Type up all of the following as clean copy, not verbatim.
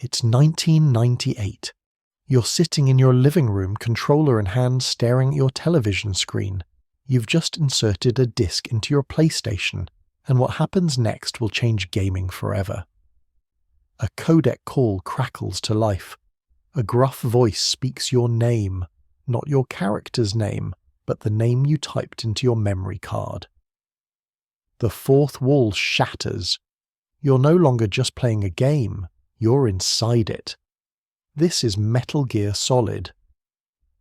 It's 1998. You're sitting in your living room, controller in hand, staring at your television screen. You've just inserted a disc into your PlayStation, and what happens next will change gaming forever. A codec call crackles to life. A gruff voice speaks your name, not your character's name, but the name you typed into your memory card. The fourth wall shatters. You're no longer just playing a game, you're inside it. This is Metal Gear Solid.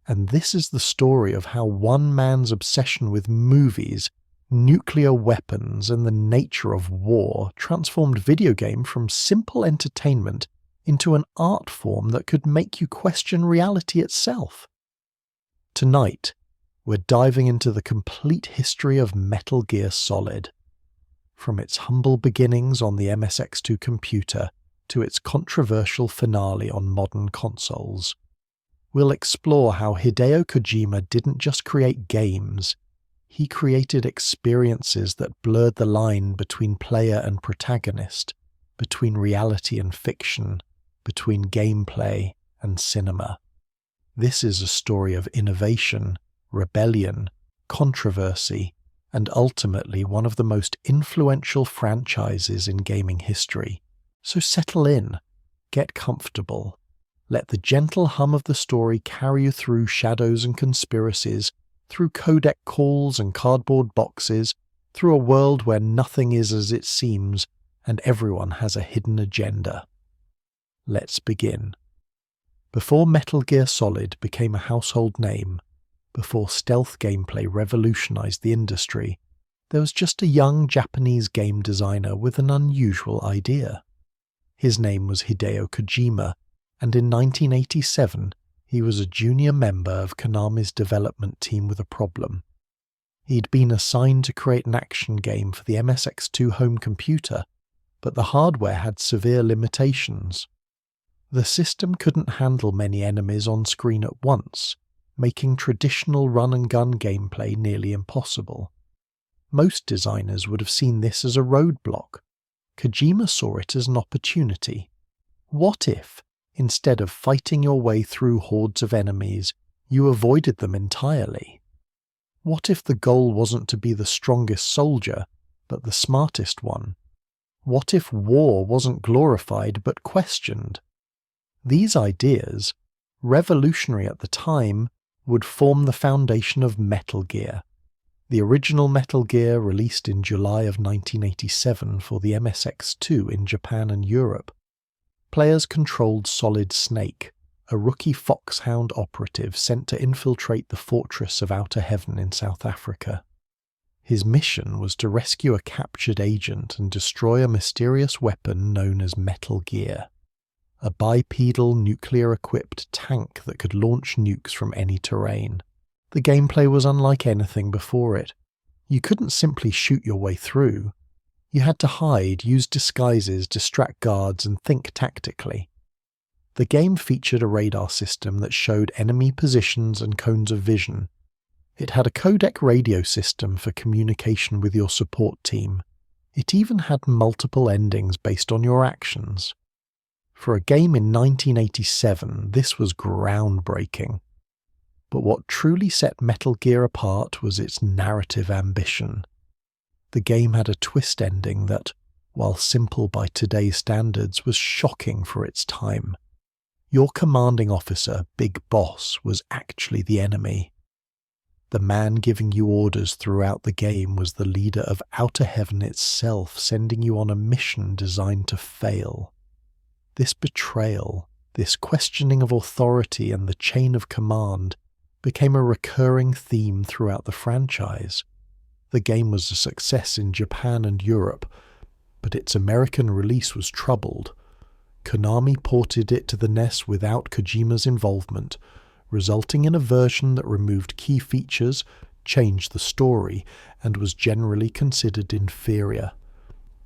And this is the story of how one man's obsession with movies, nuclear weapons, and the nature of war transformed video game from simple entertainment into an art form that could make you question reality itself. Tonight, we're diving into the complete history of Metal Gear Solid. From its humble beginnings on the MSX2 computer to its controversial finale on modern consoles. We'll explore how Hideo Kojima didn't just create games, he created experiences that blurred the line between player and protagonist, between reality and fiction, between gameplay and cinema. This is a story of innovation, rebellion, controversy, and ultimately one of the most influential franchises in gaming history. So settle in, get comfortable, let the gentle hum of the story carry you through shadows and conspiracies, through codec calls and cardboard boxes, through a world where nothing is as it seems and everyone has a hidden agenda. Let's begin. Before Metal Gear Solid became a household name, before stealth gameplay revolutionized the industry, there was just a young Japanese game designer with an unusual idea. His name was Hideo Kojima, and in 1987 he was a junior member of Konami's development team with a problem. He'd been assigned to create an action game for the MSX2 home computer, but the hardware had severe limitations. The system couldn't handle many enemies on screen at once, making traditional run-and-gun gameplay nearly impossible. Most designers would have seen this as a roadblock. Kojima saw it as an opportunity. What if, instead of fighting your way through hordes of enemies, you avoided them entirely? What if the goal wasn't to be the strongest soldier, but the smartest one? What if war wasn't glorified but questioned? These ideas, revolutionary at the time, would form the foundation of Metal Gear. The original Metal Gear, released in July of 1987 for the MSX2 in Japan and Europe. Players controlled Solid Snake, a rookie foxhound operative sent to infiltrate the fortress of Outer Heaven in South Africa. His mission was to rescue a captured agent and destroy a mysterious weapon known as Metal Gear, a bipedal nuclear-equipped tank that could launch nukes from any terrain. The gameplay was unlike anything before it. You couldn't simply shoot your way through. You had to hide, use disguises, distract guards, and think tactically. The game featured a radar system that showed enemy positions and cones of vision. It had a codec radio system for communication with your support team. It even had multiple endings based on your actions. For a game in 1987, this was groundbreaking. But what truly set Metal Gear apart was its narrative ambition. The game had a twist ending that, while simple by today's standards, was shocking for its time. Your commanding officer, Big Boss, was actually the enemy. The man giving you orders throughout the game was the leader of Outer Heaven itself, sending you on a mission designed to fail. This betrayal, this questioning of authority and the chain of command became a recurring theme throughout the franchise. The game was a success in Japan and Europe, but its American release was troubled. Konami ported it to the NES without Kojima's involvement, resulting in a version that removed key features, changed the story, and was generally considered inferior.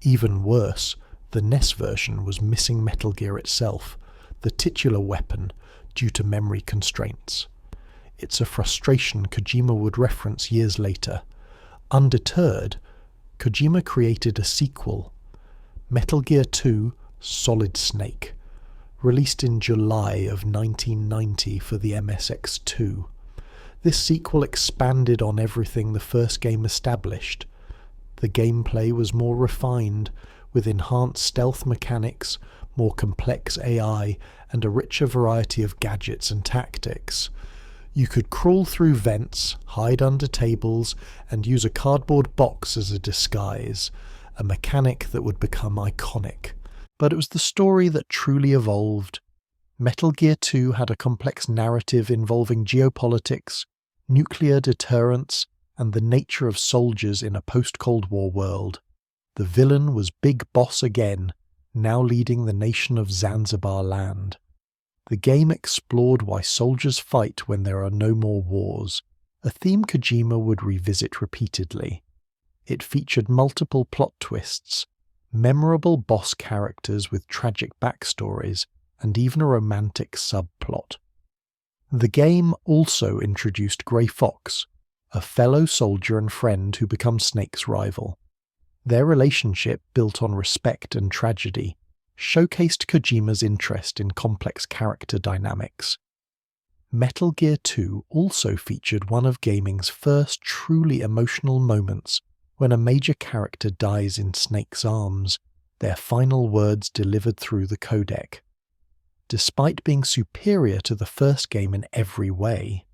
Even worse, the NES version was missing Metal Gear itself, the titular weapon, due to memory constraints. It's a frustration Kojima would reference years later. Undeterred, Kojima created a sequel, Metal Gear 2: Solid Snake. released in July of 1990 for the MSX2. This sequel expanded on everything the first game established. The gameplay was more refined, with enhanced stealth mechanics, more complex AI, and a richer variety of gadgets and tactics. You could crawl through vents, hide under tables, and use a cardboard box as a disguise, a mechanic that would become iconic. But it was the story that truly evolved. Metal Gear 2 had a complex narrative involving geopolitics, nuclear deterrence, and the nature of soldiers in a post-Cold War world. The villain was Big Boss again, now leading the nation of Zanzibar land. The game explored why soldiers fight when there are no more wars, a theme Kojima would revisit repeatedly. It featured multiple plot twists, memorable boss characters with tragic backstories, and even a romantic subplot. The game also introduced Grey Fox, a fellow soldier and friend who becomes Snake's rival. Their relationship, built on respect and tragedy, showcased Kojima's interest in complex character dynamics. Metal Gear 2 also featured one of gaming's first truly emotional moments when a major character dies in Snake's arms, their final words delivered through the codec. Despite being superior to the first game in every way,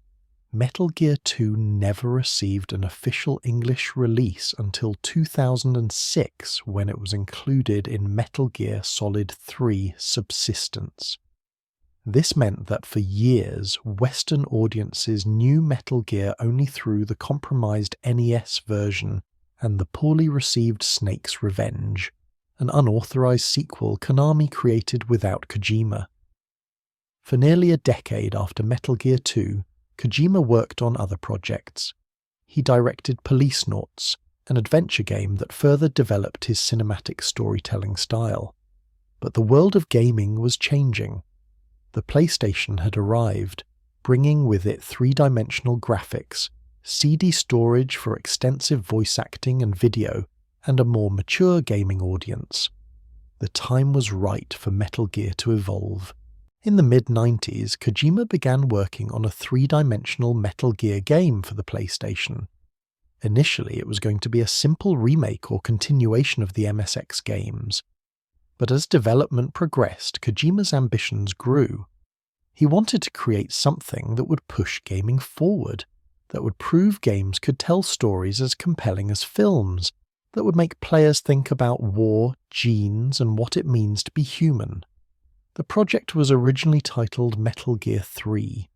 Metal Gear 2 never received an official English release until 2006 when it was included in Metal Gear Solid 3 Subsistence. This meant that for years, Western audiences knew Metal Gear only through the compromised NES version and the poorly received Snake's Revenge, an unauthorized sequel Konami created without Kojima. For nearly a decade after Metal Gear 2, Kojima worked on other projects. He directed Policenauts, an adventure game that further developed his cinematic storytelling style. But the world of gaming was changing. The PlayStation had arrived, bringing with it three-dimensional graphics, CD storage for extensive voice acting and video, and a more mature gaming audience. The time was right for Metal Gear to evolve. In the mid-90s, Kojima began working on a three-dimensional Metal Gear game for the PlayStation. Initially, it was going to be a simple remake or continuation of the MSX games. But as development progressed, Kojima's ambitions grew. He wanted to create something that would push gaming forward, that would prove games could tell stories as compelling as films, that would make players think about war, genes, and what it means to be human. The project was originally titled Metal Gear 3,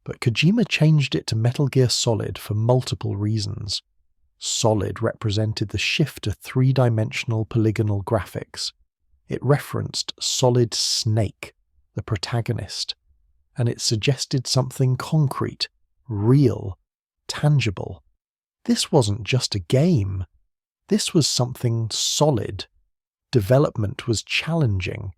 but Kojima changed it to Metal Gear Solid for multiple reasons. Solid represented the shift to three-dimensional polygonal graphics. It referenced Solid Snake, the protagonist, and it suggested something concrete, real, tangible. This wasn't just a game. This was something solid. Development was challenging.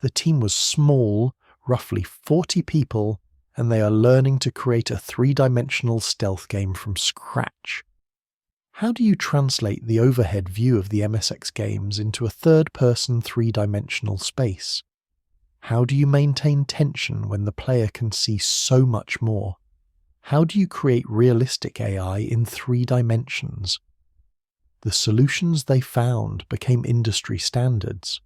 The team was small, roughly 40 people, and they are learning to create a three-dimensional stealth game from scratch. How do you translate the overhead view of the MSX games into a third-person three-dimensional space? How do you maintain tension when the player can see so much more? How do you create realistic AI in 3 dimensions? The solutions they found became industry standards.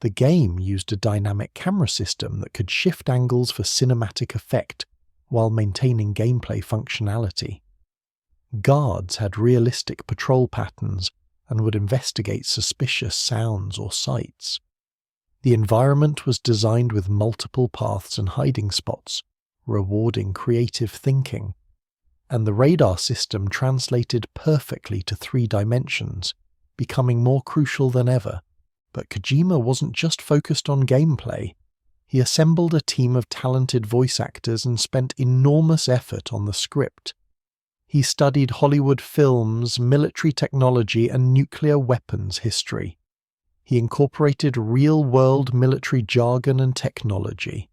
The game used a dynamic camera system that could shift angles for cinematic effect while maintaining gameplay functionality. Guards had realistic patrol patterns and would investigate suspicious sounds or sights. The environment was designed with multiple paths and hiding spots, rewarding creative thinking. And the radar system translated perfectly to 3 dimensions, becoming more crucial than ever. But Kojima wasn't just focused on gameplay. He assembled a team of talented voice actors and spent enormous effort on the script. He studied Hollywood films, military technology, and nuclear weapons history. He incorporated real-world military jargon and technology.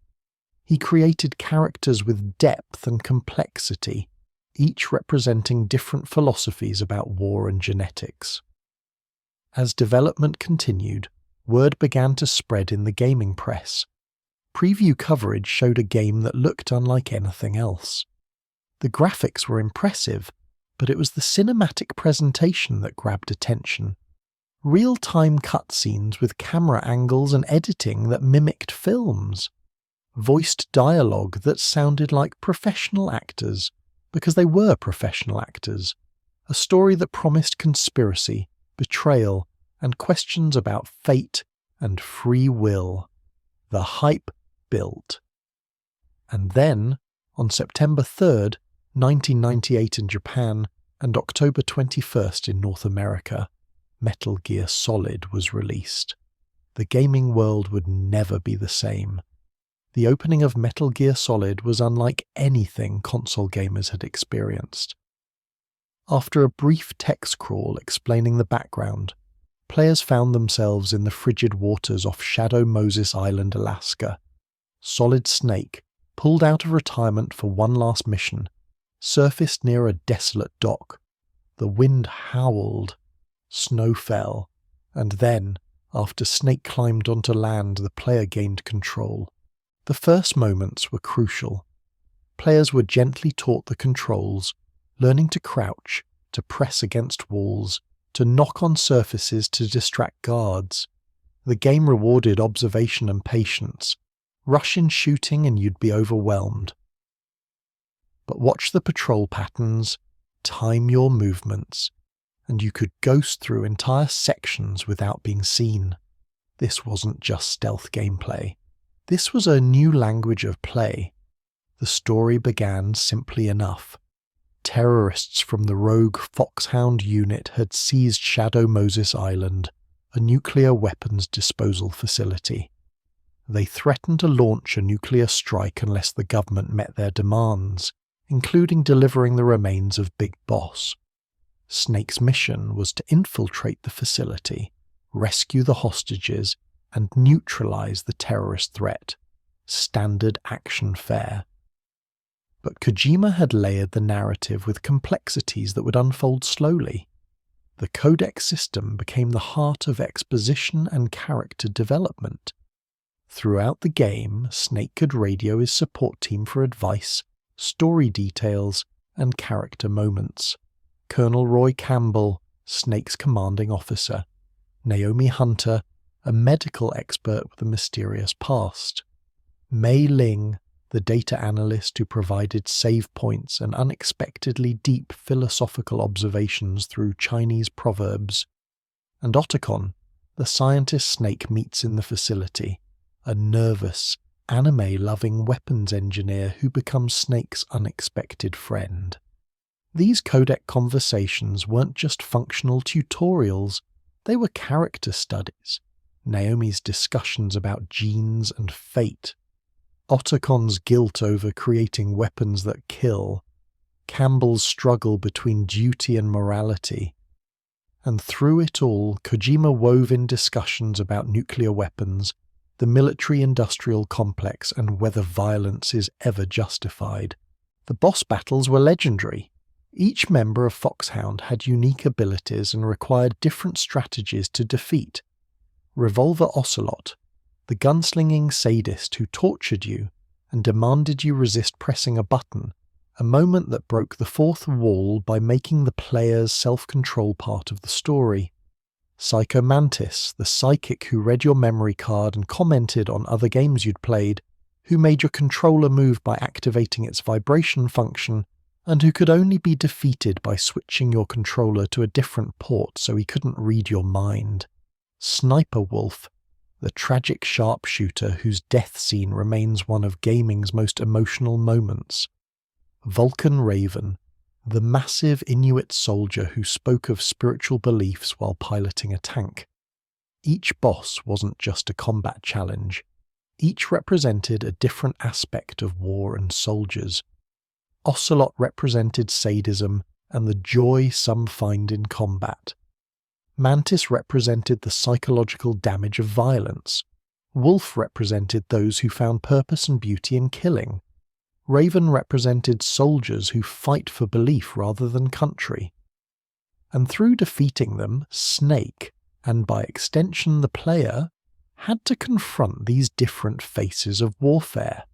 He created characters with depth and complexity, each representing different philosophies about war and genetics. As development continued, word began to spread in the gaming press. Preview coverage showed a game that looked unlike anything else. The graphics were impressive, but it was the cinematic presentation that grabbed attention. Real-time cutscenes with camera angles and editing that mimicked films. Voiced dialogue that sounded like professional actors, because they were professional actors. A story that promised conspiracy, betrayal, and questions about fate and free will. The hype built. And then, on September 3rd, 1998 in Japan, and October 21st in North America, Metal Gear Solid was released. The gaming world would never be the same. The opening of Metal Gear Solid was unlike anything console gamers had experienced. After a brief text crawl explaining the background, players found themselves in the frigid waters off Shadow Moses Island, Alaska. Solid Snake, pulled out of retirement for one last mission, surfaced near a desolate dock. The wind howled. Snow fell, and then, after Snake climbed onto land, the player gained control. The first moments were crucial. Players were gently taught the controls, learning to crouch, to press against walls, to knock on surfaces to distract guards. The game rewarded observation and patience. Rush in shooting and you'd be overwhelmed. But watch the patrol patterns, time your movements, and you could ghost through entire sections without being seen. This wasn't just stealth gameplay. This was a new language of play. The story began simply enough. Terrorists from the rogue Foxhound unit had seized Shadow Moses Island, a nuclear weapons disposal facility. They threatened to launch a nuclear strike unless the government met their demands, including delivering the remains of Big Boss. Snake's mission was to infiltrate the facility, rescue the hostages, and neutralize the terrorist threat. Standard action fare. But Kojima had layered the narrative with complexities that would unfold slowly. The codec system became the heart of exposition and character development. Throughout the game, Snake could radio his support team for advice, story details, and character moments. Colonel Roy Campbell, Snake's commanding officer. Naomi Hunter, a medical expert with a mysterious past. Mei Ling, the data analyst who provided save points and unexpectedly deep philosophical observations through Chinese proverbs. And Otacon, the scientist Snake meets in the facility, a nervous, anime-loving weapons engineer who becomes Snake's unexpected friend. These codec conversations weren't just functional tutorials, they were character studies. Naomi's discussions about genes and fate. Otacon's guilt over creating weapons that kill. Campbell's struggle between duty and morality. And through it all, Kojima wove in discussions about nuclear weapons, the military-industrial complex, and whether violence is ever justified. The boss battles were legendary. Each member of Foxhound had unique abilities and required different strategies to defeat. Revolver Ocelot, the gunslinging sadist who tortured you and demanded you resist pressing a button, a moment that broke the fourth wall by making the player's self-control part of the story. Psycho Mantis, the psychic who read your memory card and commented on other games you'd played, who made your controller move by activating its vibration function, and who could only be defeated by switching your controller to a different port so he couldn't read your mind. Sniper Wolf, the tragic sharpshooter whose death scene remains one of gaming's most emotional moments. Vulcan Raven, the massive Inuit soldier who spoke of spiritual beliefs while piloting a tank. Each boss wasn't just a combat challenge. Each represented a different aspect of war and soldiers. Ocelot represented sadism and the joy some find in combat. Mantis represented the psychological damage of violence. Wolf represented those who found purpose and beauty in killing. Raven represented soldiers who fight for belief rather than country. And through defeating them, Snake, and by extension the player, had to confront these different faces of warfare.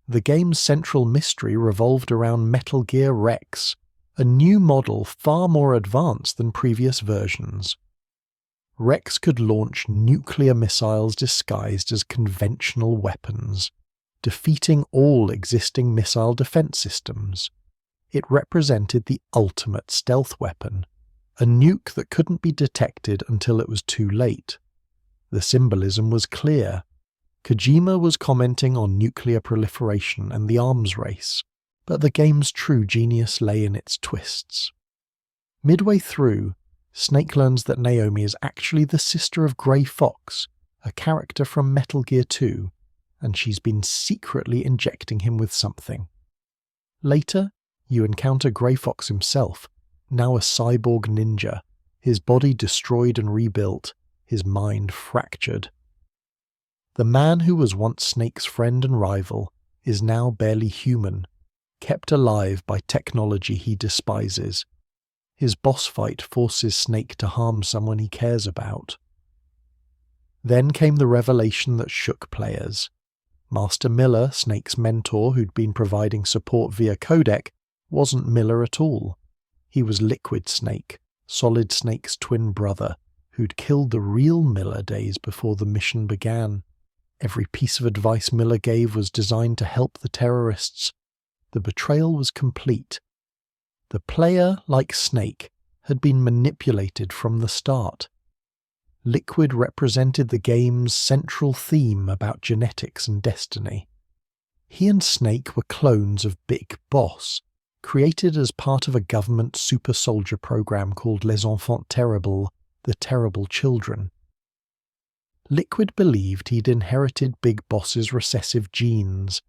The game's central mystery revolved around Metal Gear Rex, a new model far more advanced than previous versions. Rex could launch nuclear missiles disguised as conventional weapons, defeating all existing missile defense systems. It represented the ultimate stealth weapon, a nuke that couldn't be detected until it was too late. The symbolism was clear. Kojima was commenting on nuclear proliferation and the arms race, but the game's true genius lay in its twists. Midway through, Snake learns that Naomi is actually the sister of Grey Fox, a character from Metal Gear 2, and she's been secretly injecting him with something. Later, you encounter Grey Fox himself, now a cyborg ninja, his body destroyed and rebuilt, his mind fractured. The man who was once Snake's friend and rival is now barely human, kept alive by technology he despises. His boss fight forces Snake to harm someone he cares about. Then came the revelation that shook players. Master Miller, Snake's mentor who'd been providing support via codec, wasn't Miller at all. He was Liquid Snake, Solid Snake's twin brother, who'd killed the real Miller days before the mission began. Every piece of advice Miller gave was designed to help the terrorists. The betrayal was complete. The player, like Snake, had been manipulated from the start. Liquid represented the game's central theme about genetics and destiny. He and Snake were clones of Big Boss, created as part of a government super soldier program called Les Enfants Terribles, the Terrible Children. Liquid believed he'd inherited Big Boss's recessive genes,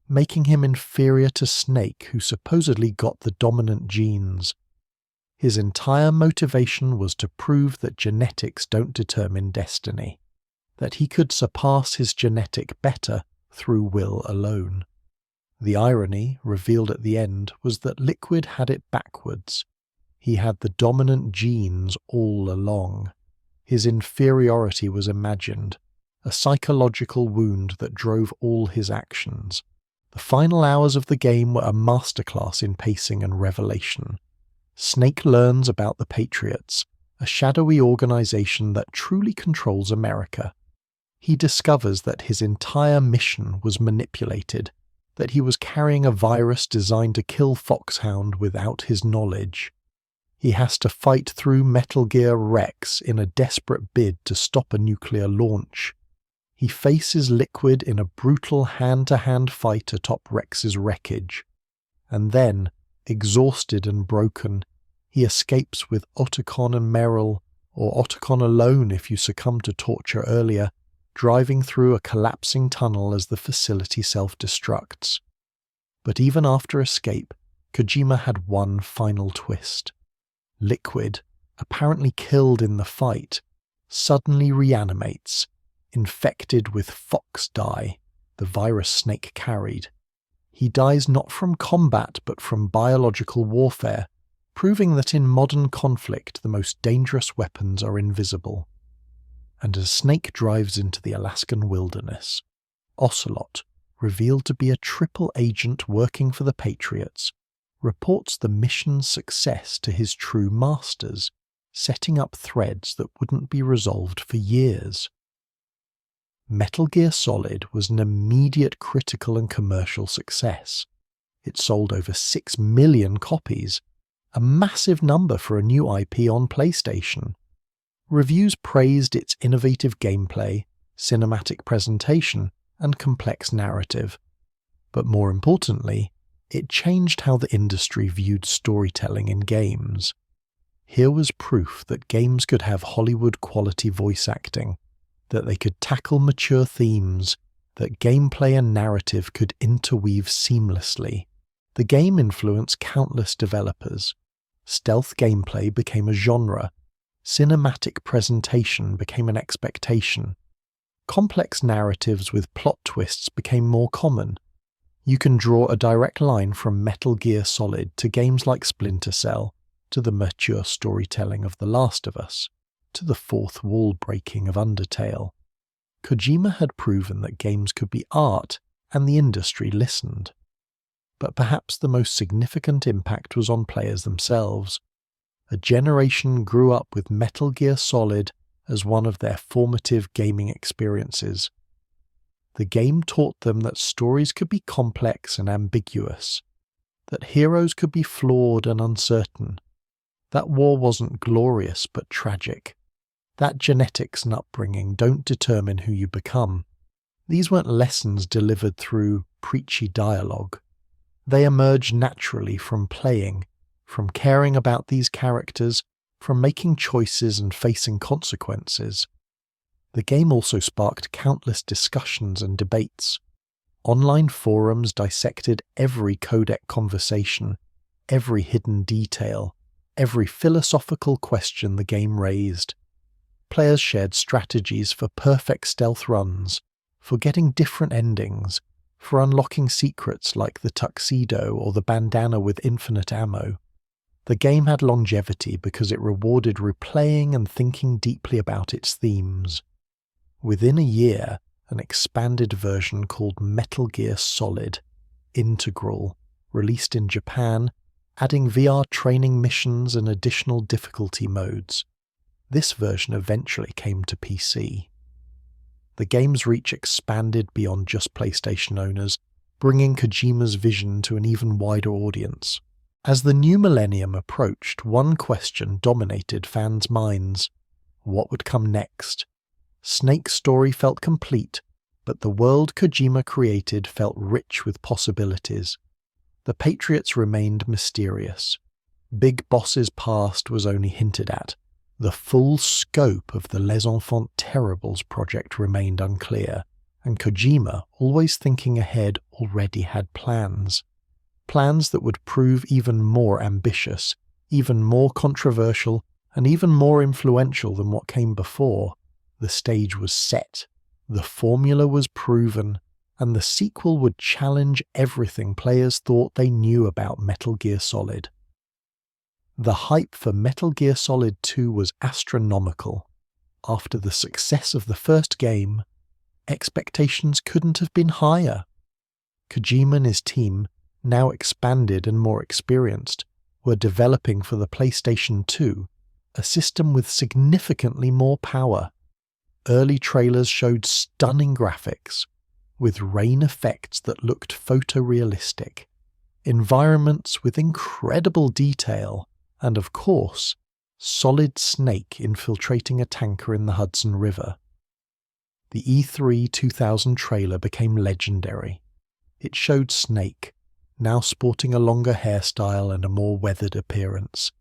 making him inferior to Snake, who supposedly got the dominant genes. His entire motivation was to prove that genetics don't determine destiny, that he could surpass his genetic better through will alone. The irony, revealed at the end, was that Liquid had it backwards. He had the dominant genes all along. His inferiority was imagined, a psychological wound that drove all his actions. The final hours of the game were a masterclass in pacing and revelation. Snake learns about the Patriots, a shadowy organization that truly controls America. He discovers that his entire mission was manipulated, that he was carrying a virus designed to kill Foxhound without his knowledge. He has to fight through Metal Gear Rex in a desperate bid to stop a nuclear launch. He faces Liquid in a brutal hand-to-hand fight atop Rex's wreckage. And then, exhausted and broken, he escapes with Otacon and Meryl, or Otacon alone if you succumb to torture earlier, driving through a collapsing tunnel as the facility self-destructs. But even after escape, Kojima had one final twist. Liquid, apparently killed in the fight, suddenly reanimates, infected with Fox dye, the virus Snake carried. He dies not from combat but from biological warfare, proving that in modern conflict the most dangerous weapons are invisible. And as Snake drives into the Alaskan wilderness, Ocelot, revealed to be a triple agent working for the Patriots, reports the mission's success to his true masters, setting up threads that wouldn't be resolved for years. Metal Gear Solid was an immediate critical and commercial success. It sold over 6 million copies, a massive number for a new IP on PlayStation. Reviews praised its innovative gameplay, cinematic presentation, and complex narrative. But more importantly, it changed how the industry viewed storytelling in games. Here was proof that games could have Hollywood-quality voice acting, that they could tackle mature themes, that gameplay and narrative could interweave seamlessly. The game influenced countless developers. Stealth gameplay became a genre. Cinematic presentation became an expectation. Complex narratives with plot twists became more common. You can draw a direct line from Metal Gear Solid to games like Splinter Cell, to the mature storytelling of The Last of Us, to the fourth wall breaking of Undertale. Kojima had proven that games could be art, and the industry listened. But perhaps the most significant impact was on players themselves. A generation grew up with Metal Gear Solid as one of their formative gaming experiences. The game taught them that stories could be complex and ambiguous, that heroes could be flawed and uncertain, that war wasn't glorious but tragic, that genetics and upbringing don't determine who you become. These weren't lessons delivered through preachy dialogue. They emerged naturally from playing, from caring about these characters, from making choices and facing consequences. The game also sparked countless discussions and debates. Online forums dissected every codec conversation, every hidden detail, every philosophical question the game raised. Players shared strategies for perfect stealth runs, for getting different endings, for unlocking secrets like the tuxedo or the bandana with infinite ammo. The game had longevity because it rewarded replaying and thinking deeply about its themes. Within a year, an expanded version called Metal Gear Solid Integral released in Japan, adding VR training missions and additional difficulty modes. This version eventually came to PC. The game's reach expanded beyond just PlayStation owners, bringing Kojima's vision to an even wider audience. As the new millennium approached, one question dominated fans' minds: what would come next? Snake's story felt complete, but the world Kojima created felt rich with possibilities. The Patriots remained mysterious. Big Boss's past was only hinted at. The full scope of the Les Enfants Terribles project remained unclear, and Kojima, always thinking ahead, already had plans. Plans that would prove even more ambitious, even more controversial, and even more influential than what came before. The stage was set, the formula was proven, and the sequel would challenge everything players thought they knew about Metal Gear Solid. The hype for Metal Gear Solid 2 was astronomical. After the success of the first game, expectations couldn't have been higher. Kojima and his team, now expanded and more experienced, were developing for the PlayStation 2, a system with significantly more power. Early trailers showed stunning graphics, with rain effects that looked photorealistic, environments with incredible detail, and of course, Solid Snake infiltrating a tanker in the Hudson River. The E3 2000 trailer became legendary. It showed Snake, now sporting a longer hairstyle and a more weathered appearance,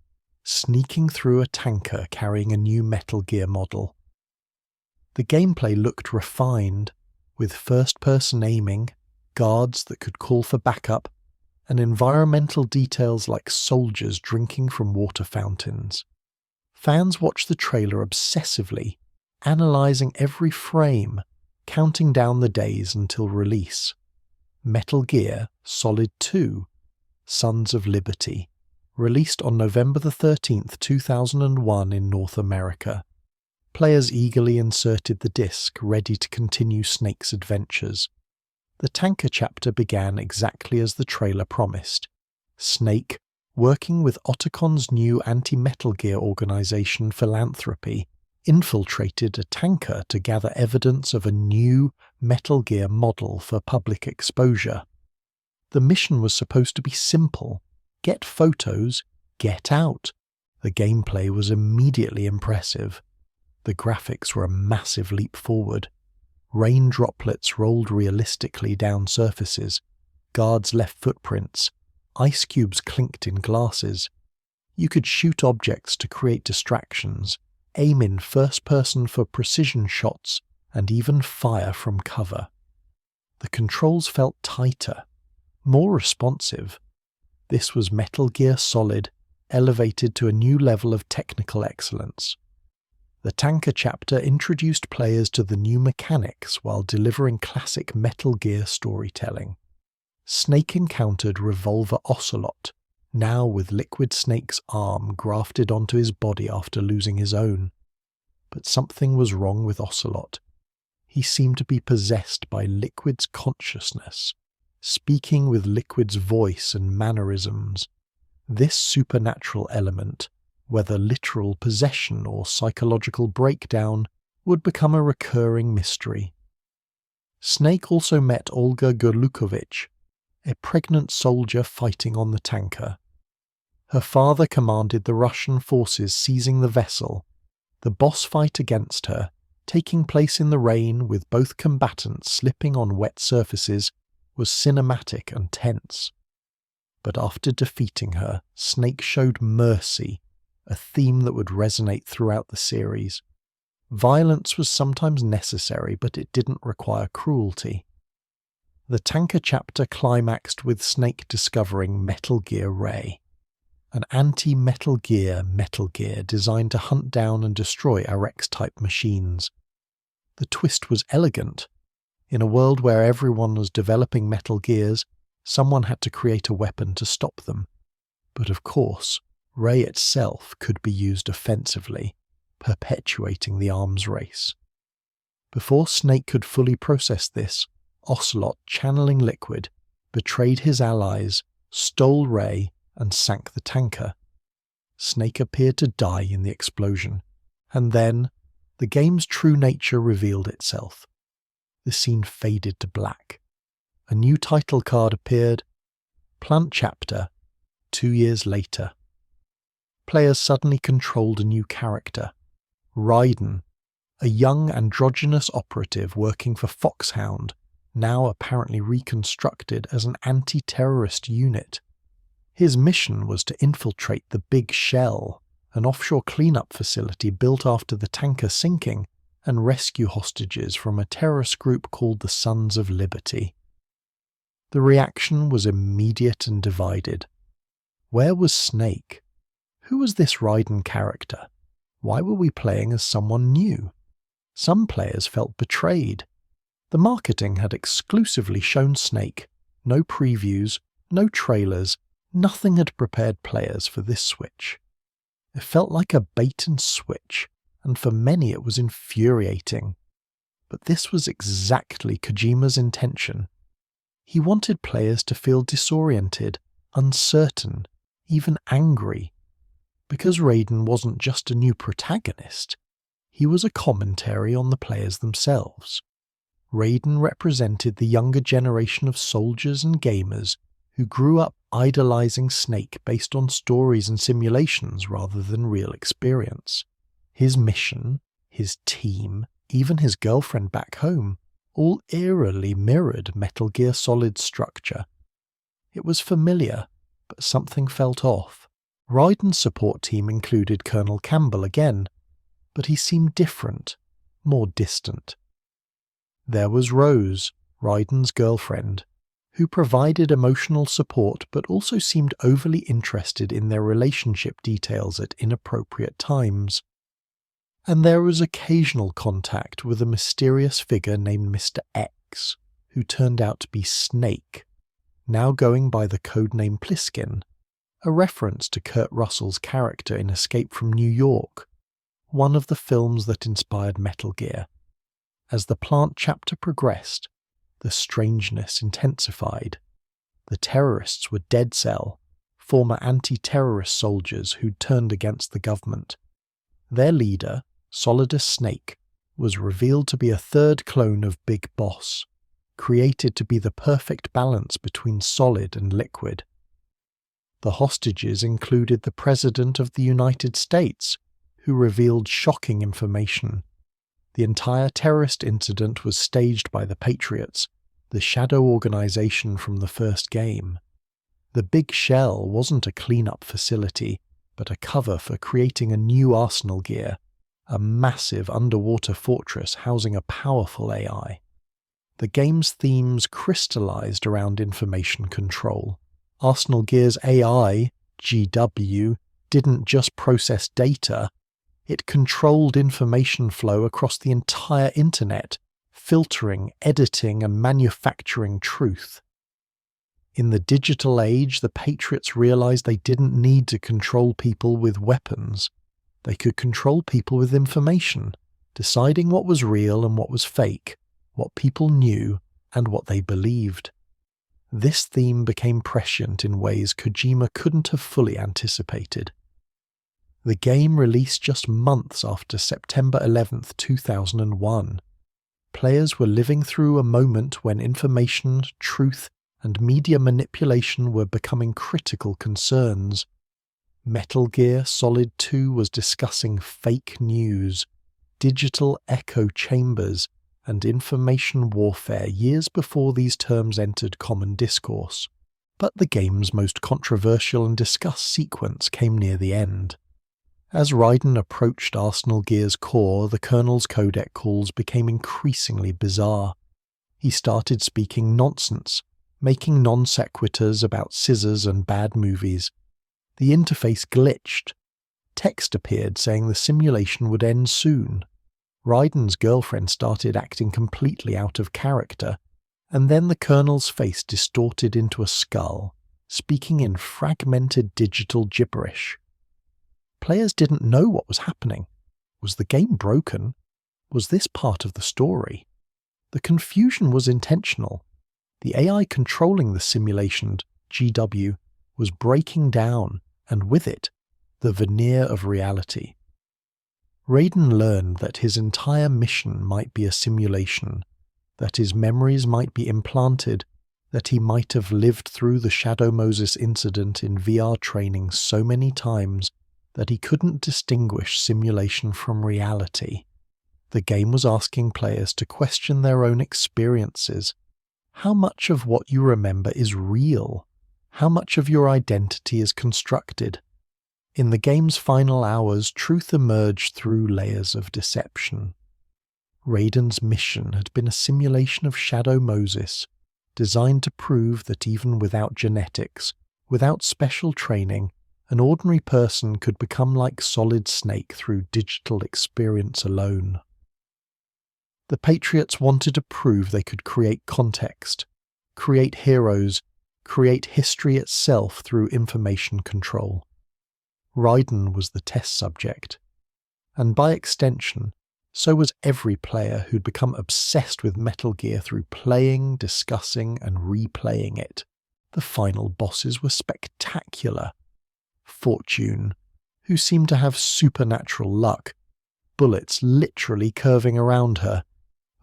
sneaking through a tanker carrying a new Metal Gear model. The gameplay looked refined, with first-person aiming, guards that could call for backup, and environmental details like soldiers drinking from water fountains. Fans watched the trailer obsessively, analysing every frame, counting down the days until release. Metal Gear Solid 2, Sons of Liberty, released on November 13th, 2001 in North America. Players eagerly inserted the disc, ready to continue Snake's adventures. The tanker chapter began exactly as the trailer promised. Snake, working with Otacon's new anti-Metal Gear organization Philanthropy, infiltrated a tanker to gather evidence of a new Metal Gear model for public exposure. The mission was supposed to be simple: get photos, get out. The gameplay was immediately impressive. The graphics were a massive leap forward. Rain droplets rolled realistically down surfaces, guards left footprints, ice cubes clinked in glasses. You could shoot objects to create distractions, aim in first person for precision shots, and even fire from cover. The controls felt tighter, more responsive. This was Metal Gear Solid, elevated to a new level of technical excellence. The tanker chapter introduced players to the new mechanics while delivering classic Metal Gear storytelling. Snake encountered Revolver Ocelot, now with Liquid Snake's arm grafted onto his body after losing his own. But something was wrong with Ocelot. He seemed to be possessed by Liquid's consciousness, speaking with Liquid's voice and mannerisms. This supernatural element, whether literal possession or psychological breakdown, would become a recurring mystery. Snake also met Olga Gurlukovich, a pregnant soldier fighting on the tanker. Her father commanded the Russian forces seizing the vessel. The boss fight against her, taking place in the rain with both combatants slipping on wet surfaces, was cinematic and tense. But after defeating her, Snake showed mercy, a theme that would resonate throughout the series. Violence was sometimes necessary, but it didn't require cruelty. The tanker chapter climaxed with Snake discovering Metal Gear Ray, an anti-Metal Gear Metal Gear designed to hunt down and destroy RX-type machines. The twist was elegant. In a world where everyone was developing Metal Gears, someone had to create a weapon to stop them. But of course, Ray itself could be used offensively, perpetuating the arms race. Before Snake could fully process this, Ocelot, channeling Liquid, betrayed his allies, stole Ray, and sank the tanker. Snake appeared to die in the explosion, and then the game's true nature revealed itself. The scene faded to black. A new title card appeared. Plant Chapter, 2 years later. Players suddenly controlled a new character, Raiden, a young androgynous operative working for Foxhound, now apparently reconstructed as an anti-terrorist unit. His mission was to infiltrate the Big Shell, an offshore cleanup facility built after the tanker sinking, and rescue hostages from a terrorist group called the Sons of Liberty. The reaction was immediate and divided. Where was Snake? Who was this Raiden character? Why were we playing as someone new? Some players felt betrayed. The marketing had exclusively shown Snake. No previews, no trailers, nothing had prepared players for this switch. It felt like a bait and switch, and for many it was infuriating. But this was exactly Kojima's intention. He wanted players to feel disoriented, uncertain, even angry. Because Raiden wasn't just a new protagonist, he was a commentary on the players themselves. Raiden represented the younger generation of soldiers and gamers who grew up idolizing Snake based on stories and simulations rather than real experience. His mission, his team, even his girlfriend back home, all eerily mirrored Metal Gear Solid's structure. It was familiar, but something felt off. Raiden's support team included Colonel Campbell again, but he seemed different, more distant. There was Rose, Raiden's girlfriend, who provided emotional support but also seemed overly interested in their relationship details at inappropriate times. And there was occasional contact with a mysterious figure named Mr. X, who turned out to be Snake, now going by the codename Pliskin, a reference to Kurt Russell's character in Escape from New York, one of the films that inspired Metal Gear. As the Plant chapter progressed, the strangeness intensified. The terrorists were Dead Cell, former anti-terrorist soldiers who'd turned against the government. Their leader, Solidus Snake, was revealed to be a third clone of Big Boss, created to be the perfect balance between solid and liquid. The hostages included the President of the United States, who revealed shocking information. The entire terrorist incident was staged by the Patriots, the shadow organization from the first game. The Big Shell wasn't a cleanup facility, but a cover for creating a new arsenal gear, a massive underwater fortress housing a powerful AI. The game's themes crystallized around information control. Arsenal Gear's AI, GW, didn't just process data, it controlled information flow across the entire internet, filtering, editing, and manufacturing truth. In the digital age, the Patriots realized they didn't need to control people with weapons. They could control people with information, deciding what was real and what was fake, what people knew, and what they believed. This theme became prescient in ways Kojima couldn't have fully anticipated. The game released just months after September 11th, 2001. Players were living through a moment when information, truth, and media manipulation were becoming critical concerns. Metal Gear Solid 2 was discussing fake news, digital echo chambers, and information warfare years before these terms entered common discourse. But the game's most controversial and discussed sequence came near the end. As Raiden approached Arsenal Gear's core, the Colonel's codec calls became increasingly bizarre. He started speaking nonsense, making non sequiturs about scissors and bad movies. The interface glitched. Text appeared saying the simulation would end soon. Raiden's girlfriend started acting completely out of character, and then the Colonel's face distorted into a skull, speaking in fragmented digital gibberish. Players didn't know what was happening. Was the game broken? Was this part of the story? The confusion was intentional. The AI controlling the simulation, GW, was breaking down, and with it, the veneer of reality. Raiden learned that his entire mission might be a simulation, that his memories might be implanted, that he might have lived through the Shadow Moses incident in VR training so many times that he couldn't distinguish simulation from reality. The game was asking players to question their own experiences. How much of what you remember is real? How much of your identity is constructed? In the game's final hours, truth emerged through layers of deception. Raiden's mission had been a simulation of Shadow Moses, designed to prove that even without genetics, without special training, an ordinary person could become like Solid Snake through digital experience alone. The Patriots wanted to prove they could create context, create heroes, create history itself through information control. Raiden was the test subject, and by extension, so was every player who'd become obsessed with Metal Gear through playing, discussing, and replaying it. The final bosses were spectacular. Fortune, who seemed to have supernatural luck, bullets literally curving around her.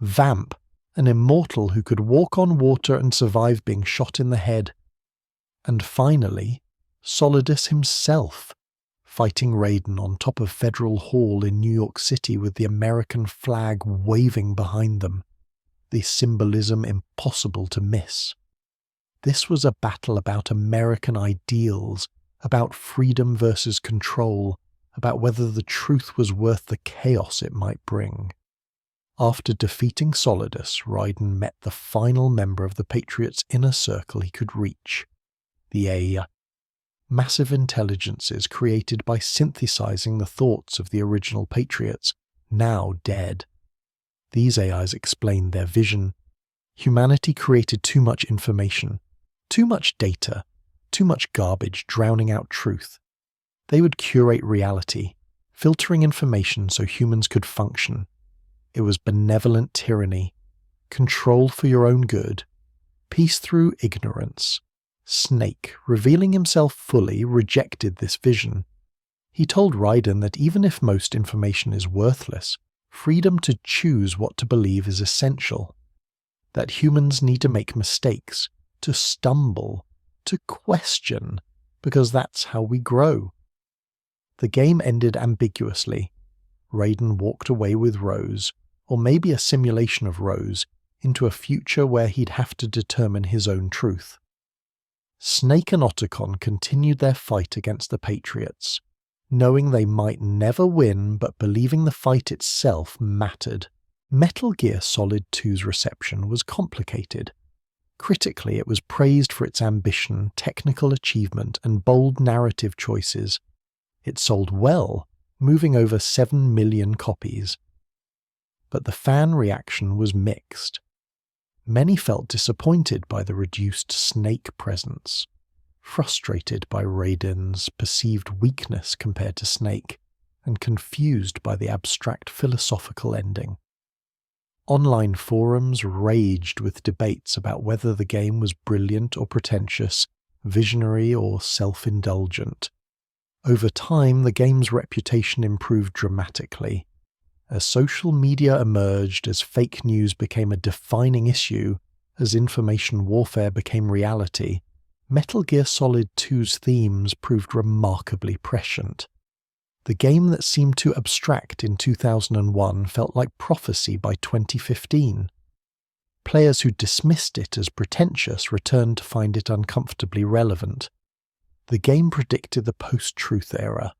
Vamp, an immortal who could walk on water and survive being shot in the head. And finally, Solidus himself, fighting Raiden on top of Federal Hall in New York City with the American flag waving behind them, the symbolism impossible to miss. This was a battle about American ideals, about freedom versus control, about whether the truth was worth the chaos it might bring. After defeating Solidus, Raiden met the final member of the Patriots' inner circle he could reach, the AI. Massive intelligences created by synthesizing the thoughts of the original Patriots, now dead. These AIs explained their vision. Humanity created too much information, too much data, too much garbage drowning out truth. They would curate reality, filtering information so humans could function. It was benevolent tyranny, control for your own good, peace through ignorance. Snake, revealing himself fully, rejected this vision. He told Raiden that even if most information is worthless, freedom to choose what to believe is essential. That humans need to make mistakes, to stumble, to question, because that's how we grow. The game ended ambiguously. Raiden walked away with Rose, or maybe a simulation of Rose, into a future where he'd have to determine his own truth. Snake and Otacon continued their fight against the Patriots, knowing they might never win but believing the fight itself mattered. Metal Gear Solid 2's reception was complicated. Critically, it was praised for its ambition, technical achievement, and bold narrative choices. It sold well, moving over 7 million copies. But the fan reaction was mixed. Many felt disappointed by the reduced Snake presence, frustrated by Raiden's perceived weakness compared to Snake, and confused by the abstract philosophical ending. Online forums raged with debates about whether the game was brilliant or pretentious, visionary or self-indulgent. Over time, the game's reputation improved dramatically. As social media emerged, as fake news became a defining issue, as information warfare became reality, Metal Gear Solid 2's themes proved remarkably prescient. The game that seemed too abstract in 2001 felt like prophecy by 2015. Players who dismissed it as pretentious returned to find it uncomfortably relevant. The game predicted the post-truth era,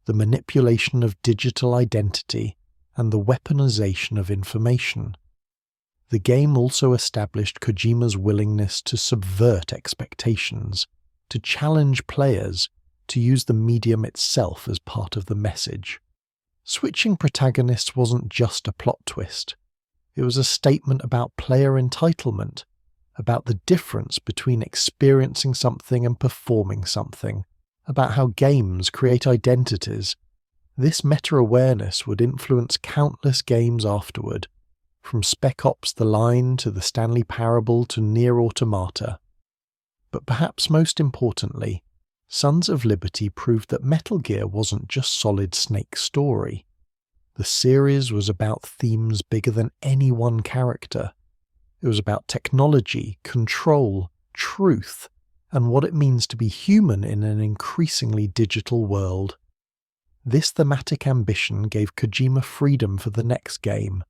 the manipulation of digital identity, and the weaponization of information. The game also established Kojima's willingness to subvert expectations, to challenge players, to use the medium itself as part of the message. Switching protagonists wasn't just a plot twist. It was a statement about player entitlement, about the difference between experiencing something and performing something, about how games create identities. This meta-awareness would influence countless games afterward, from Spec Ops: The Line to the Stanley Parable to Nier Automata. But perhaps most importantly, Sons of Liberty proved that Metal Gear wasn't just Solid Snake's story. The series was about themes bigger than any one character. It was about technology, control, truth, and what it means to be human in an increasingly digital world. This thematic ambition gave Kojima freedom for the next game.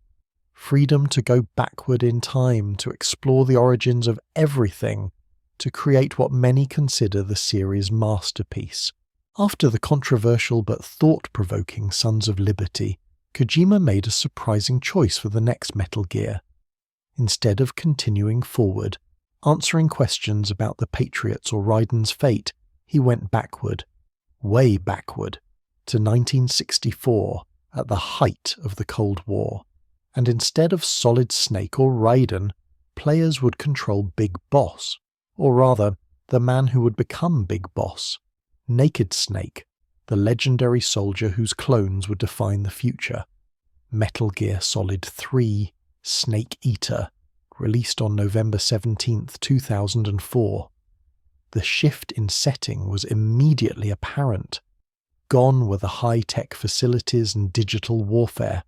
Freedom to go backward in time, to explore the origins of everything, to create what many consider the series' masterpiece. After the controversial but thought-provoking Sons of Liberty, Kojima made a surprising choice for the next Metal Gear. Instead of continuing forward, answering questions about the Patriots or Raiden's fate, he went backward, way backward, to 1964, at the height of the Cold War. And instead of Solid Snake or Raiden, players would control Big Boss, or rather, the man who would become Big Boss, Naked Snake, the legendary soldier whose clones would define the future. Metal Gear Solid 3: Snake Eater, released on November 17, 2004. The shift in setting was immediately apparent. Gone were the high-tech facilities and digital warfare.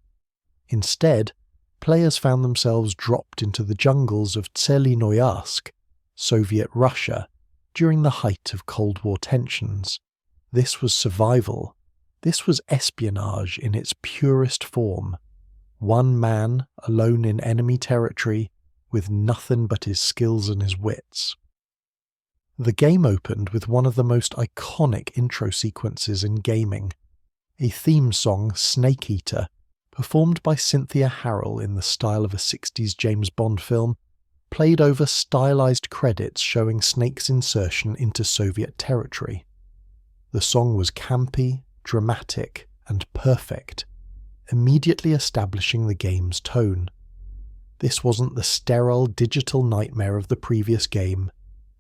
Instead, players found themselves dropped into the jungles of Tselinoyarsk, Soviet Russia, during the height of Cold War tensions. This was survival. This was espionage in its purest form. One man, alone in enemy territory, with nothing but his skills and his wits. The game opened with one of the most iconic intro sequences in gaming, a theme song, Snake Eater, performed by Cynthia Harrell in the style of a 60s James Bond film, played over stylized credits showing Snake's insertion into Soviet territory. The song was campy, dramatic, and perfect, immediately establishing the game's tone. This wasn't the sterile digital nightmare of the previous game.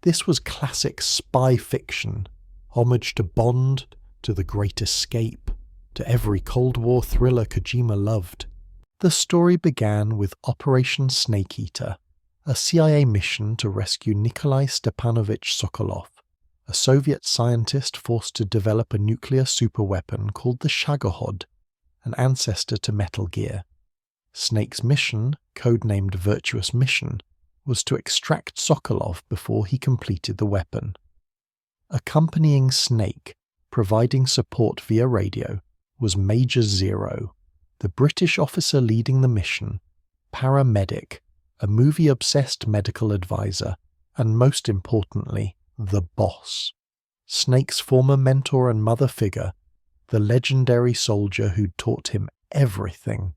This was classic spy fiction, homage to Bond, to The Great Escape, to every Cold War thriller Kojima loved. The story began with Operation Snake Eater, a CIA mission to rescue Nikolai Stepanovich Sokolov, a Soviet scientist forced to develop a nuclear superweapon called the Shagohod, an ancestor to Metal Gear. Snake's mission, codenamed Virtuous Mission, was to extract Sokolov before he completed the weapon. Accompanying Snake, providing support via radio, was Major Zero, the British officer leading the mission, paramedic, a movie-obsessed medical advisor, and most importantly, the boss. Snake's former mentor and mother figure, the legendary soldier who'd taught him everything.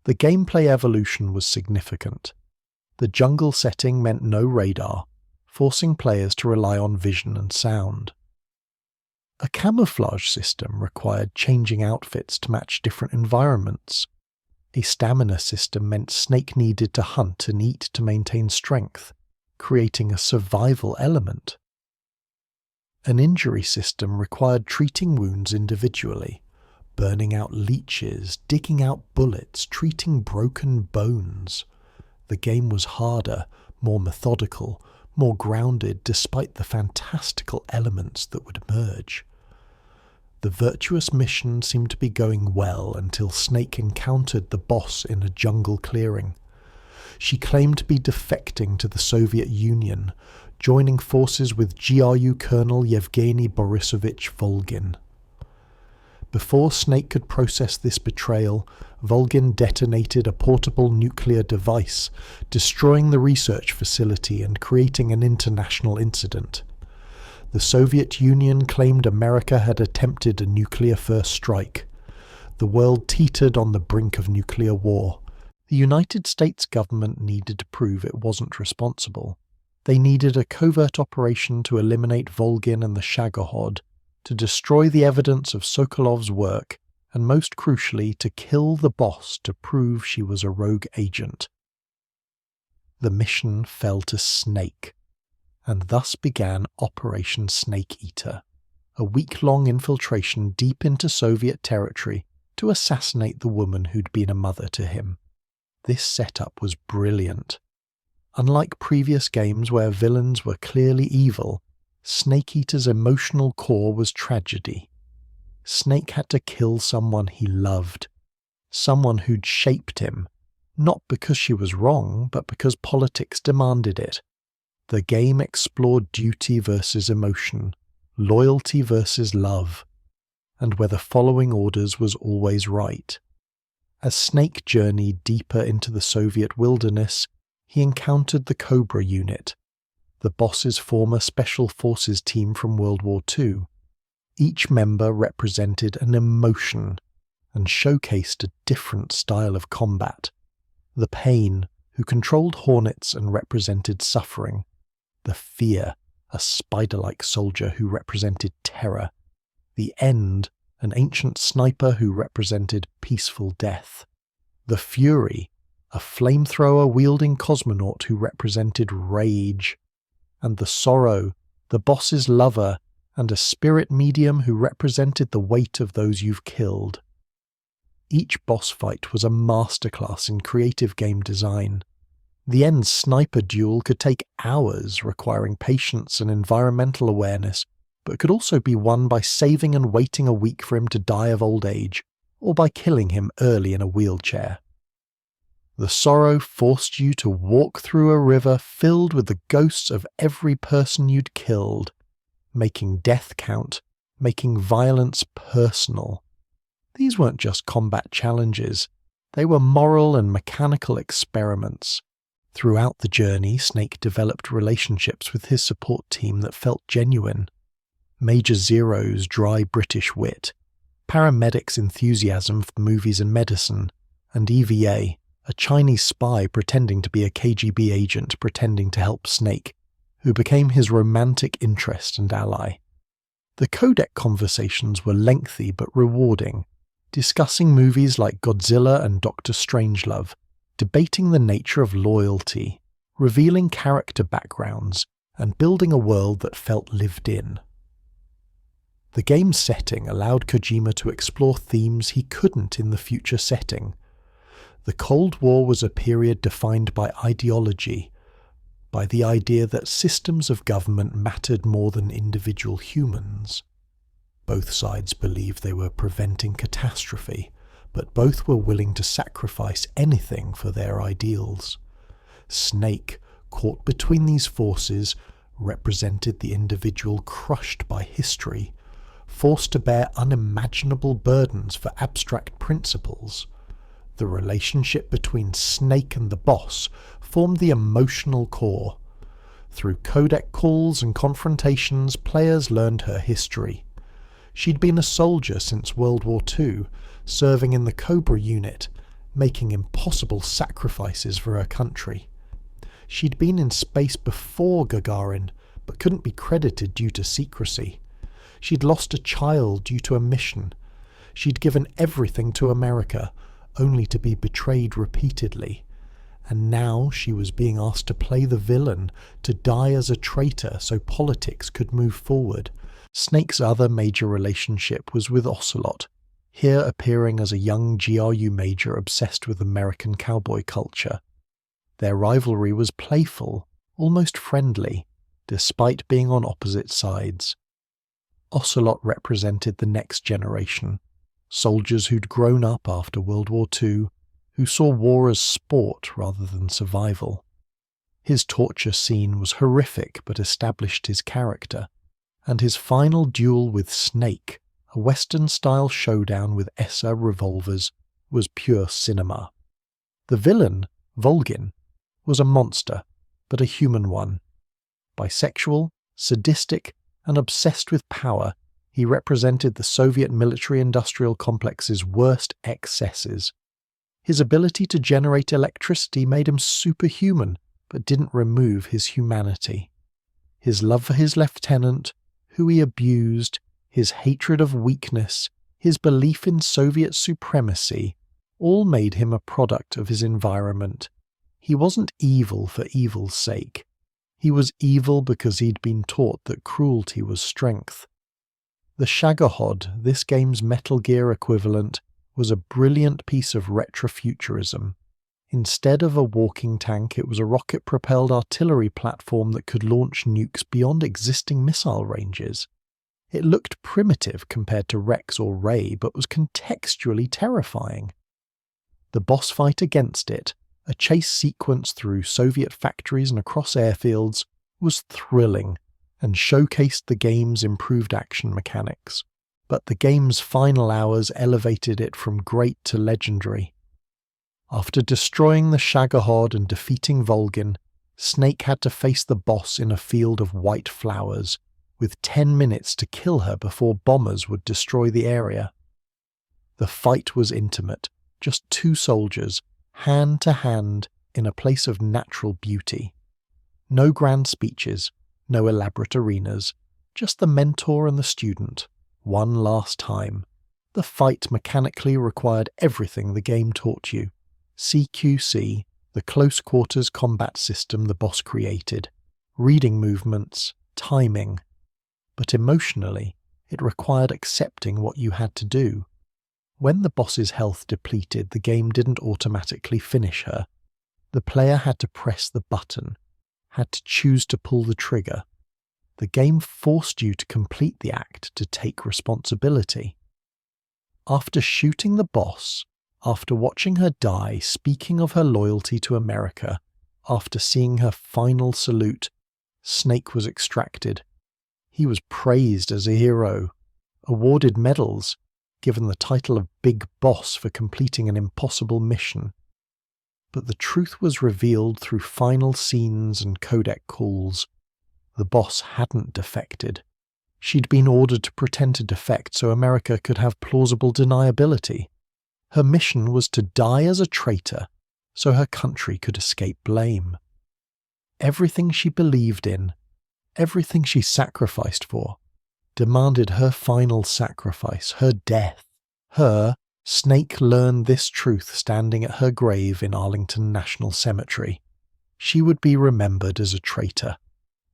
The gameplay evolution was significant. The jungle setting meant no radar, forcing players to rely on vision and sound. A camouflage system required changing outfits to match different environments. A stamina system meant Snake needed to hunt and eat to maintain strength, creating a survival element. An injury system required treating wounds individually, burning out leeches, digging out bullets, treating broken bones. The game was harder, more methodical, more grounded despite the fantastical elements that would emerge. The virtuous mission seemed to be going well until Snake encountered the boss in a jungle clearing. She claimed to be defecting to the Soviet Union, joining forces with GRU Colonel Yevgeny Borisovich Volgin. Before Snake could process this betrayal, Volgin detonated a portable nuclear device, destroying the research facility and creating an international incident. The Soviet Union claimed America had attempted a nuclear-first strike. The world teetered on the brink of nuclear war. The United States government needed to prove it wasn't responsible. They needed a covert operation to eliminate Volgin and the Shagohod, to destroy the evidence of Sokolov's work, and most crucially to kill the boss to prove she was a rogue agent. The mission fell to Snake, and thus began Operation Snake Eater, a week-long infiltration deep into Soviet territory to assassinate the woman who'd been a mother to him. This setup was brilliant. Unlike previous games where villains were clearly evil, Snake Eater's emotional core was tragedy. Snake had to kill someone he loved, someone who'd shaped him, not because she was wrong, but because politics demanded it. The game explored duty versus emotion, loyalty versus love, and whether following orders was always right. As Snake journeyed deeper into the Soviet wilderness, he encountered the Cobra unit, the boss's former Special Forces team from World War II. Each member represented an emotion and showcased a different style of combat. The Pain, who controlled Hornets and represented suffering. The Fear, a spider-like soldier who represented terror. The End, an ancient sniper who represented peaceful death. The Fury, a flamethrower-wielding cosmonaut who represented rage. And the Sorrow, the boss's lover, and a spirit medium who represented the weight of those you've killed. Each boss fight was a masterclass in creative game design. The End's sniper duel could take hours, requiring patience and environmental awareness, but could also be won by saving and waiting a week for him to die of old age, or by killing him early in a wheelchair. The Sorrow forced you to walk through a river filled with the ghosts of every person you'd killed, making death count, making violence personal. These weren't just combat challenges, they were moral and mechanical experiments. Throughout the journey, Snake developed relationships with his support team that felt genuine. Major Zero's dry British wit, Paramedic's enthusiasm for movies and medicine, and EVA, a Chinese spy pretending to be a KGB agent pretending to help Snake, who became his romantic interest and ally. The codec conversations were lengthy but rewarding, discussing movies like Godzilla and Dr. Strangelove, debating the nature of loyalty, revealing character backgrounds, and building a world that felt lived in. The game's setting allowed Kojima to explore themes he couldn't in the future setting. The Cold War was a period defined by ideology, by the idea that systems of government mattered more than individual humans. Both sides believed they were preventing catastrophe, but both were willing to sacrifice anything for their ideals. Snake, caught between these forces, represented the individual crushed by history, forced to bear unimaginable burdens for abstract principles. The relationship between Snake and the boss formed the emotional core. Through codec calls and confrontations, players learned her history. She'd been a soldier since World War II, serving in the Cobra unit, making impossible sacrifices for her country. She'd been in space before Gagarin, but couldn't be credited due to secrecy. She'd lost a child due to a mission. She'd given everything to America, only to be betrayed repeatedly. And now she was being asked to play the villain, to die as a traitor so politics could move forward. Snake's other major relationship was with Ocelot, here appearing as a young GRU major obsessed with American cowboy culture. Their rivalry was playful, almost friendly, despite being on opposite sides. Ocelot represented the next generation, soldiers who'd grown up after World War II, who saw war as sport rather than survival. His torture scene was horrific but established his character, and his final duel with Snake, a Western-style showdown with SR revolvers, was pure cinema. The villain, Volgin, was a monster, but a human one. Bisexual, sadistic, and obsessed with power, he represented the Soviet military-industrial complex's worst excesses. His ability to generate electricity made him superhuman, but didn't remove his humanity. His love for his lieutenant, who he abused, his hatred of weakness, his belief in Soviet supremacy, all made him a product of his environment. He wasn't evil for evil's sake. He was evil because he'd been taught that cruelty was strength. The Shagohod, this game's Metal Gear equivalent, was a brilliant piece of retrofuturism. Instead of a walking tank, it was a rocket-propelled artillery platform that could launch nukes beyond existing missile ranges. It looked primitive compared to Rex or Ray, but was contextually terrifying. The boss fight against it, a chase sequence through Soviet factories and across airfields, was thrilling and showcased the game's improved action mechanics. But the game's final hours elevated it from great to legendary. After destroying the Shagohod and defeating Volgin, Snake had to face the boss in a field of white flowers, with 10 minutes to kill her before bombers would destroy the area. The fight was intimate, just two soldiers, hand to hand, in a place of natural beauty. No grand speeches, no elaborate arenas, just the mentor and the student, one last time. The fight mechanically required everything the game taught you. CQC, the close quarters combat system the boss created, reading movements, timing. But emotionally, it required accepting what you had to do. When the boss's health depleted, the game didn't automatically finish her. The player had to press the button, had to choose to pull the trigger. The game forced you to complete the act, to take responsibility. After shooting the boss, after watching her die, speaking of her loyalty to America, after seeing her final salute, Snake was extracted. He was praised as a hero, awarded medals, given the title of Big Boss for completing an impossible mission. But the truth was revealed through final scenes and codec calls. The boss hadn't defected. She'd been ordered to pretend to defect so America could have plausible deniability. Her mission was to die as a traitor so her country could escape blame. Everything she believed in, everything she sacrificed for, demanded her final sacrifice, her death. Her, Snake learned this truth standing at her grave in Arlington National Cemetery. She would be remembered as a traitor.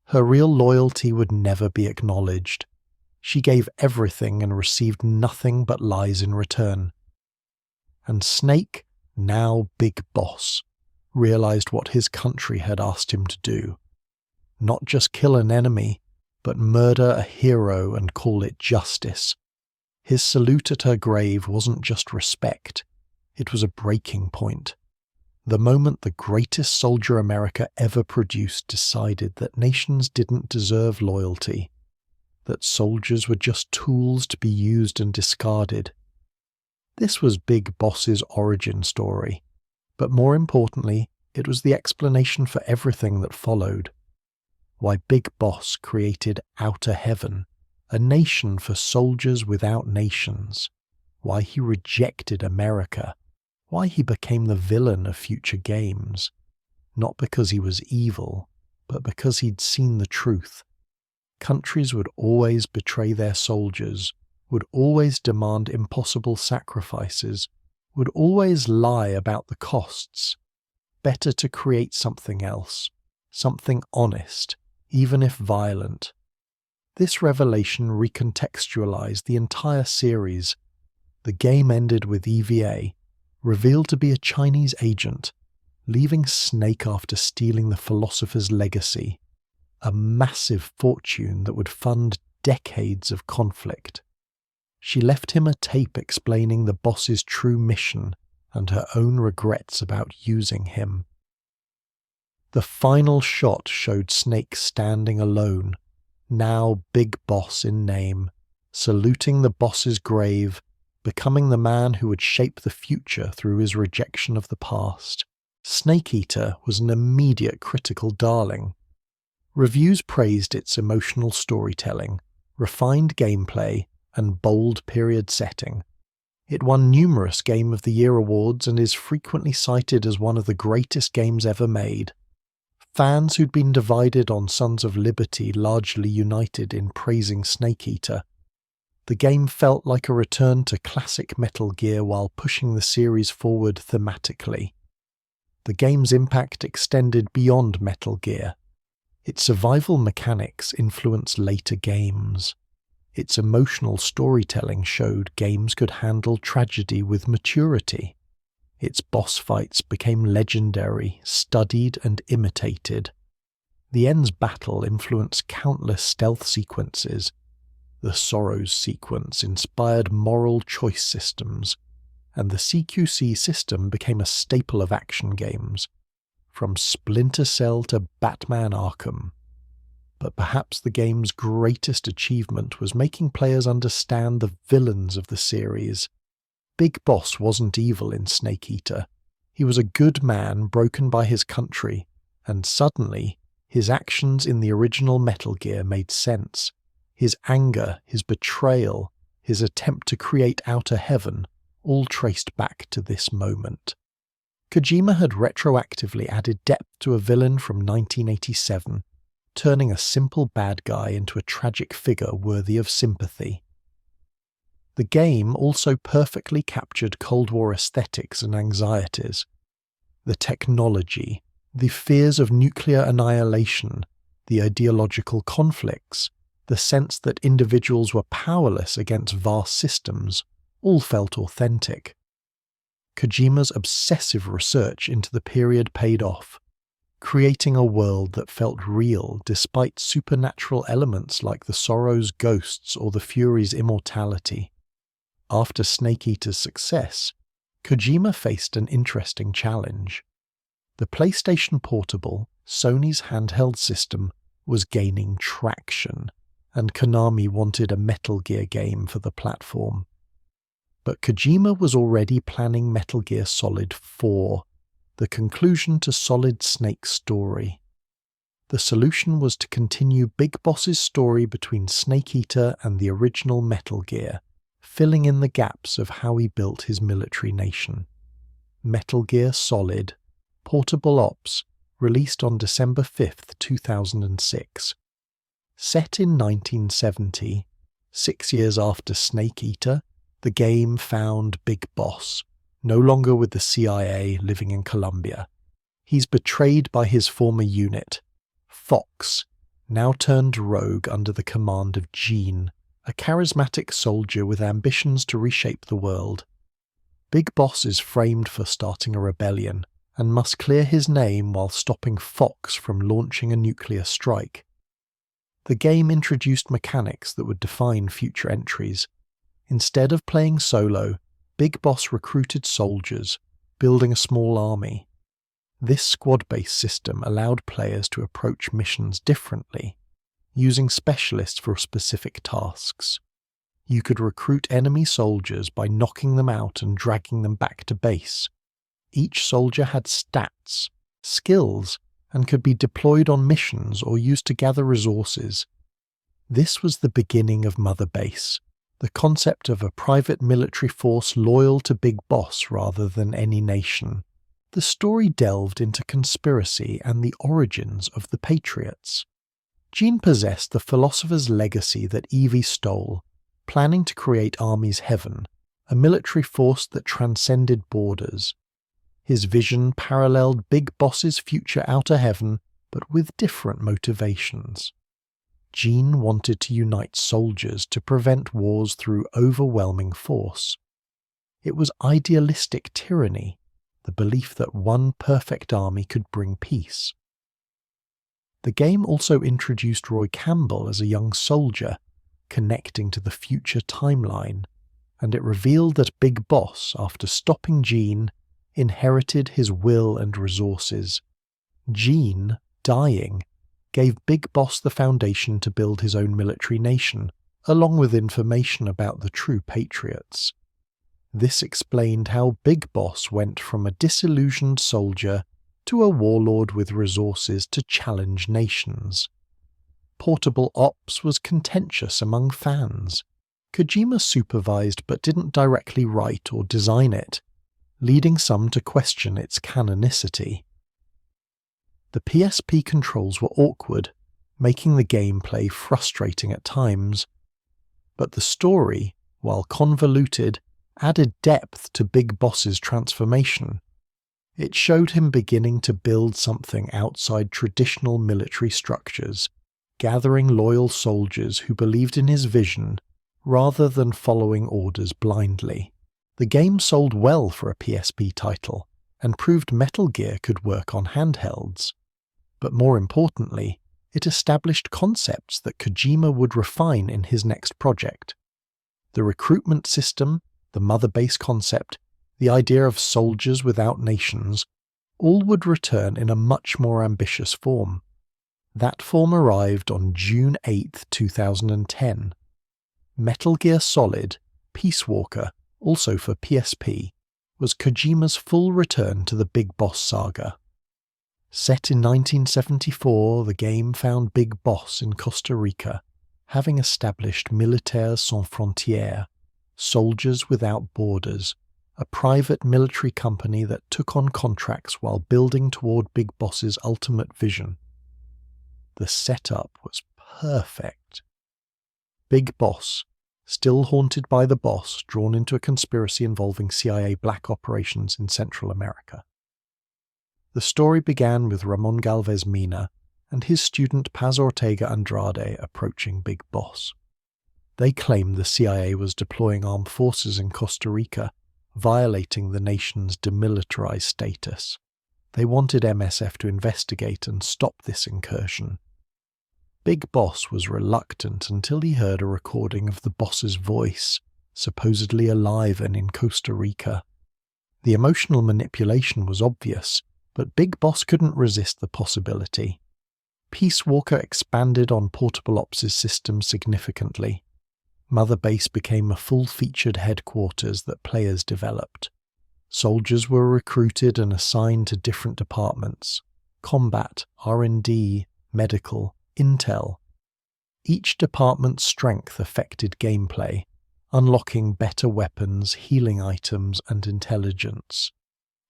Her real loyalty would never be acknowledged. She gave everything and received nothing but lies in return. And Snake, now Big Boss, realized what his country had asked him to do. Not just kill an enemy, but murder a hero and call it justice. His salute at her grave wasn't just respect, it was a breaking point. The moment the greatest soldier America ever produced decided that nations didn't deserve loyalty, that soldiers were just tools to be used and discarded. This was Big Boss's origin story, but more importantly, it was the explanation for everything that followed. Why Big Boss created Outer Heaven, a nation for soldiers without nations. Why he rejected America. Why he became the villain of future games. Not because he was evil, but because he'd seen the truth. Countries would always betray their soldiers, would always demand impossible sacrifices, would always lie about the costs. Better to create something else, something honest, even if violent. This revelation recontextualized the entire series. The game ended with EVA, revealed to be a Chinese agent, leaving Snake after stealing the philosopher's legacy, a massive fortune that would fund decades of conflict. She left him a tape explaining the boss's true mission and her own regrets about using him. The final shot showed Snake standing alone, now Big Boss in name, saluting the boss's grave, becoming the man who would shape the future through his rejection of the past. Snake Eater was an immediate critical darling. Reviews praised its emotional storytelling, refined gameplay, and bold period setting. It won numerous Game of the Year awards and is frequently cited as one of the greatest games ever made. Fans who'd been divided on Sons of Liberty largely united in praising Snake Eater. The game felt like a return to classic Metal Gear while pushing the series forward thematically. The game's impact extended beyond Metal Gear. Its survival mechanics influenced later games. Its emotional storytelling showed games could handle tragedy with maturity. Its boss fights became legendary, studied and imitated. The End's battle influenced countless stealth sequences. The Sorrows sequence inspired moral choice systems, and the CQC system became a staple of action games, from Splinter Cell to Batman Arkham. But perhaps the game's greatest achievement was making players understand the villains of the series. Big Boss wasn't evil in Snake Eater. He was a good man broken by his country, and suddenly, his actions in the original Metal Gear made sense. His anger, his betrayal, his attempt to create Outer Heaven, all traced back to this moment. Kojima had retroactively added depth to a villain from 1987, turning a simple bad guy into a tragic figure worthy of sympathy. The game also perfectly captured Cold War aesthetics and anxieties. The technology, the fears of nuclear annihilation, the ideological conflicts, the sense that individuals were powerless against vast systems, all felt authentic. Kojima's obsessive research into the period paid off, creating a world that felt real despite supernatural elements like the Sorrow's ghosts or the Fury's immortality. After Snake Eater's success, Kojima faced an interesting challenge. The PlayStation Portable, Sony's handheld system, was gaining traction, and Konami wanted a Metal Gear game for the platform. But Kojima was already planning Metal Gear Solid 4, the conclusion to Solid Snake's story. The solution was to continue Big Boss's story between Snake Eater and the original Metal Gear, filling in the gaps of how he built his military nation. Metal Gear Solid, Portable Ops, released on December 5, 2006. Set in 1970, 6 years after Snake Eater, the game found Big Boss, no longer with the CIA living in Colombia. He's betrayed by his former unit, Fox, now turned rogue under the command of Gene, a charismatic soldier with ambitions to reshape the world. Big Boss is framed for starting a rebellion, and must clear his name while stopping Fox from launching a nuclear strike. The game introduced mechanics that would define future entries. Instead of playing solo, Big Boss recruited soldiers, building a small army. This squad-based system allowed players to approach missions differently, using specialists for specific tasks. You could recruit enemy soldiers by knocking them out and dragging them back to base. Each soldier had stats, skills, and could be deployed on missions or used to gather resources. This was the beginning of Mother Base, the concept of a private military force loyal to Big Boss rather than any nation. The story delved into conspiracy and the origins of the Patriots. Gene possessed the philosopher's legacy that Evie stole, planning to create Army's Heaven, a military force that transcended borders. His vision paralleled Big Boss's future Outer Heaven, but with different motivations. Gene wanted to unite soldiers to prevent wars through overwhelming force. It was idealistic tyranny, the belief that one perfect army could bring peace. The game also introduced Roy Campbell as a young soldier, connecting to the future timeline, and it revealed that Big Boss, after stopping Gene, inherited his will and resources. Gene, dying, gave Big Boss the foundation to build his own military nation, along with information about the true Patriots. This explained how Big Boss went from a disillusioned soldier to a warlord with resources to challenge nations. Portable Ops was contentious among fans. Kojima supervised but didn't directly write or design it, leading some to question its canonicity. The PSP controls were awkward, making the gameplay frustrating at times, but the story, while convoluted, added depth to Big Boss's transformation. It showed him beginning to build something outside traditional military structures, gathering loyal soldiers who believed in his vision rather than following orders blindly. The game sold well for a PSP title and proved Metal Gear could work on handhelds. But more importantly, it established concepts that Kojima would refine in his next project. The recruitment system, the mother base concept, the idea of soldiers without nations, all would return in a much more ambitious form. That form arrived on June 8, 2010. Metal Gear Solid, Peace Walker, also for PSP, was Kojima's full return to the Big Boss saga. Set in 1974, the game found Big Boss in Costa Rica, having established Militaires Sans Frontières, Soldiers Without Borders, a private military company that took on contracts while building toward Big Boss's ultimate vision. The setup was perfect. Big Boss, still haunted by the boss, drawn into a conspiracy involving CIA black operations in Central America. The story began with Ramon Galvez Mina and his student Paz Ortega Andrade approaching Big Boss. They claimed the CIA was deploying armed forces in Costa Rica, violating the nation's demilitarized status. They wanted MSF to investigate and stop this incursion. Big Boss was reluctant until he heard a recording of the boss's voice, supposedly alive and in Costa Rica. The emotional manipulation was obvious, but Big Boss couldn't resist the possibility. Peace Walker expanded on Portable Ops' system significantly. Mother Base became a full-featured headquarters that players developed. Soldiers were recruited and assigned to different departments: combat, R&D, medical, intel. Each department's strength affected gameplay, unlocking better weapons, healing items, and intelligence.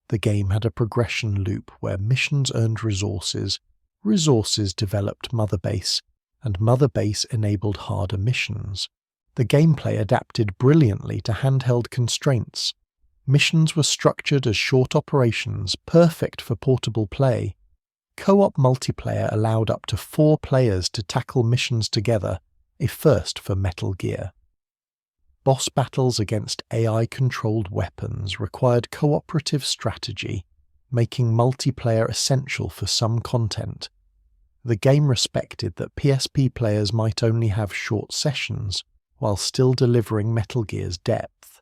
The game had a progression loop where missions earned resources, resources developed Mother Base, and Mother Base enabled harder missions. The gameplay adapted brilliantly to handheld constraints. Missions were structured as short operations, perfect for portable play. Co-op multiplayer allowed up to 4 players to tackle missions together, a first for Metal Gear. Boss battles against AI-controlled weapons required cooperative strategy, making multiplayer essential for some content. The game respected that PSP players might only have short sessions, while still delivering Metal Gear's depth.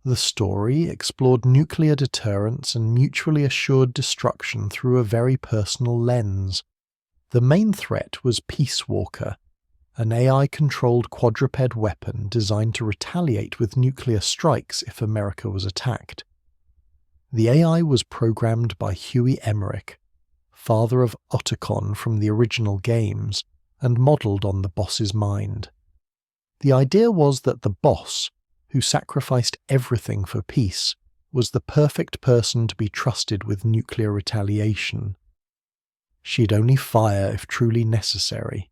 The story explored nuclear deterrence and mutually assured destruction through a very personal lens. The main threat was Peace Walker, an AI-controlled quadruped weapon designed to retaliate with nuclear strikes if America was attacked. The AI was programmed by Huey Emmerich, father of Otacon from the original games, and modelled on the boss's mind. The idea was that the boss, who sacrificed everything for peace, was the perfect person to be trusted with nuclear retaliation. She'd only fire if truly necessary.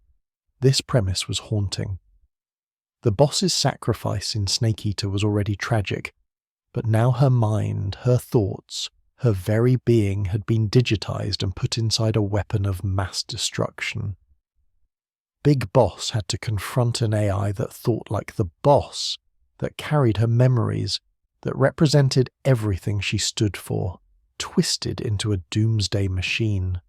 This premise was haunting. The boss's sacrifice in Snake Eater was already tragic, but now her mind, her thoughts, her very being had been digitized and put inside a weapon of mass destruction. Big Boss had to confront an AI that thought like the boss, that carried her memories, that represented everything she stood for, twisted into a doomsday machine.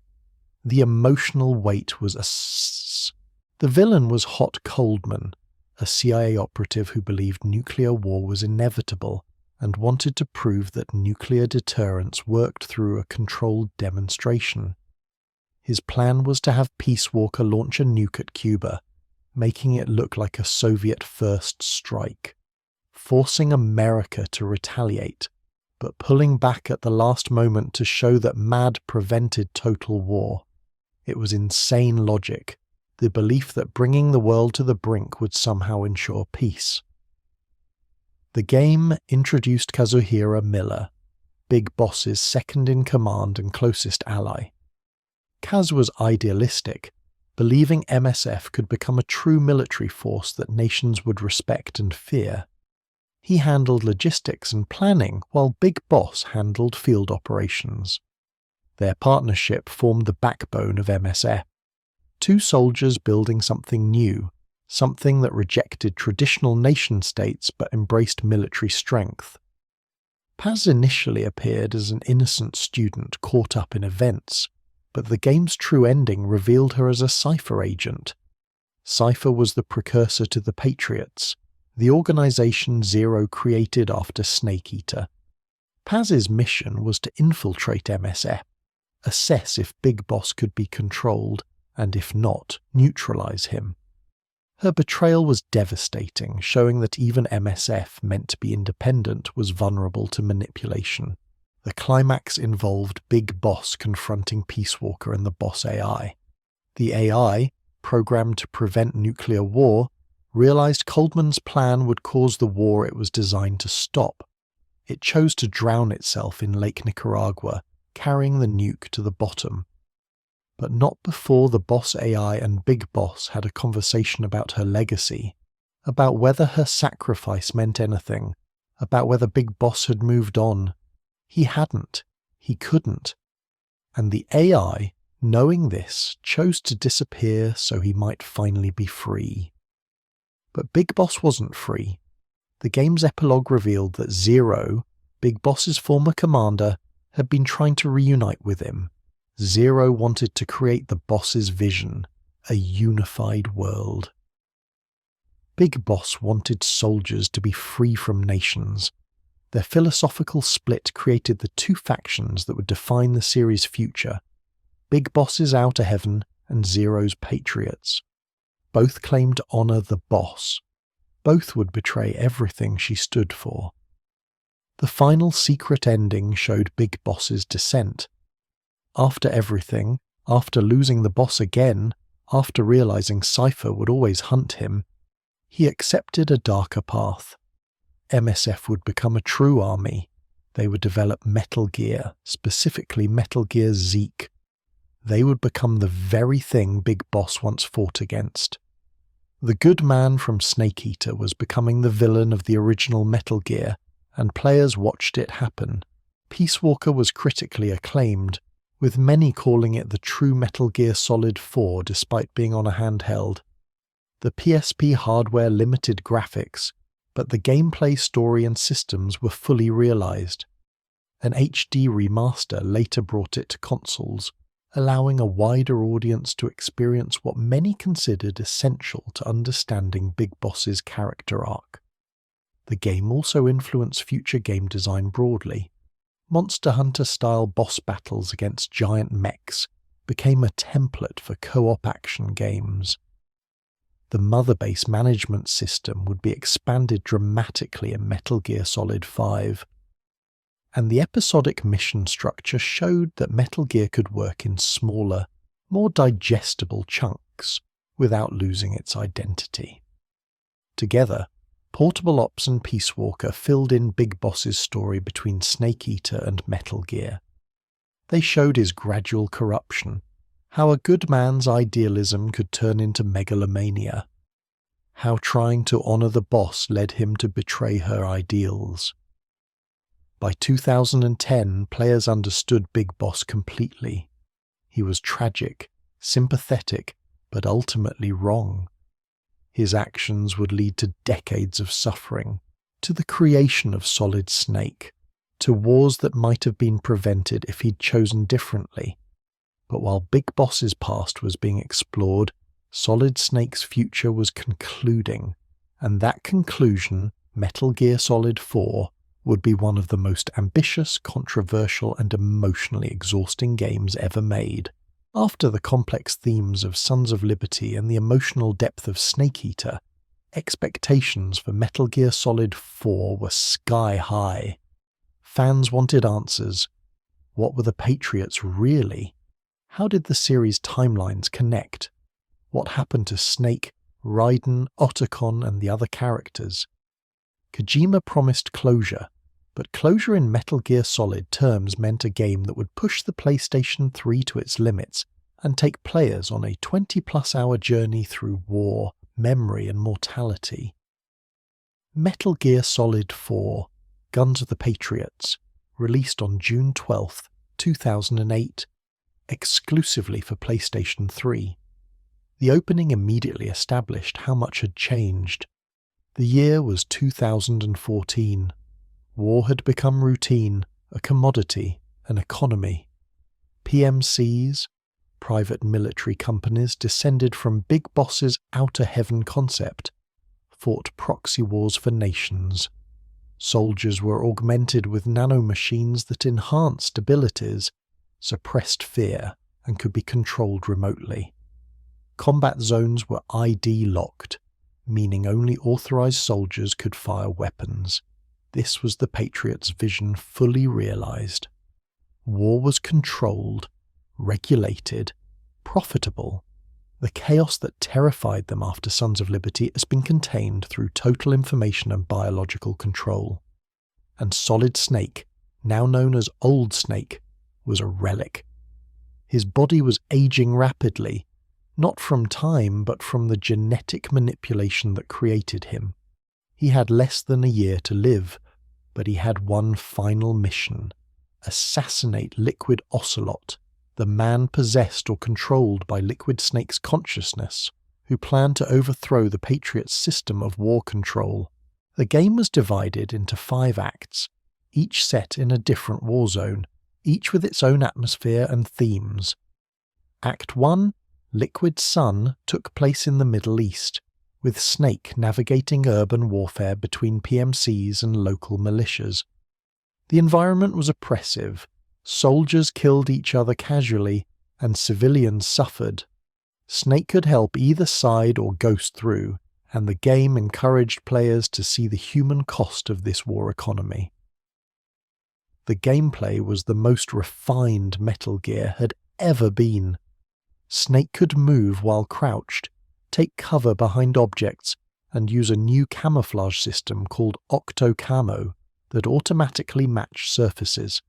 The emotional weight was The villain was Hot Coldman, a CIA operative who believed nuclear war was inevitable and wanted to prove that nuclear deterrence worked through a controlled demonstration. His plan was to have Peace Walker launch a nuke at Cuba, making it look like a Soviet first strike, forcing America to retaliate, but pulling back at the last moment to show that MAD prevented total war. It was insane logic, the belief that bringing the world to the brink would somehow ensure peace. The game introduced Kazuhira Miller, Big Boss's second-in-command and closest ally. Kaz was idealistic, believing MSF could become a true military force that nations would respect and fear. He handled logistics and planning, while Big Boss handled field operations. Their partnership formed the backbone of MSF. Two soldiers building something new, something that rejected traditional nation-states but embraced military strength. Paz initially appeared as an innocent student caught up in events, but the game's true ending revealed her as a Cypher agent. Cypher was the precursor to the Patriots, the organization Zero created after Snake Eater. Paz's mission was to infiltrate MSF, assess if Big Boss could be controlled, and if not, neutralize him. Her betrayal was devastating, showing that even MSF, meant to be independent, was vulnerable to manipulation. The climax involved Big Boss confronting Peace Walker and the Boss AI. The AI, programmed to prevent nuclear war, realized Coldman's plan would cause the war it was designed to stop. It chose to drown itself in Lake Nicaragua, carrying the nuke to the bottom. But not before the Boss AI and Big Boss had a conversation about her legacy, about whether her sacrifice meant anything, about whether Big Boss had moved on. He hadn't. He couldn't. And the AI, knowing this, chose to disappear so he might finally be free. But Big Boss wasn't free. The game's epilogue revealed that Zero, Big Boss's former commander, had been trying to reunite with him. Zero wanted to create the Boss's vision, a unified world. Big Boss wanted soldiers to be free from nations. Their philosophical split created the two factions that would define the series' future: Big Boss's Outer Heaven and Zero's Patriots. Both claimed to honor the Boss. Both would betray everything she stood for. The final secret ending showed Big Boss's descent. After everything, after losing the Boss again, after realizing Cypher would always hunt him, he accepted a darker path. MSF would become a true army. They would develop Metal Gear, specifically Metal Gear Zeke. They would become the very thing Big Boss once fought against. The good man from Snake Eater was becoming the villain of the original Metal Gear, and players watched it happen. Peace Walker was critically acclaimed, with many calling it the true Metal Gear Solid 4 despite being on a handheld. The PSP hardware limited graphics, but the gameplay, story and systems were fully realized. An HD remaster later brought it to consoles, allowing a wider audience to experience what many considered essential to understanding Big Boss's character arc. The game also influenced future game design broadly. Monster Hunter-style boss battles against giant mechs became a template for co-op action games. The Mother Base management system would be expanded dramatically in Metal Gear Solid 5. And the episodic mission structure showed that Metal Gear could work in smaller, more digestible chunks without losing its identity. Together, Portable Ops and Peace Walker filled in Big Boss's story between Snake Eater and Metal Gear. They showed his gradual corruption, how a good man's idealism could turn into megalomania, how trying to honor the Boss led him to betray her ideals. By 2010, players understood Big Boss completely. He was tragic, sympathetic, but ultimately wrong. His actions would lead to decades of suffering, to the creation of Solid Snake, to wars that might have been prevented if he'd chosen differently. But while Big Boss's past was being explored, Solid Snake's future was concluding, and that conclusion, Metal Gear Solid 4, would be one of the most ambitious, controversial, and emotionally exhausting games ever made. After the complex themes of Sons of Liberty and the emotional depth of Snake Eater, expectations for Metal Gear Solid 4 were sky high. Fans wanted answers. What were the Patriots really? How did the series' timelines connect? What happened to Snake, Raiden, Otacon, and the other characters? Kojima promised closure, but closure in Metal Gear Solid terms meant a game that would push the PlayStation 3 to its limits and take players on a 20-plus hour journey through war, memory, and mortality. Metal Gear Solid 4, Guns of the Patriots, released on June 12, 2008, exclusively for PlayStation 3. The opening immediately established how much had changed. The year was 2014. War had become routine, a commodity, an economy. PMCs, private military companies descended from Big Boss's outer heaven concept, fought proxy wars for nations. Soldiers were augmented with nanomachines that enhanced abilities, suppressed fear, and could be controlled remotely. Combat zones were ID locked, meaning only authorized soldiers could fire weapons. This was the Patriots' vision fully realized. War was controlled, regulated, profitable. The chaos that terrified them after Sons of Liberty has been contained through total information and biological control. And Solid Snake, now known as Old Snake, was a relic. His body was aging rapidly, not from time but from the genetic manipulation that created him. He had less than a year to live, but he had one final mission: assassinate Liquid Ocelot, the man possessed or controlled by Liquid Snake's consciousness, who planned to overthrow the Patriots' system of war control. The game was divided into 5 acts, each set in a different war zone, each with its own atmosphere and themes. Act 1, Liquid Sun, took place in the Middle East, with Snake navigating urban warfare between PMCs and local militias. The environment was oppressive. Soldiers killed each other casually, and civilians suffered. Snake could help either side or ghost through, and the game encouraged players to see the human cost of this war economy. The gameplay was the most refined Metal Gear had ever been. Snake could move while crouched, take cover behind objects, and use a new camouflage system called Octo Camo that automatically matched surfaces.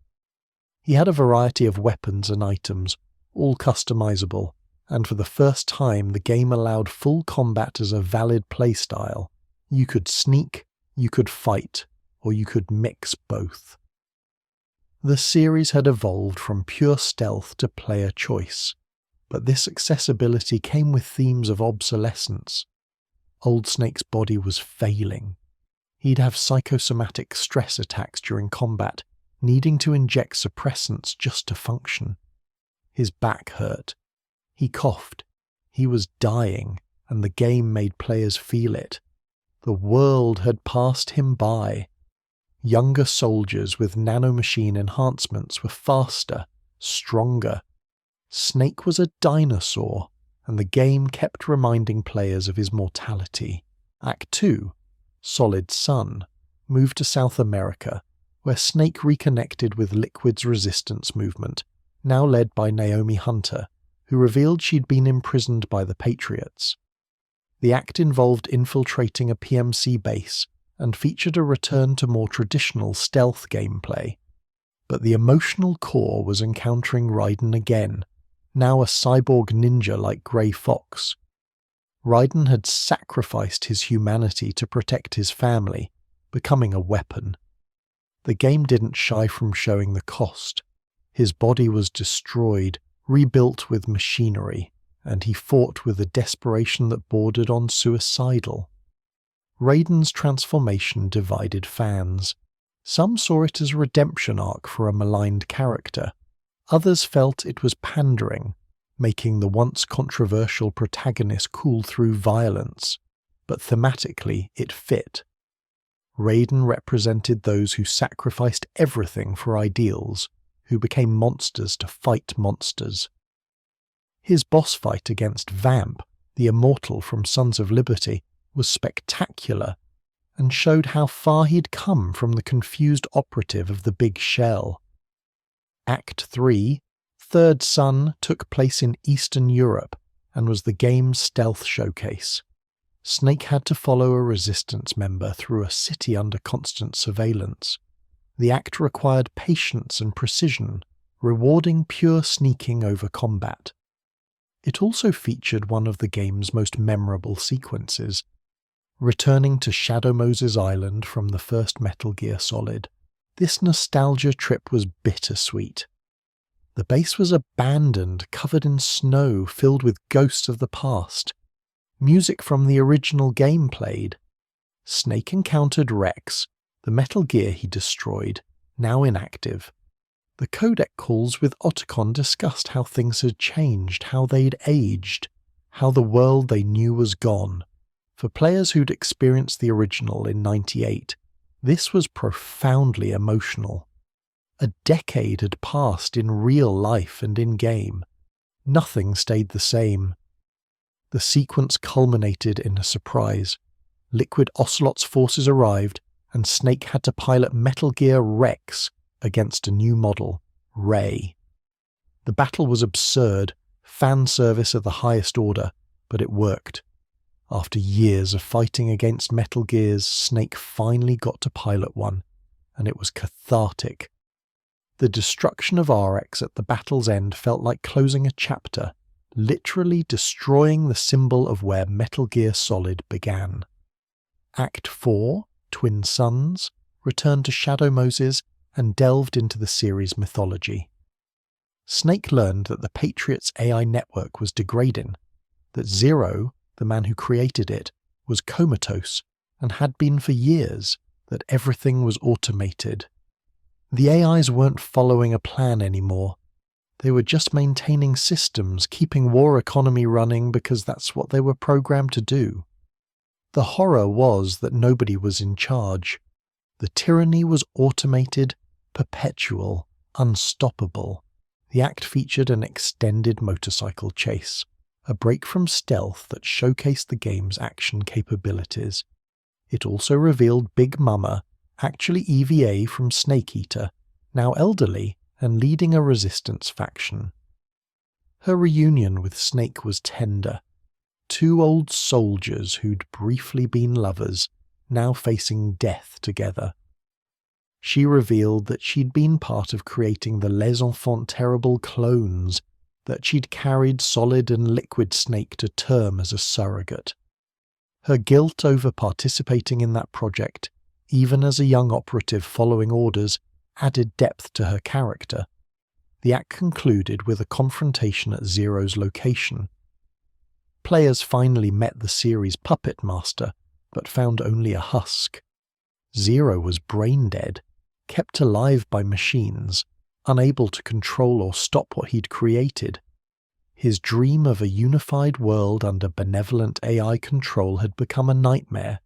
He had a variety of weapons and items, all customizable, and for the first time the game allowed full combat as a valid playstyle. You could sneak, you could fight, or you could mix both. The series had evolved from pure stealth to player choice, but this accessibility came with themes of obsolescence. Old Snake's body was failing. He'd have psychosomatic stress attacks during combat, needing to inject suppressants just to function. His back hurt. He coughed. He was dying, and the game made players feel it. The world had passed him by. Younger soldiers with nanomachine enhancements were faster, stronger. Snake was a dinosaur, and the game kept reminding players of his mortality. Act 2, Solid Sun, moved to South America, where Snake reconnected with Liquid's resistance movement, now led by Naomi Hunter, who revealed she'd been imprisoned by the Patriots. The act involved infiltrating a PMC base and featured a return to more traditional stealth gameplay. But the emotional core was encountering Raiden again, now a cyborg ninja like Grey Fox. Raiden had sacrificed his humanity to protect his family, becoming a weapon. The game didn't shy from showing the cost. His body was destroyed, rebuilt with machinery, and he fought with a desperation that bordered on suicidal. Raiden's transformation divided fans. Some saw it as a redemption arc for a maligned character. Others felt it was pandering, making the once controversial protagonist cool through violence. But thematically it fit. Raiden represented those who sacrificed everything for ideals, who became monsters to fight monsters. His boss fight against Vamp, the immortal from Sons of Liberty, was spectacular, and showed how far he'd come from the confused operative of the Big Shell. Act 3, Third Son, took place in Eastern Europe and was the game's stealth showcase. Snake had to follow a resistance member through a city under constant surveillance. The act required patience and precision, rewarding pure sneaking over combat. It also featured one of the game's most memorable sequences, returning to Shadow Moses Island from the first Metal Gear Solid. This nostalgia trip was bittersweet. The base was abandoned, covered in snow, filled with ghosts of the past. Music from the original game played. Snake encountered Rex, the Metal Gear he destroyed, now inactive. The codec calls with Otacon discussed how things had changed, how they'd aged, how the world they knew was gone. For players who'd experienced the original in '98, this was profoundly emotional. A decade had passed in real life and in-game. Nothing stayed the same. The sequence culminated in a surprise. Liquid Ocelot's forces arrived, and Snake had to pilot Metal Gear Rex against a new model, Ray. The battle was absurd, fan service of the highest order, but it worked. After years of fighting against Metal Gears, Snake finally got to pilot one, and it was cathartic. The destruction of RX at the battle's end felt like closing a chapter, literally destroying the symbol of where Metal Gear Solid began. Act 4, Twin Sons, returned to Shadow Moses and delved into the series' mythology. Snake learned that the Patriots' AI network was degrading, that Zero, the man who created it, was comatose and had been for years, that everything was automated. The AIs weren't following a plan anymore. They were just maintaining systems, keeping war economy running because that's what they were programmed to do. The horror was that nobody was in charge. The tyranny was automated, perpetual, unstoppable. The act featured an extended motorcycle chase, a break from stealth that showcased the game's action capabilities. It also revealed Big Mama, actually EVA from Snake Eater, now elderly and leading a resistance faction. Her reunion with Snake was tender. Two old soldiers who'd briefly been lovers, now facing death together. She revealed that she'd been part of creating the Les Enfants Terrible clones, that she'd carried Solid and Liquid Snake to term as a surrogate. Her guilt over participating in that project, even as a young operative following orders, added depth to her character. The act concluded with a confrontation at Zero's location. Players finally met the series' puppet master, but found only a husk. Zero was brain dead, kept alive by machines, unable to control or stop what he'd created. His dream of a unified world under benevolent AI control had become a nightmare,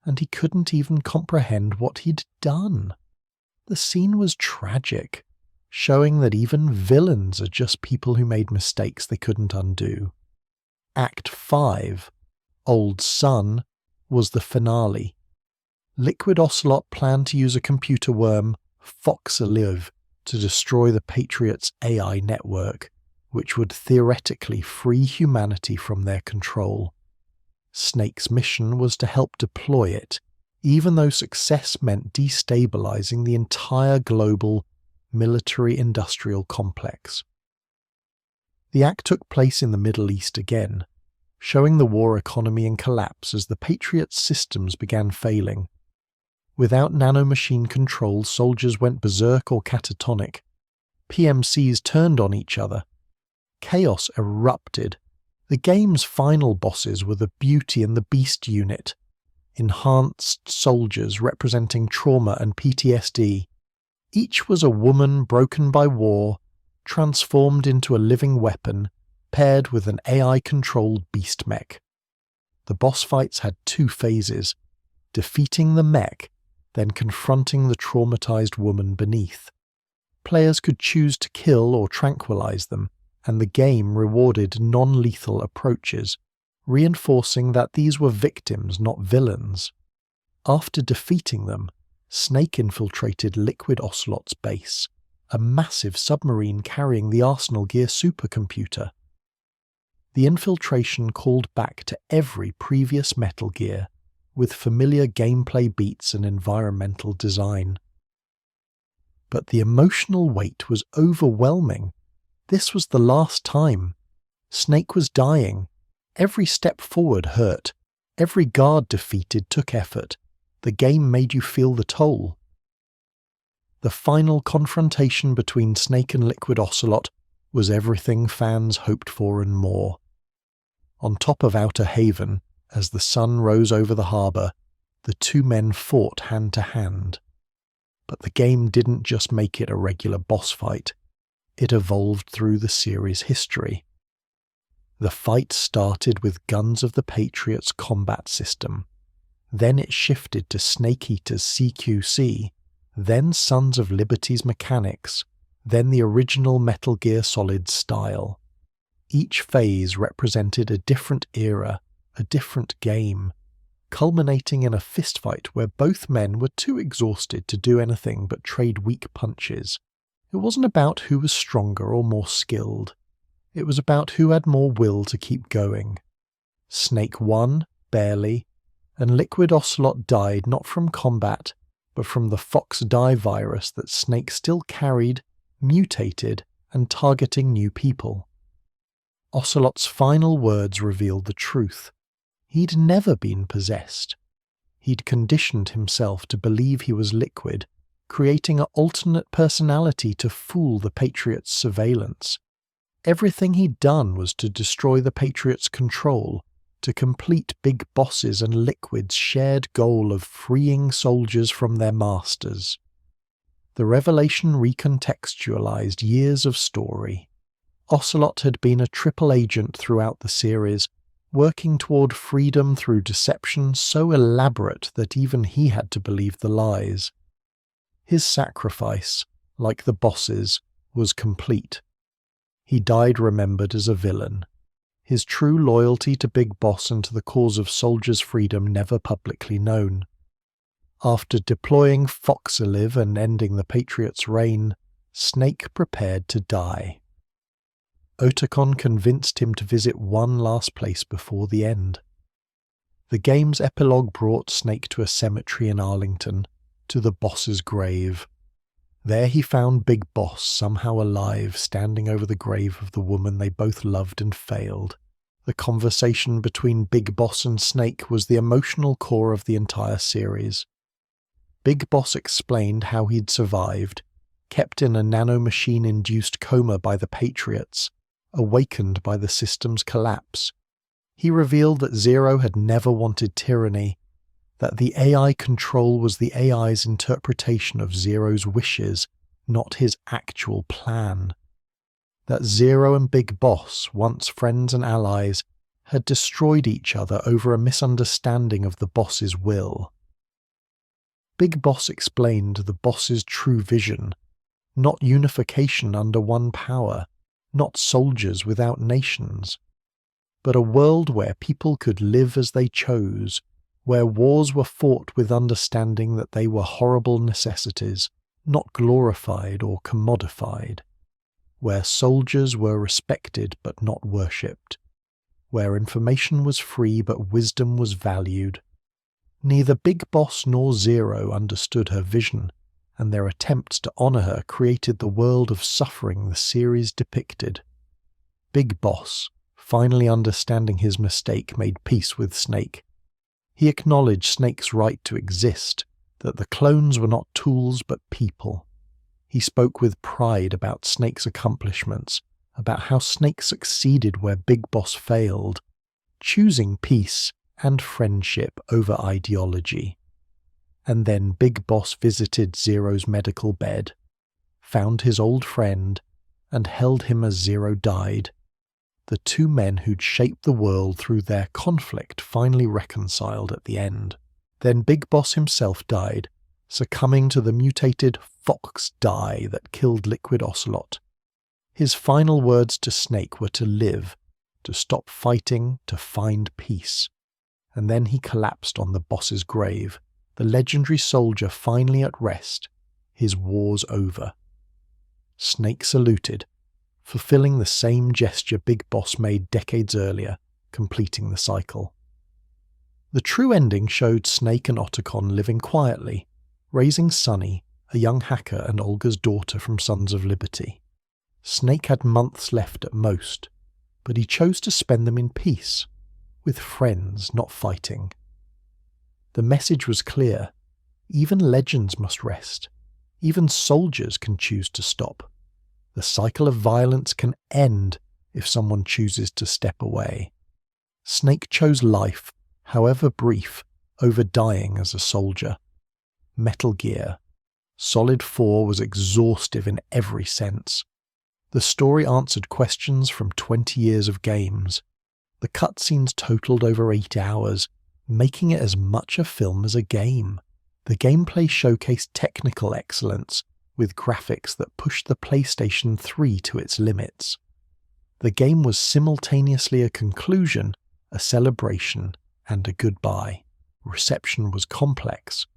and he couldn't even comprehend what he'd done. The scene was tragic, showing that even villains are just people who made mistakes they couldn't undo. Act 5, Old Son, was the finale. Liquid Ocelot planned to use a computer worm, Fox-Alive, to destroy the Patriots' AI network, which would theoretically free humanity from their control. Snake's mission was to help deploy it, even though success meant destabilizing the entire global military-industrial complex. The act took place in the Middle East again, showing the war economy in collapse as the Patriots' systems began failing. Without nanomachine control, soldiers went berserk or catatonic. PMCs turned on each other. Chaos erupted. The game's final bosses were the Beauty and the Beast unit. enhanced soldiers representing trauma and PTSD. Each was a woman broken by war, transformed into a living weapon, paired with an AI-controlled beast mech. The boss fights had two phases: defeating the mech, then confronting the traumatized woman beneath. Players could choose to kill or tranquilize them, and the game rewarded non-lethal approaches, reinforcing that these were victims, not villains. After defeating them, Snake infiltrated Liquid Ocelot's base, a massive submarine carrying the Arsenal Gear supercomputer. The infiltration called back to every previous Metal Gear, with familiar gameplay beats and environmental design. But the emotional weight was overwhelming. This was the last time. Snake was dying. Every step forward hurt. Every guard defeated took effort. The game made you feel the toll. The final confrontation between Snake and Liquid Ocelot was everything fans hoped for and more. On top of Outer Haven, as the sun rose over the harbour, the two men fought hand to hand. But the game didn't just make it a regular boss fight. It evolved through the series' history. The fight started with Guns of the Patriots' combat system. Then it shifted to Snake Eater's CQC, then Sons of Liberty's mechanics, then the original Metal Gear Solid style. Each phase represented a different era, a different game, culminating in a fistfight where both men were too exhausted to do anything but trade weak punches. It wasn't about who was stronger or more skilled. It was about who had more will to keep going. Snake won, barely, and Liquid Ocelot died not from combat, but from the Fox Die virus that Snake still carried, mutated, and targeting new people. Ocelot's final words revealed the truth. He'd never been possessed. He'd conditioned himself to believe he was Liquid, creating an alternate personality to fool the Patriots' surveillance. Everything he'd done was to destroy the Patriots' control, to complete Big Boss's and Liquid's shared goal of freeing soldiers from their masters. The revelation recontextualized years of story. Ocelot had been a triple agent throughout the series, working toward freedom through deception so elaborate that even he had to believe the lies. His sacrifice, like the boss's, was complete. He died remembered as a villain. His true loyalty to Big Boss and to the cause of soldiers' freedom never publicly known. After deploying Foxalive and ending the Patriots' reign, Snake prepared to die. Otacon convinced him to visit one last place before the end. The game's epilogue brought Snake to a cemetery in Arlington, to the boss's grave. There he found Big Boss somehow alive, standing over the grave of the woman they both loved and failed. The conversation between Big Boss and Snake was the emotional core of the entire series. Big Boss explained how he'd survived, kept in a nanomachine-induced coma by the Patriots, awakened by the system's collapse. He revealed that Zero had never wanted tyranny, that the AI control was the AI's interpretation of Zero's wishes, not his actual plan. That Zero and Big Boss, once friends and allies, had destroyed each other over a misunderstanding of the boss's will. Big Boss explained the boss's true vision, not unification under one power, not soldiers without nations, but a world where people could live as they chose, where wars were fought with understanding that they were horrible necessities, not glorified or commodified, where soldiers were respected but not worshipped, where information was free but wisdom was valued. Neither Big Boss nor Zero understood her vision, and their attempts to honor her created the world of suffering the series depicted. Big Boss, finally understanding his mistake, made peace with Snake. He acknowledged Snake's right to exist, that the clones were not tools but people. He spoke with pride about Snake's accomplishments, about how Snake succeeded where Big Boss failed. Choosing peace and friendship over ideology. And then Big Boss visited Zero's medical bed, found his old friend, and held him as Zero died. The two men who'd shaped the world through their conflict finally reconciled at the end. Then Big Boss himself died, succumbing to the mutated fox dye that killed Liquid Ocelot. His final words to Snake were to live, to stop fighting, to find peace. And then he collapsed on the boss's grave, the legendary soldier finally at rest, his wars over. Snake saluted, fulfilling the same gesture Big Boss made decades earlier, completing the cycle. The true ending showed Snake and Otacon living quietly, raising Sunny, a young hacker and Olga's daughter from Sons of Liberty. Snake had months left at most, but he chose to spend them in peace, with friends, not fighting. The message was clear. Even legends must rest. Even soldiers can choose to stop. The cycle of violence can end if someone chooses to step away. Snake chose life, however brief, over dying as a soldier. Metal Gear. Solid 4 was exhaustive in every sense. The story answered questions from 20 years of games. The cutscenes totaled over 8 hours, making it as much a film as a game. The gameplay showcased technical excellence, with graphics that pushed the PlayStation 3 to its limits. The game was simultaneously a conclusion, a celebration, and a goodbye. Reception was complex.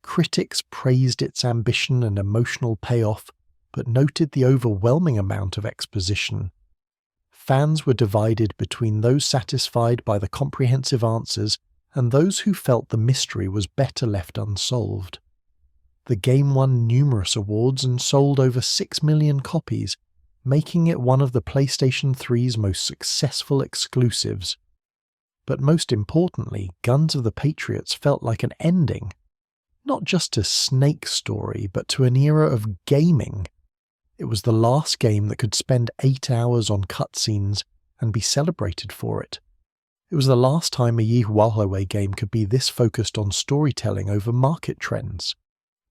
Critics praised its ambition and emotional payoff, but noted the overwhelming amount of exposition. Fans were divided between those satisfied by the comprehensive answers and those who felt the mystery was better left unsolved. The game won numerous awards and sold over 6 million copies, making it one of the PlayStation 3's most successful exclusives. But most importantly, Guns of the Patriots felt like an ending, not just to Snake's story, but to an era of gaming. It was the last game that could spend 8 hours on cutscenes and be celebrated for it. It was the last time a Yi Huawei game could be this focused on storytelling over market trends.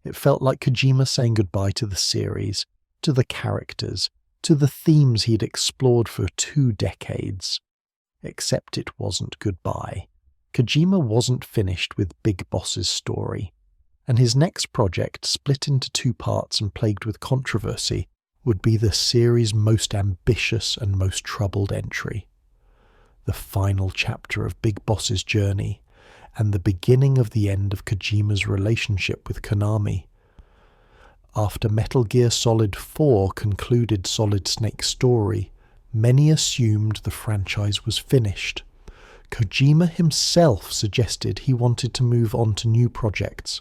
It felt like Kojima saying goodbye to the series, to the characters, to the themes he'd explored for 2 decades. Except it wasn't goodbye. Kojima wasn't finished with Big Boss's story, and his next project, split into 2 parts and plagued with controversy, would be the series' most ambitious and most troubled entry. The final chapter of Big Boss's journey, and the beginning of the end of Kojima's relationship with Konami. After Metal Gear Solid 4 concluded Solid Snake's story, many assumed the franchise was finished. Kojima himself suggested he wanted to move on to new projects.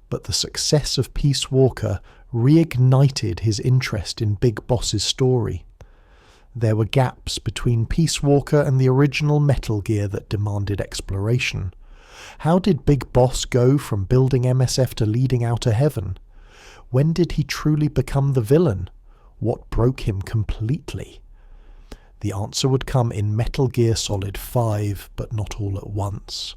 But the success of Peace Walker reignited his interest in Big Boss's story. There were gaps between Peace Walker and the original Metal Gear that demanded exploration. How did Big Boss go from building MSF to leading Outer Heaven? When did he truly become the villain? What broke him completely? The answer would come in Metal Gear Solid 5, but not all at once.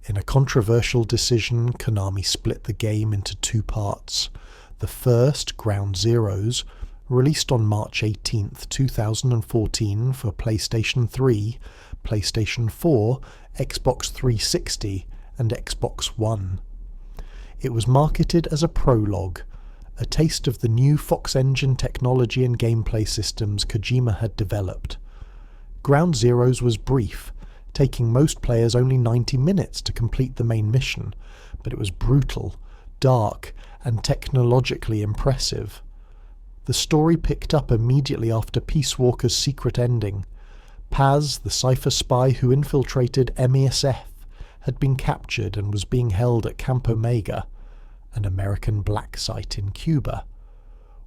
In a controversial decision, Konami split the game into 2 parts. The first, Ground Zeroes, released on March 18, 2014 for PlayStation 3, PlayStation 4, Xbox 360 and Xbox One. It was marketed as a prologue, a taste of the new Fox Engine technology and gameplay systems Kojima had developed. Ground Zeroes was brief, taking most players only 90 minutes to complete the main mission, but it was brutal, dark, and technologically impressive. The story picked up immediately after Peace Walker's secret ending. Paz, the Cypher spy who infiltrated MESF, had been captured and was being held at Camp Omega, an American black site in Cuba.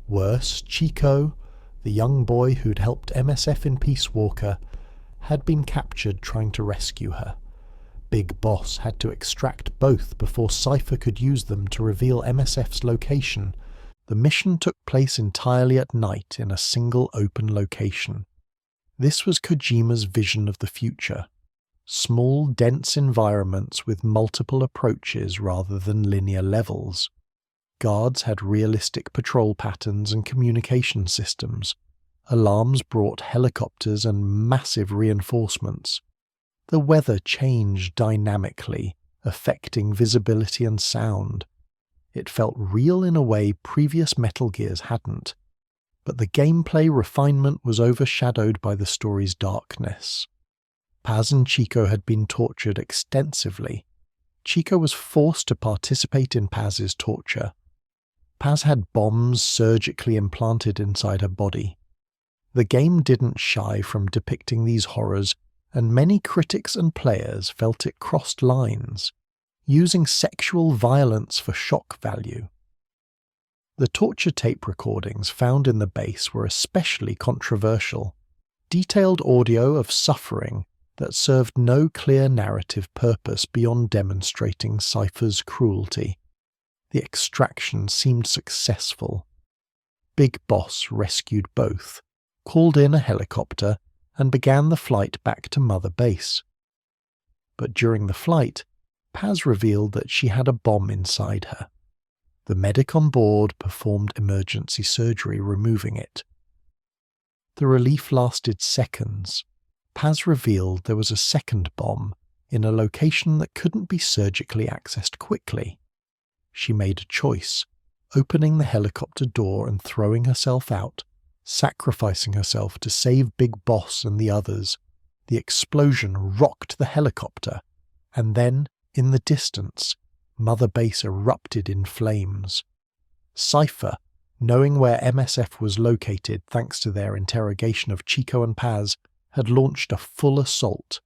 Worse, Chico, the young boy who'd helped MSF in Peace Walker, had been captured trying to rescue her. Big Boss had to extract both before Cypher could use them to reveal MSF's location. The mission took place entirely at night in a single open location. This was Kojima's vision of the future. small, dense environments with multiple approaches rather than linear levels. Guards had realistic patrol patterns and communication systems. Alarms brought helicopters and massive reinforcements. The weather changed dynamically, affecting visibility and sound. It felt real in a way previous Metal Gears hadn't, but the gameplay refinement was overshadowed by the story's darkness. Paz and Chico had been tortured extensively. Chico was forced to participate in Paz's torture. Paz had bombs surgically implanted inside her body. The game didn't shy from depicting these horrors, and many critics and players felt it crossed lines, using sexual violence for shock value. The torture tape recordings found in the base were especially controversial. Detailed audio of suffering that served no clear narrative purpose beyond demonstrating Cypher's cruelty. The extraction seemed successful. Big Boss rescued both, called in a helicopter, and began the flight back to Mother Base. But during the flight, Paz revealed that she had a bomb inside her. The medic on board performed emergency surgery removing it. The relief lasted seconds. Paz revealed there was a second bomb in a location that couldn't be surgically accessed quickly. She made a choice, opening the helicopter door and throwing herself out, sacrificing herself to save Big Boss and the others. The explosion rocked the helicopter, and then, in the distance, Mother Base erupted in flames. Cypher, knowing where MSF was located thanks to their interrogation of Chico and Paz, had launched a full assault.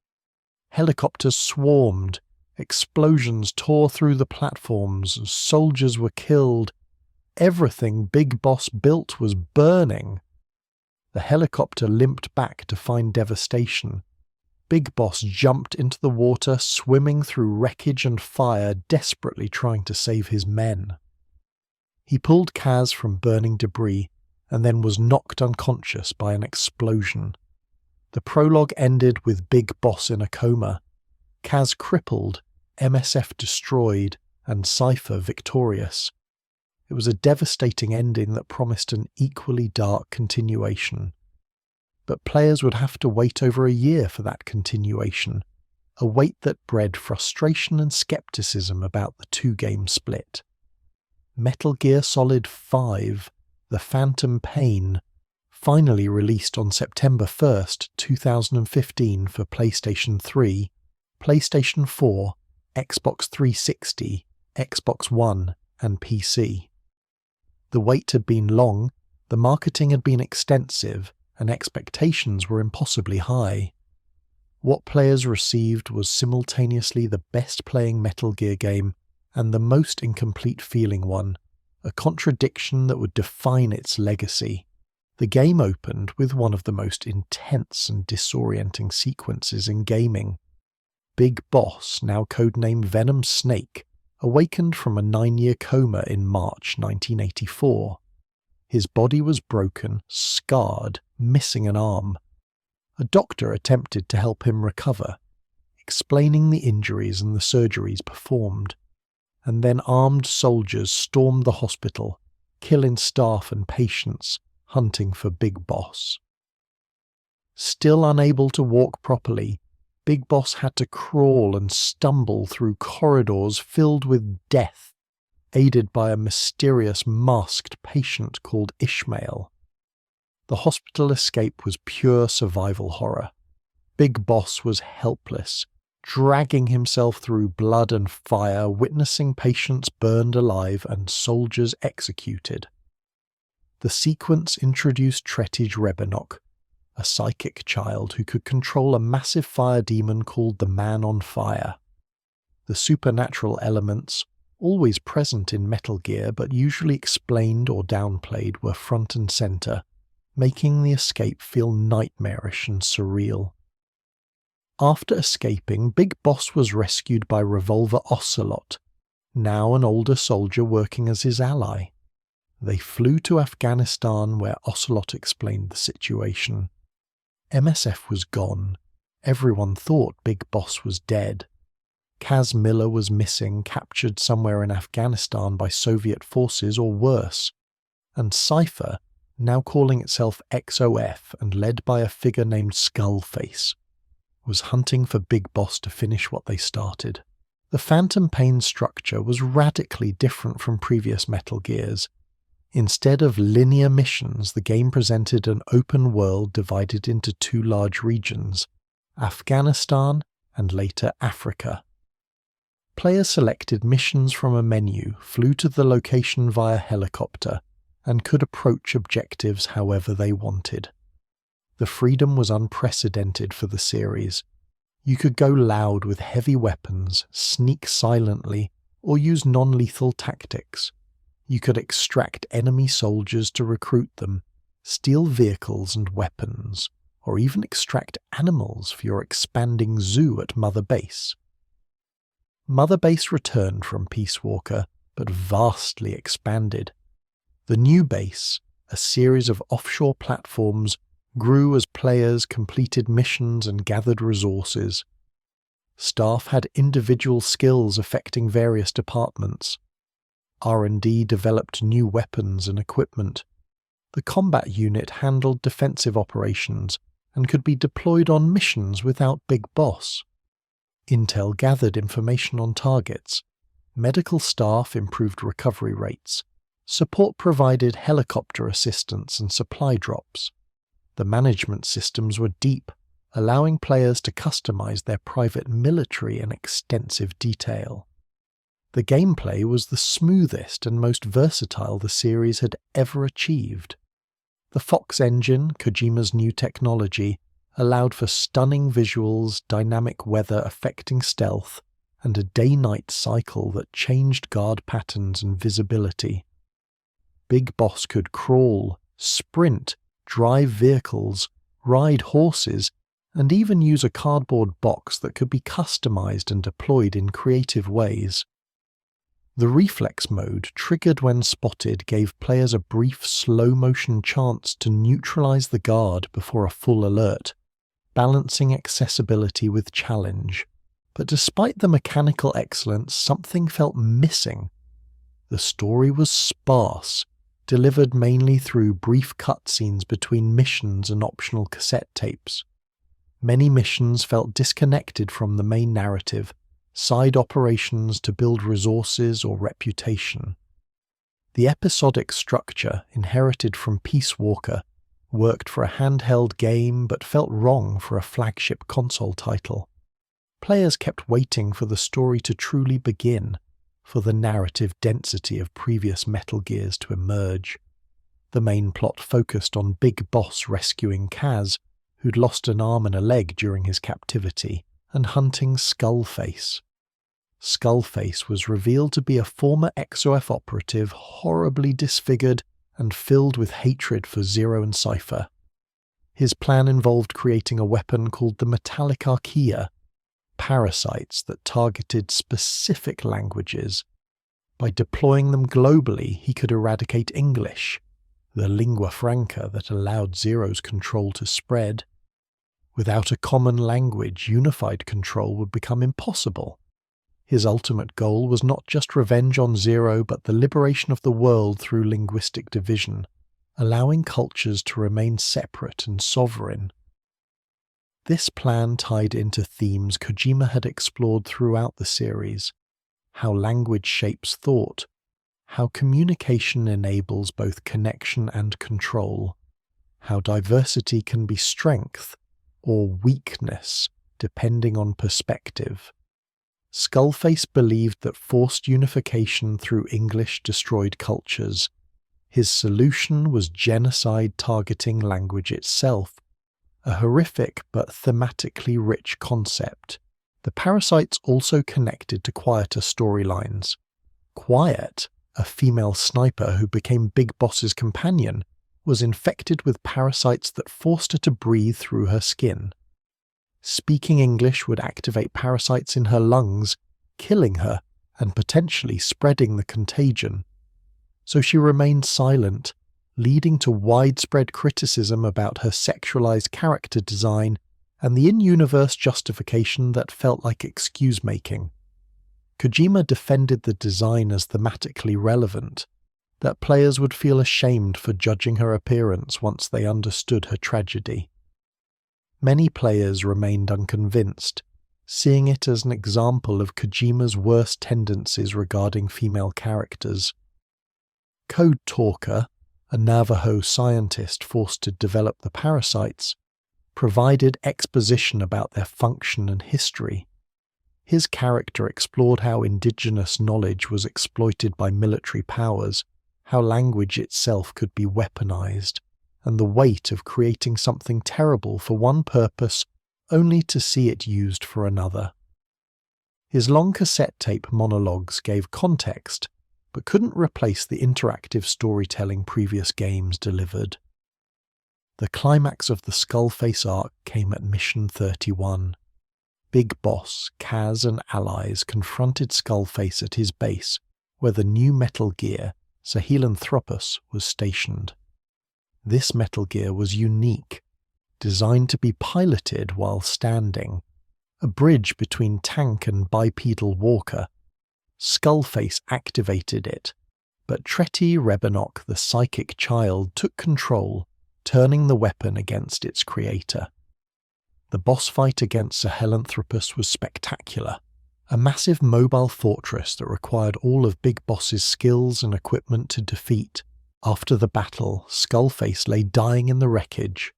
Helicopters swarmed, explosions tore through the platforms, soldiers were killed. Everything Big Boss built was burning. The helicopter limped back to find devastation. Big Boss jumped into the water, swimming through wreckage and fire, desperately trying to save his men. He pulled Kaz from burning debris and then was knocked unconscious by an explosion. The prologue ended with Big Boss in a coma, Kaz crippled, MSF destroyed, and Cypher victorious. It was a devastating ending that promised an equally dark continuation. But players would have to wait over a year for that continuation, a wait that bred frustration and skepticism about the two-game split. Metal Gear Solid 5, The Phantom Pain, finally released on September 1st, 2015 for PlayStation 3, PlayStation 4, Xbox 360, Xbox One, and PC. The wait had been long, the marketing had been extensive, and expectations were impossibly high. What players received was simultaneously the best-playing Metal Gear game and the most incomplete feeling one, a contradiction that would define its legacy. The game opened with one of the most intense and disorienting sequences in gaming. Big Boss, now codenamed Venom Snake, awakened from a 9-year coma in March 1984. His body was broken, scarred, missing an arm. A doctor attempted to help him recover, explaining the injuries and the surgeries performed. And then armed soldiers stormed the hospital, killing staff and patients, hunting for Big Boss. Still unable to walk properly, Big Boss had to crawl and stumble through corridors filled with death, aided by a mysterious masked patient called Ishmael. The hospital escape was pure survival horror. Big Boss was helpless, dragging himself through blood and fire, witnessing patients burned alive and soldiers executed. The sequence introduced Tretij Rebenok, a psychic child who could control a massive fire demon called the Man on Fire. The supernatural elements, always present in Metal Gear but usually explained or downplayed, were front and center, making the escape feel nightmarish and surreal. After escaping, Big Boss was rescued by Revolver Ocelot, now an older soldier working as his ally. They flew to Afghanistan where Ocelot explained the situation. MSF was gone, Everyone thought Big Boss was dead. Kaz Miller was missing, captured somewhere in Afghanistan by Soviet forces or worse. And Cypher, now calling itself XOF and led by a figure named Skullface, was hunting for Big Boss to finish what they started. The Phantom Pain structure was radically different from previous Metal Gears. Instead of linear missions, the game presented an open world divided into two large regions, Afghanistan and later Africa. Players selected missions from a menu, flew to the location via helicopter, and could approach objectives however they wanted. The freedom was unprecedented for the series. You could go loud with heavy weapons, sneak silently, or use non-lethal tactics. You could extract enemy soldiers to recruit them, steal vehicles and weapons, or even extract animals for your expanding zoo at Mother Base. Mother Base returned from Peace Walker, but vastly expanded. The new base, a series of offshore platforms, grew as players completed missions and gathered resources. Staff had individual skills affecting various departments. R&D developed new weapons and equipment. The combat unit handled defensive operations and could be deployed on missions without Big Boss. Intel gathered information on targets. Medical staff improved recovery rates. Support provided helicopter assistance and supply drops. The management systems were deep, allowing players to customize their private military in extensive detail. The gameplay was the smoothest and most versatile the series had ever achieved. The Fox engine, Kojima's new technology, allowed for stunning visuals, dynamic weather affecting stealth, and a day-night cycle that changed guard patterns and visibility. Big Boss could crawl, sprint, drive vehicles, ride horses, and even use a cardboard box that could be customized and deployed in creative ways. The reflex mode, triggered when spotted, gave players a brief slow-motion chance to neutralize the guard before a full alert, balancing accessibility with challenge. But despite the mechanical excellence, something felt missing. The story was sparse, delivered mainly through brief cutscenes between missions and optional cassette tapes. Many missions felt disconnected from the main narrative, side operations to build resources or reputation. The episodic structure, inherited from Peace Walker, worked for a handheld game but felt wrong for a flagship console title. Players kept waiting for the story to truly begin, for the narrative density of previous Metal Gears to emerge. The main plot focused on Big Boss rescuing Kaz, who'd lost an arm and a leg during his captivity, and hunting Skullface. Skullface was revealed to be a former XOF operative, horribly disfigured and filled with hatred for Zero and Cypher. His plan involved creating a weapon called the Metallic Archaea, parasites that targeted specific languages. By deploying them globally, he could eradicate English, the lingua franca that allowed Zero's control to spread. Without a common language, unified control would become impossible. His ultimate goal was not just revenge on Zero, but the liberation of the world through linguistic division, allowing cultures to remain separate and sovereign. This plan tied into themes Kojima had explored throughout the series: how language shapes thought, how communication enables both connection and control, how diversity can be strength or weakness depending on perspective. Skullface believed that forced unification through English destroyed cultures. His solution was genocide targeting language itself, a horrific but thematically rich concept. The parasites also connected to quieter storylines. Quiet, a female sniper who became Big Boss's companion, was infected with parasites that forced her to breathe through her skin. Speaking English would activate parasites in her lungs, killing her and potentially spreading the contagion. So she remained silent, leading to widespread criticism about her sexualized character design and the in-universe justification that felt like excuse-making. Kojima defended the design as thematically relevant, that players would feel ashamed for judging her appearance once they understood her tragedy. Many players remained unconvinced, seeing it as an example of Kojima's worst tendencies regarding female characters. Code Talker, a Navajo scientist forced to develop the parasites, provided exposition about their function and history. His character explored how indigenous knowledge was exploited by military powers, how language itself could be weaponized, and the weight of creating something terrible for one purpose only to see it used for another. His long cassette tape monologues gave context, but couldn't replace the interactive storytelling previous games delivered. The climax of the Skullface arc came at Mission 31. Big Boss, Kaz and allies confronted Skullface at his base, where the new Metal Gear, Sahelanthropus, was stationed. This Metal Gear was unique, designed to be piloted while standing, a bridge between tank and bipedal walker. Skullface activated it, but Treti Rebenok, the psychic child, took control, turning the weapon against its creator. The boss fight against Sahelanthropus was spectacular, a massive mobile fortress that required all of Big Boss's skills and equipment to defeat. After the battle, Skullface lay dying in the wreckage.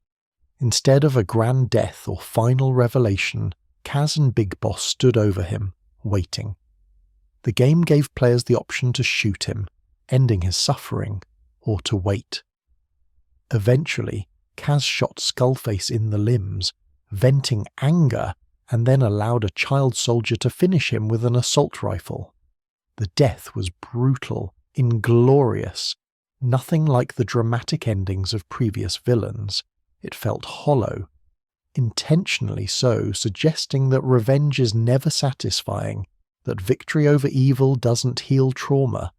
Instead of a grand death or final revelation, Kaz and Big Boss stood over him, waiting. The game gave players the option to shoot him, ending his suffering, or to wait. Eventually, Kaz shot Skullface in the limbs, venting anger, and then allowed a child soldier to finish him with an assault rifle. The death was brutal, inglorious, nothing like the dramatic endings of previous villains. It felt hollow, intentionally so, suggesting that revenge is never satisfying, that victory over evil doesn't heal trauma.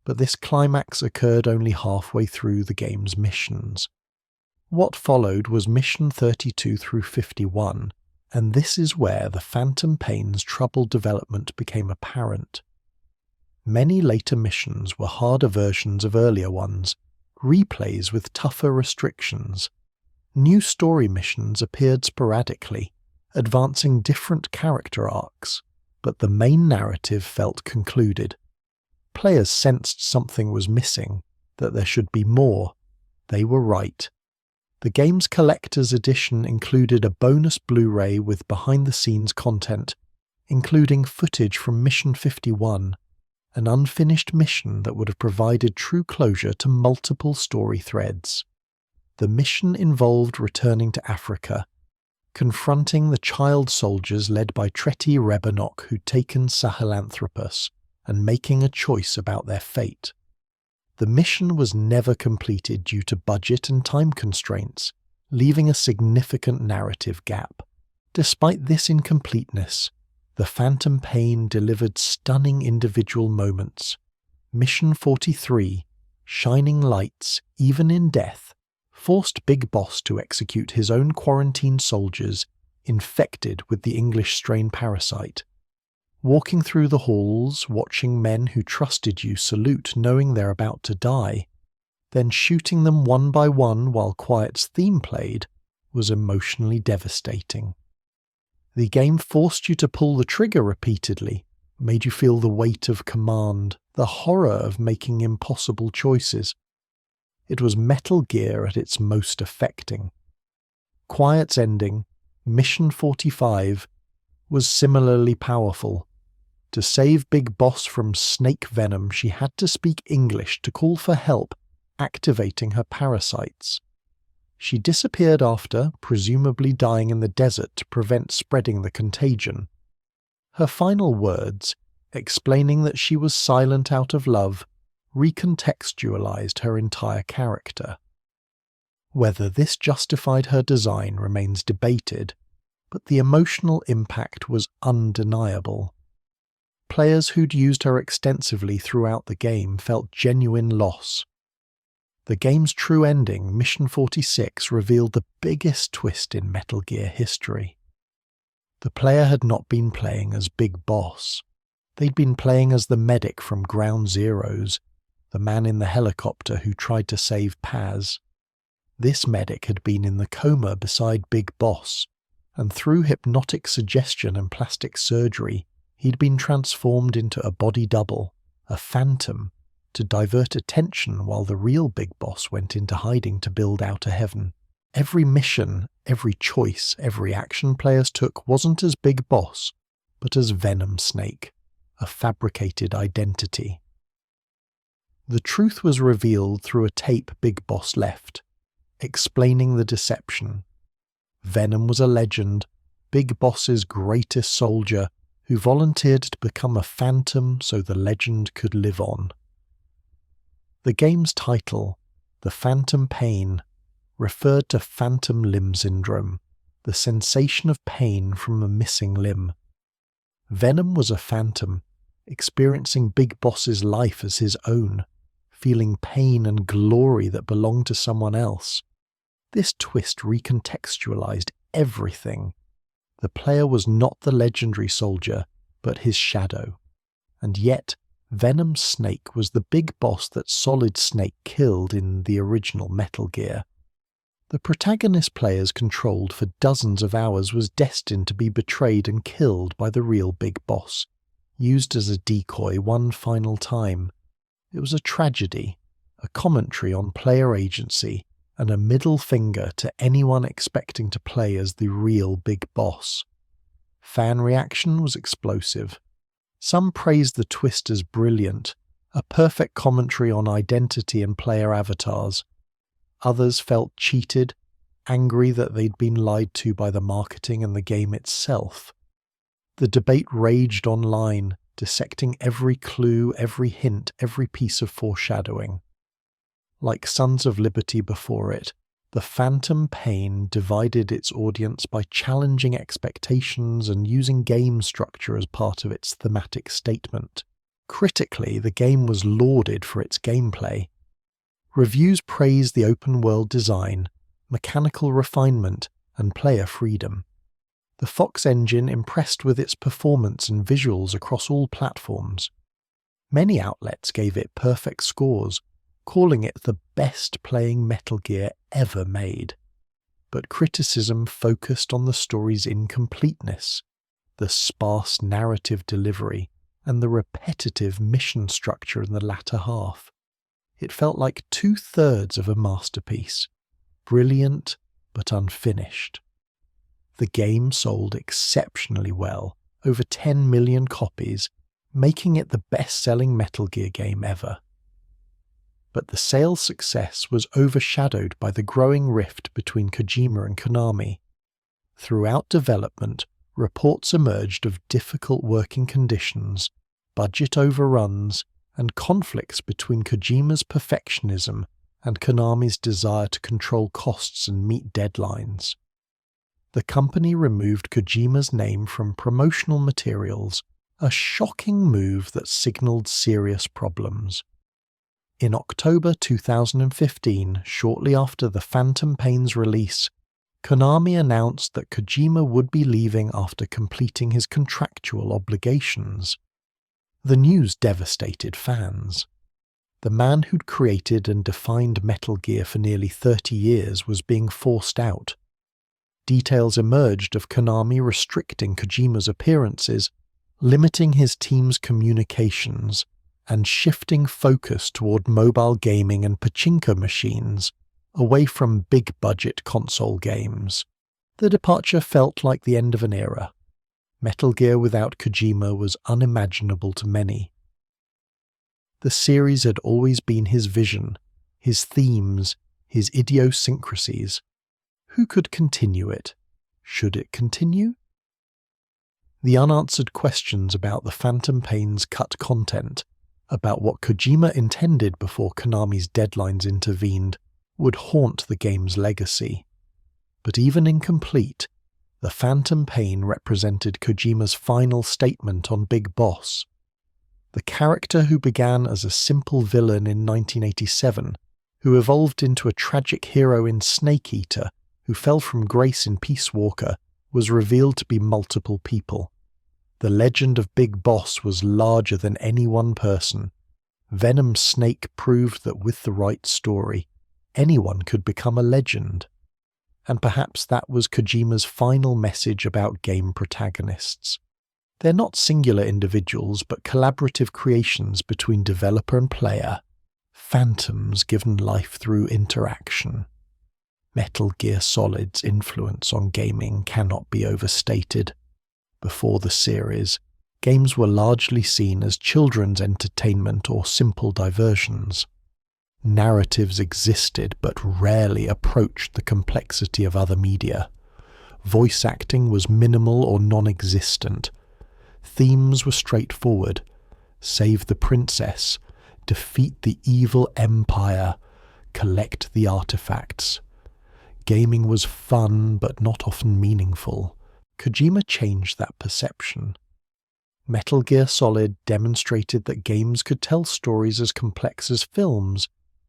But this climax occurred only halfway through the game's missions. What followed was Mission 32 through 51, and this is where the Phantom Pain's troubled development became apparent. Many later missions were harder versions of earlier ones, replays with tougher restrictions. New story missions appeared sporadically, advancing different character arcs, but the main narrative felt concluded. Players sensed something was missing, that there should be more. They were right. The game's collector's edition included a bonus Blu-ray with behind-the-scenes content, including footage from Mission 51, an unfinished mission that would have provided true closure to multiple story threads. The mission involved returning to Africa, confronting the child soldiers led by Treti Rebenok who'd taken Sahelanthropus, and making a choice about their fate. The mission was never completed due to budget and time constraints, leaving a significant narrative gap. Despite this incompleteness, the Phantom Pain delivered stunning individual moments. Mission 43, Shining Lights, Even in Death, forced Big Boss to execute his own quarantined soldiers infected with the English strain parasite. Walking through the halls, watching men who trusted you salute knowing they're about to die, then shooting them one by one while Quiet's theme played, was emotionally devastating. The game forced you to pull the trigger repeatedly, made you feel the weight of command, the horror of making impossible choices. It was Metal Gear at its most affecting. Quiet's ending, Mission 45, was similarly powerful. To save Big Boss from snake venom, she had to speak English to call for help, activating her parasites. She disappeared after, presumably dying in the desert to prevent spreading the contagion. Her final words, explaining that she was silent out of love, recontextualized her entire character. Whether this justified her design remains debated, but the emotional impact was undeniable. Players who'd used her extensively throughout the game felt genuine loss. The game's true ending, Mission 46, revealed the biggest twist in Metal Gear history. The player had not been playing as Big Boss. They'd been playing as the medic from Ground Zeroes, the man in the helicopter who tried to save Paz. This medic had been in the coma beside Big Boss, and through hypnotic suggestion and plastic surgery, he'd been transformed into a body double, a phantom, to divert attention while the real Big Boss went into hiding to build Outer Heaven. Every mission, every choice, every action players took wasn't as Big Boss, but as Venom Snake, a fabricated identity. The truth was revealed through a tape Big Boss left, explaining the deception. Venom was a legend, Big Boss's greatest soldier, who volunteered to become a phantom so the legend could live on. The game's title, The Phantom Pain, referred to phantom limb syndrome, the sensation of pain from a missing limb. Venom was a phantom, experiencing Big Boss's life as his own, feeling pain and glory that belonged to someone else. This twist recontextualized everything. The player was not the legendary soldier, but his shadow. And yet, Venom Snake was the Big Boss that Solid Snake killed in the original Metal Gear. The protagonist players controlled for dozens of hours was destined to be betrayed and killed by the real Big Boss, used as a decoy one final time. It was a tragedy, a commentary on player agency, and a middle finger to anyone expecting to play as the real Big Boss. Fan reaction was explosive. Some praised the twist as brilliant, a perfect commentary on identity and player avatars. Others felt cheated, angry that they'd been lied to by the marketing and the game itself. The debate raged online, dissecting every clue, every hint, every piece of foreshadowing. Like Sons of Liberty before it, The Phantom Pain divided its audience by challenging expectations and using game structure as part of its thematic statement. Critically, the game was lauded for its gameplay. Reviews praised the open-world design, mechanical refinement, and player freedom. The Fox engine impressed with its performance and visuals across all platforms. Many outlets gave it perfect scores, calling it the best-playing Metal Gear ever made. But criticism focused on the story's incompleteness, the sparse narrative delivery, and the repetitive mission structure in the latter half. It felt like 2/3 of a masterpiece, brilliant but unfinished. The game sold exceptionally well, over 10 million copies, making it the best-selling Metal Gear game ever. But the sales success was overshadowed by the growing rift between Kojima and Konami. Throughout development, reports emerged of difficult working conditions, budget overruns, and conflicts between Kojima's perfectionism and Konami's desire to control costs and meet deadlines. The company removed Kojima's name from promotional materials, a shocking move that signaled serious problems. In October 2015, shortly after The Phantom Pain's release, Konami announced that Kojima would be leaving after completing his contractual obligations. The news devastated fans. The man who'd created and defined Metal Gear for nearly 30 years was being forced out. Details emerged of Konami restricting Kojima's appearances, limiting his team's communications, and shifting focus toward mobile gaming and pachinko machines, away from big-budget console games. The departure felt like the end of an era. Metal Gear without Kojima was unimaginable to many. The series had always been his vision, his themes, his idiosyncrasies. Who could continue it? Should it continue? The unanswered questions about the Phantom Pain's cut content, about what Kojima intended before Konami's deadlines intervened, would haunt the game's legacy. But even incomplete, The Phantom Pain represented Kojima's final statement on Big Boss. The character who began as a simple villain in 1987 who evolved into a tragic hero in Snake Eater, who fell from grace in Peace Walker, was revealed to be multiple people. The legend of Big Boss was larger than any one person. Venom Snake proved that with the right story, anyone could become a legend. And perhaps that was Kojima's final message about game protagonists. They're not singular individuals, but collaborative creations between developer and player, phantoms given life through interaction. Metal Gear Solid's influence on gaming cannot be overstated. Before the series, games were largely seen as children's entertainment or simple diversions. Narratives existed but rarely approached the complexity of other media. Voice acting was minimal or non-existent. Themes were straightforward: save the princess, defeat the evil empire, collect the artifacts. Gaming was fun but not often meaningful. Kojima changed that perception. Metal Gear Solid demonstrated that games could tell stories as complex as films,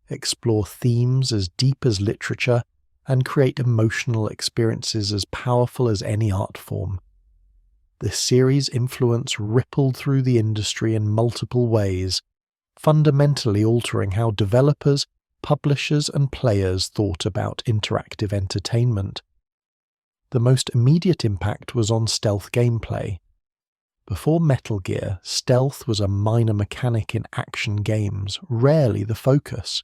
explore themes as deep as literature, and create emotional experiences as powerful as any art form. The series' influence rippled through the industry in multiple ways, fundamentally altering how developers, publishers, and players thought about interactive entertainment. The most immediate impact was on stealth gameplay. Before Metal Gear, stealth was a minor mechanic in action games, rarely the focus.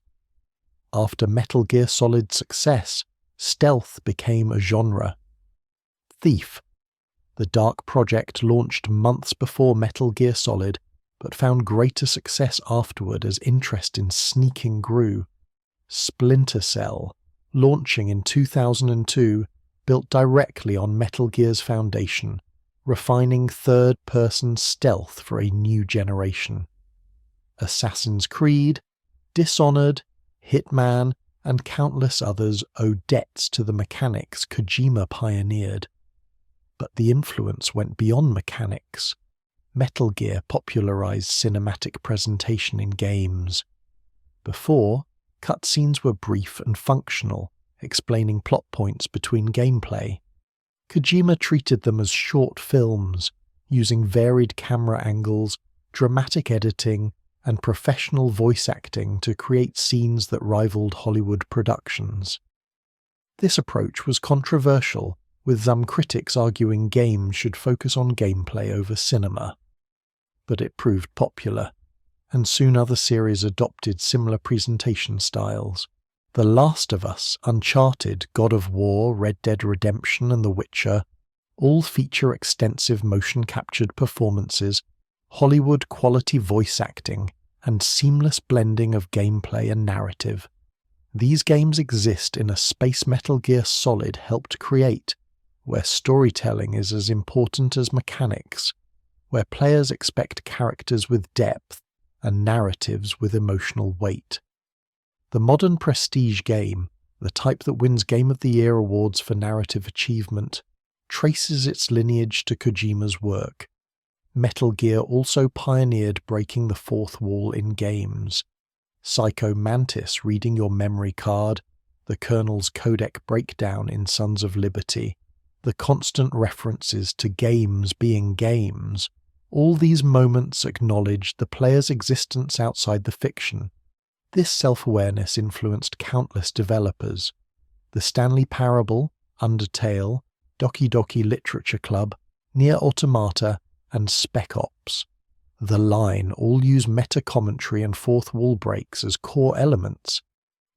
After Metal Gear Solid's success, stealth became a genre. Thief. The Dark Project launched months before Metal Gear Solid, but found greater success afterward as interest in sneaking grew. Splinter Cell, launching in 2002, built directly on Metal Gear's foundation, refining third-person stealth for a new generation. Assassin's Creed, Dishonored, Hitman, and countless others owe debts to the mechanics Kojima pioneered. But the influence went beyond mechanics. Metal Gear popularized cinematic presentation in games. Before, cutscenes were brief and functional, explaining plot points between gameplay. Kojima treated them as short films, using varied camera angles, dramatic editing, and professional voice acting to create scenes that rivaled Hollywood productions. This approach was controversial, with some critics arguing games should focus on gameplay over cinema. But it proved popular, and soon other series adopted similar presentation styles. The Last of Us, Uncharted, God of War, Red Dead Redemption, and The Witcher all feature extensive motion-captured performances, Hollywood-quality voice acting, and seamless blending of gameplay and narrative. These games exist in a space Metal Gear Solid helped create, where storytelling is as important as mechanics, where players expect characters with depth and narratives with emotional weight. The modern prestige game, the type that wins Game of the Year awards for narrative achievement, traces its lineage to Kojima's work. Metal Gear also pioneered breaking the fourth wall in games. Psycho Mantis reading your memory card, the Colonel's codec breakdown in Sons of Liberty, the constant references to games being games, all these moments acknowledged the player's existence outside the fiction. This self-awareness influenced countless developers. The Stanley Parable, Undertale, Doki Doki Literature Club, Nier Automata, and Spec Ops. The Line all use meta-commentary and fourth wall breaks as core elements.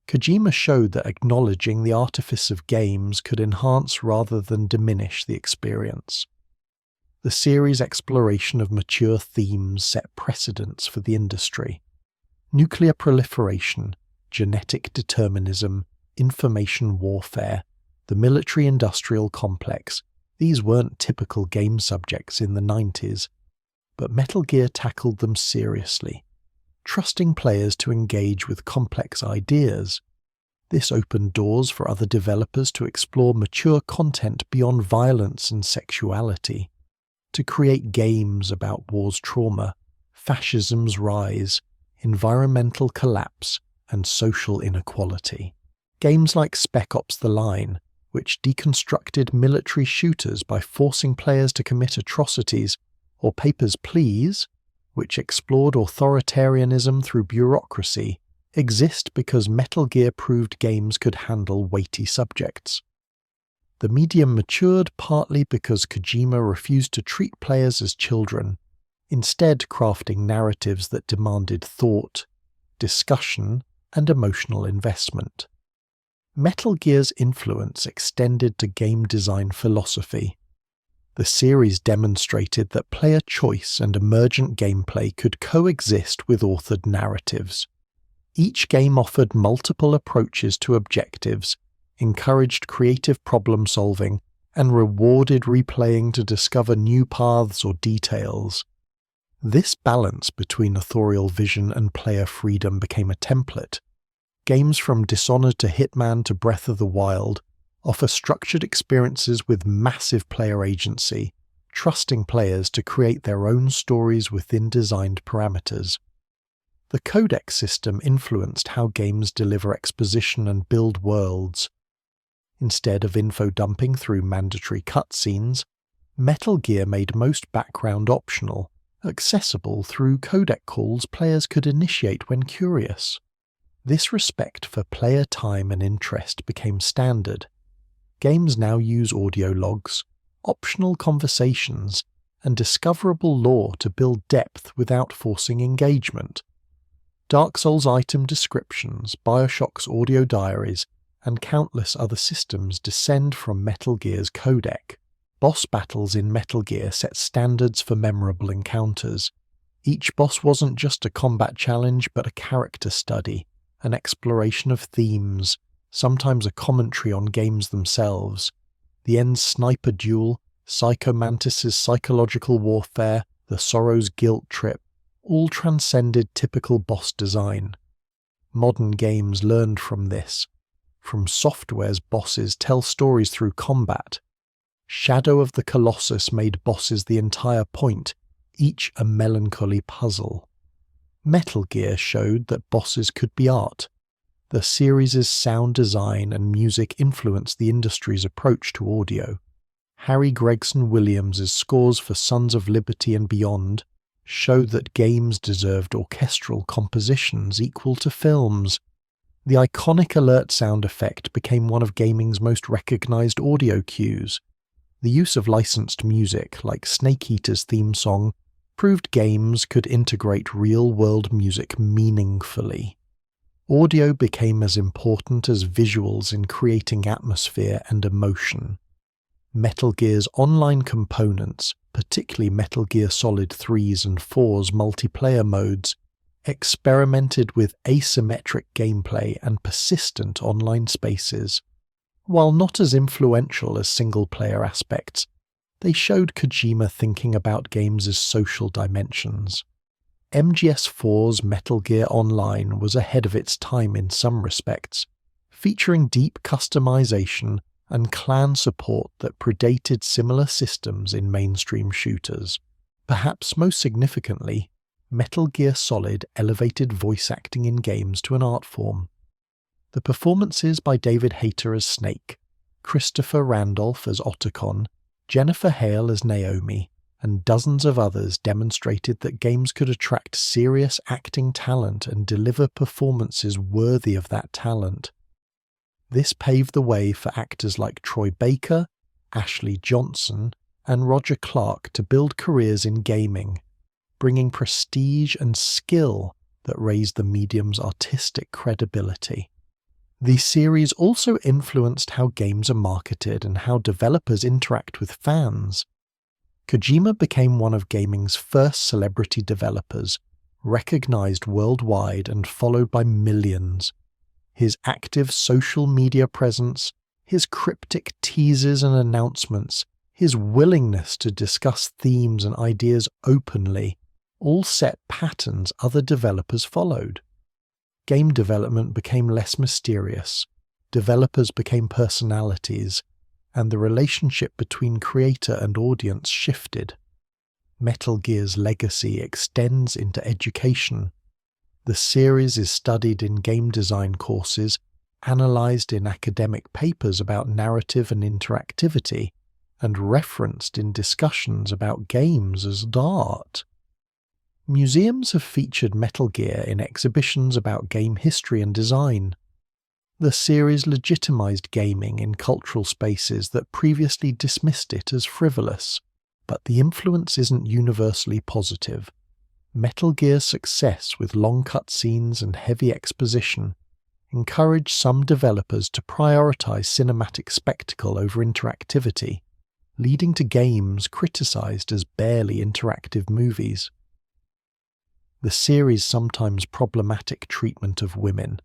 Kojima showed that acknowledging the artifice of games could enhance rather than diminish the experience. The series' exploration of mature themes set precedents for the industry. Nuclear proliferation, genetic determinism, information warfare, the military-industrial complex, these weren't typical game subjects in the 90s, but Metal Gear tackled them seriously, trusting players to engage with complex ideas. This opened doors for other developers to explore mature content beyond violence and sexuality, to create games about war's trauma, fascism's rise, environmental collapse, and social inequality. Games like Spec Ops: The Line, which deconstructed military shooters by forcing players to commit atrocities, or Papers, Please, which explored authoritarianism through bureaucracy, exist because Metal Gear proved games could handle weighty subjects. The medium matured partly because Kojima refused to treat players as children, instead crafting narratives that demanded thought, discussion, and emotional investment. Metal Gear's influence extended to game design philosophy. The series demonstrated that player choice and emergent gameplay could coexist with authored narratives. Each game offered multiple approaches to objectives, encouraged creative problem-solving, and rewarded replaying to discover new paths or details. This balance between authorial vision and player freedom became a template. Games from Dishonored to Hitman to Breath of the Wild offer structured experiences with massive player agency, trusting players to create their own stories within designed parameters. The codec system influenced how games deliver exposition and build worlds. Instead of info dumping through mandatory cutscenes, Metal Gear made most background optional, accessible through codec calls players could initiate when curious. This respect for player time and interest became standard. Games now use audio logs, optional conversations, and discoverable lore to build depth without forcing engagement. Dark Souls item descriptions, BioShock's audio diaries, and countless other systems descend from Metal Gear's codec. Boss battles in Metal Gear set standards for memorable encounters. Each boss wasn't just a combat challenge but a character study, an exploration of themes, sometimes a commentary on games themselves. The End's sniper duel, Psycho Mantis's psychological warfare, the Sorrow's guilt trip, all transcended typical boss design. Modern games learned from this. From Software's bosses tell stories through combat. Shadow of the Colossus made bosses the entire point, each a melancholy puzzle. Metal Gear showed that bosses could be art. The series' sound design and music influenced the industry's approach to audio. Harry Gregson Williams' scores for Sons of Liberty and Beyond showed that games deserved orchestral compositions equal to films. The iconic alert sound effect became one of gaming's most recognized audio cues. The use of licensed music, like Snake Eater's theme song, proved games could integrate real-world music meaningfully. Audio became as important as visuals in creating atmosphere and emotion. Metal Gear's online components, particularly Metal Gear Solid 3's and 4's multiplayer modes, experimented with asymmetric gameplay and persistent online spaces. While not as influential as single-player aspects, they showed Kojima thinking about games as social dimensions. MGS4's Metal Gear Online was ahead of its time in some respects, featuring deep customization and clan support that predated similar systems in mainstream shooters. Perhaps most significantly, Metal Gear Solid elevated voice acting in games to an art form. The performances by David Hayter as Snake, Christopher Randolph as Otacon, Jennifer Hale as Naomi, and dozens of others demonstrated that games could attract serious acting talent and deliver performances worthy of that talent. This paved the way for actors like Troy Baker, Ashley Johnson, and Roger Clark to build careers in gaming, bringing prestige and skill that raised the medium's artistic credibility. The series also influenced how games are marketed and how developers interact with fans. Kojima became one of gaming's first celebrity developers, recognized worldwide and followed by millions. His active social media presence, his cryptic teasers and announcements, his willingness to discuss themes and ideas openly, all set patterns other developers followed. Game development became less mysterious, developers became personalities, and the relationship between creator and audience shifted. Metal Gear's legacy extends into education. The series is studied in game design courses, analysed in academic papers about narrative and interactivity, and referenced in discussions about games as art. Museums have featured Metal Gear in exhibitions about game history and design. The series legitimized gaming in cultural spaces that previously dismissed it as frivolous, but the influence isn't universally positive. Metal Gear's success with long cutscenes and heavy exposition encouraged some developers to prioritize cinematic spectacle over interactivity, leading to games criticized as barely interactive movies. The series' sometimes problematic treatment of women,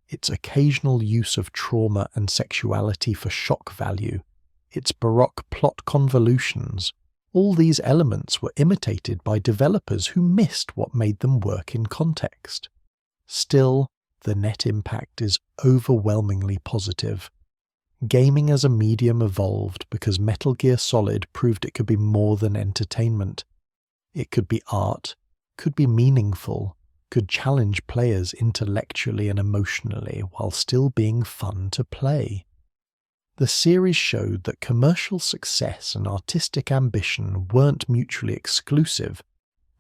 its occasional use of trauma and sexuality for shock value, its baroque plot convolutions, all these elements were imitated by developers who missed what made them work in context. Still, the net impact is overwhelmingly positive. Gaming as a medium evolved because Metal Gear Solid proved it could be more than entertainment. It could be art, could be meaningful, could challenge players intellectually and emotionally while still being fun to play. The series showed that commercial success and artistic ambition weren't mutually exclusive,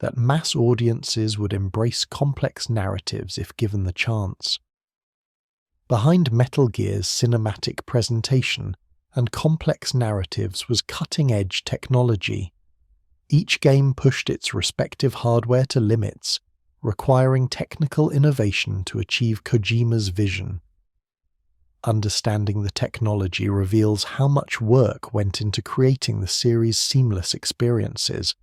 that mass audiences would embrace complex narratives if given the chance. Behind Metal Gear's cinematic presentation and complex narratives was cutting-edge technology. Each game pushed its respective hardware to limits, requiring technical innovation to achieve Kojima's vision. Understanding the technology reveals how much work went into creating the series' seamless experiences.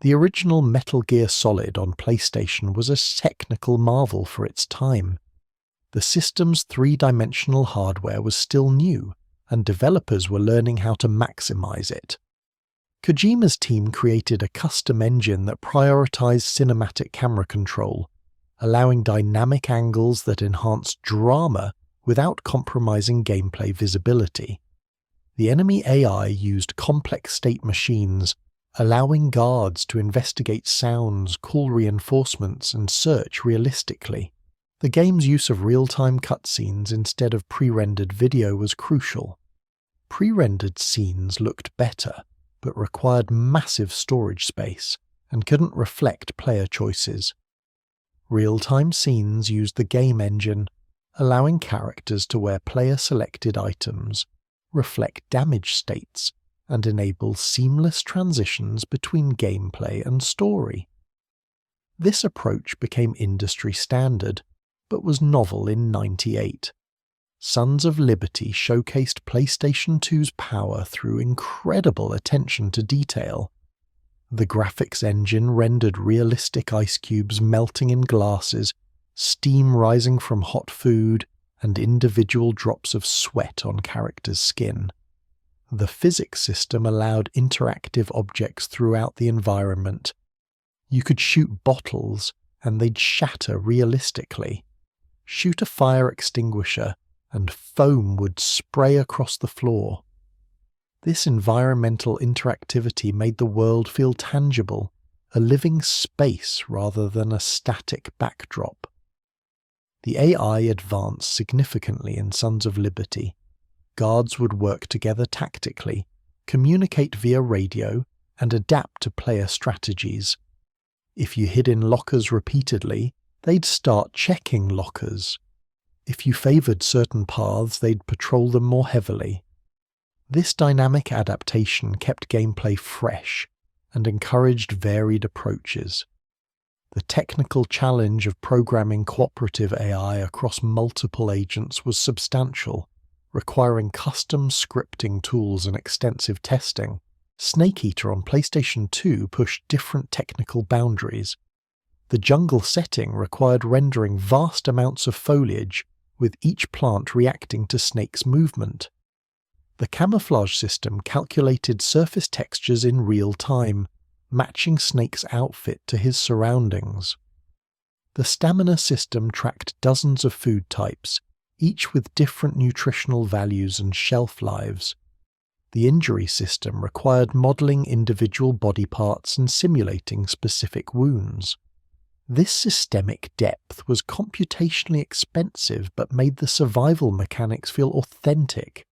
The original Metal Gear Solid on PlayStation was a technical marvel for its time. The system's three-dimensional hardware was still new, and developers were learning how to maximize it. Kojima's team created a custom engine that prioritized cinematic camera control, allowing dynamic angles that enhanced drama without compromising gameplay visibility. The enemy AI used complex state machines, allowing guards to investigate sounds, call reinforcements, and search realistically. The game's use of real-time cutscenes instead of pre-rendered video was crucial. Pre-rendered scenes looked better, but required massive storage space and couldn't reflect player choices. Real-time scenes used the game engine, allowing characters to wear player-selected items, reflect damage states, and enable seamless transitions between gameplay and story. This approach became industry standard, but was novel in '98. Sons of Liberty showcased PlayStation 2's power through incredible attention to detail. The graphics engine rendered realistic ice cubes melting in glasses, steam rising from hot food, and individual drops of sweat on characters' skin. The physics system allowed interactive objects throughout the environment. You could shoot bottles, and they'd shatter realistically. Shoot a fire extinguisher, and foam would spray across the floor. This environmental interactivity made the world feel tangible, a living space rather than a static backdrop. The AI advanced significantly in Sons of Liberty. Guards would work together tactically, communicate via radio, and adapt to player strategies. If you hid in lockers repeatedly, they'd start checking lockers. If you favoured certain paths, they'd patrol them more heavily. This dynamic adaptation kept gameplay fresh and encouraged varied approaches. The technical challenge of programming cooperative AI across multiple agents was substantial, requiring custom scripting tools and extensive testing. Snake Eater on PlayStation 2 pushed different technical boundaries. The jungle setting required rendering vast amounts of foliage, with each plant reacting to Snake's movement. The camouflage system calculated surface textures in real time, matching Snake's outfit to his surroundings. The stamina system tracked dozens of food types, each with different nutritional values and shelf lives. The injury system required modelling individual body parts and simulating specific wounds. This systemic depth was computationally expensive but made the survival mechanics feel authentic.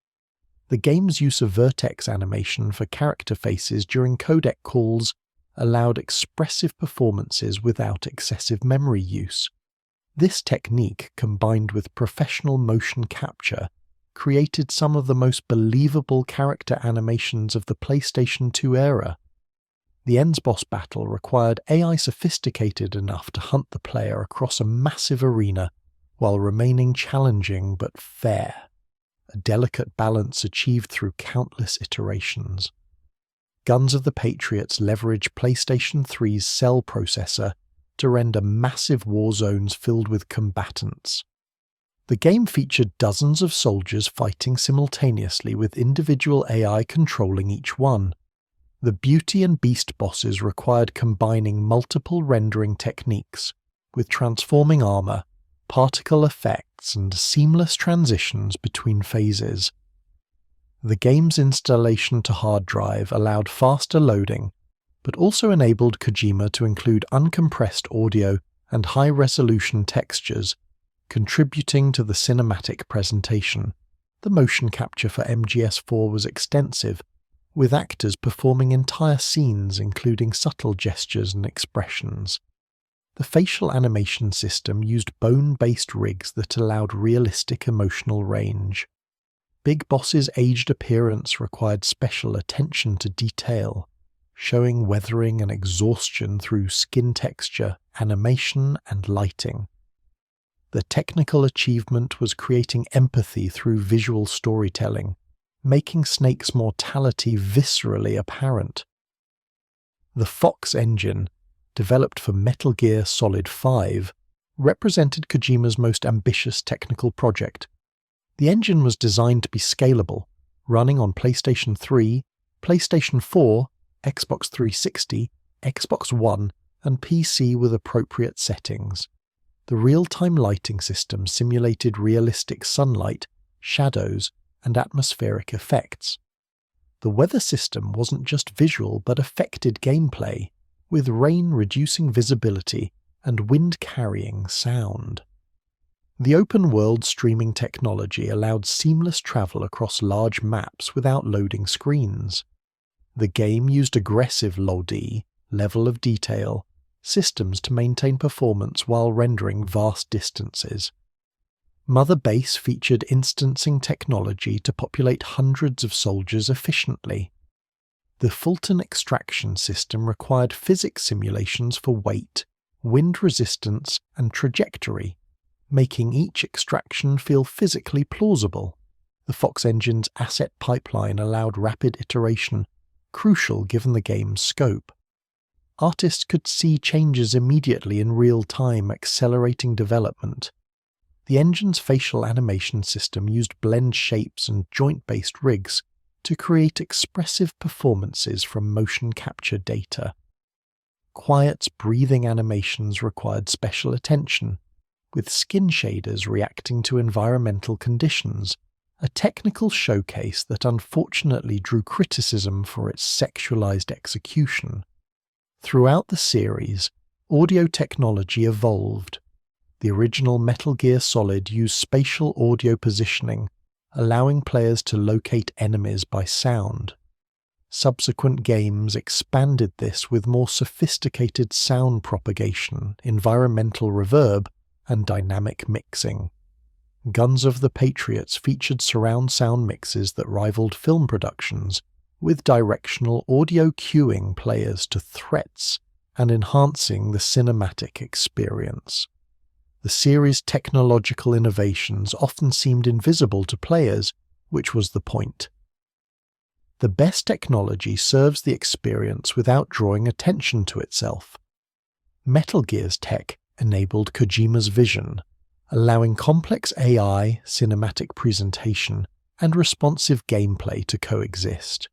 The game's use of vertex animation for character faces during codec calls allowed expressive performances without excessive memory use. This technique, combined with professional motion capture, created some of the most believable character animations of the PlayStation 2 era. The Ends boss battle required AI sophisticated enough to hunt the player across a massive arena while remaining challenging but fair, a delicate balance achieved through countless iterations. Guns of the Patriots leveraged PlayStation 3's Cell processor to render massive war zones filled with combatants. The game featured dozens of soldiers fighting simultaneously with individual AI controlling each one. The Beauty and Beast bosses required combining multiple rendering techniques, with transforming armor, particle effects, and seamless transitions between phases. The game's installation to hard drive allowed faster loading, but also enabled Kojima to include uncompressed audio and high-resolution textures, contributing to the cinematic presentation. The motion capture for MGS4 was extensive, with actors performing entire scenes including subtle gestures and expressions. The facial animation system used bone-based rigs that allowed realistic emotional range. Big Boss's aged appearance required special attention to detail, showing weathering and exhaustion through skin texture, animation, and lighting. The technical achievement was creating empathy through visual storytelling, making Snake's mortality viscerally apparent. The Fox engine, developed for Metal Gear Solid 5, represented Kojima's most ambitious technical project. The engine was designed to be scalable, running on PlayStation 3, PlayStation 4, Xbox 360, Xbox One, and PC with appropriate settings. The real-time lighting system simulated realistic sunlight, shadows, and atmospheric effects. The weather system wasn't just visual but affected gameplay, with rain reducing visibility and wind carrying sound. The open-world streaming technology allowed seamless travel across large maps without loading screens. The game used aggressive LOD, level of detail, systems to maintain performance while rendering vast distances. Mother Base featured instancing technology to populate hundreds of soldiers efficiently. The Fulton extraction system required physics simulations for weight, wind resistance, and trajectory, making each extraction feel physically plausible. The Fox engine's asset pipeline allowed rapid iteration, crucial given the game's scope. Artists could see changes immediately in real time, accelerating development. The engine's facial animation system used blend shapes and joint-based rigs to create expressive performances from motion capture data. Quiet's breathing animations required special attention, with skin shaders reacting to environmental conditions, a technical showcase that unfortunately drew criticism for its sexualized execution. Throughout the series, audio technology evolved. The original Metal Gear Solid used spatial audio positioning, allowing players to locate enemies by sound. Subsequent games expanded this with more sophisticated sound propagation, environmental reverb, and dynamic mixing. Guns of the Patriots featured surround sound mixes that rivaled film productions, with directional audio cueing players to threats and enhancing the cinematic experience. The series' technological innovations often seemed invisible to players, which was the point. The best technology serves the experience without drawing attention to itself. Metal Gear's tech enabled Kojima's vision, allowing complex AI, cinematic presentation, and responsive gameplay to coexist.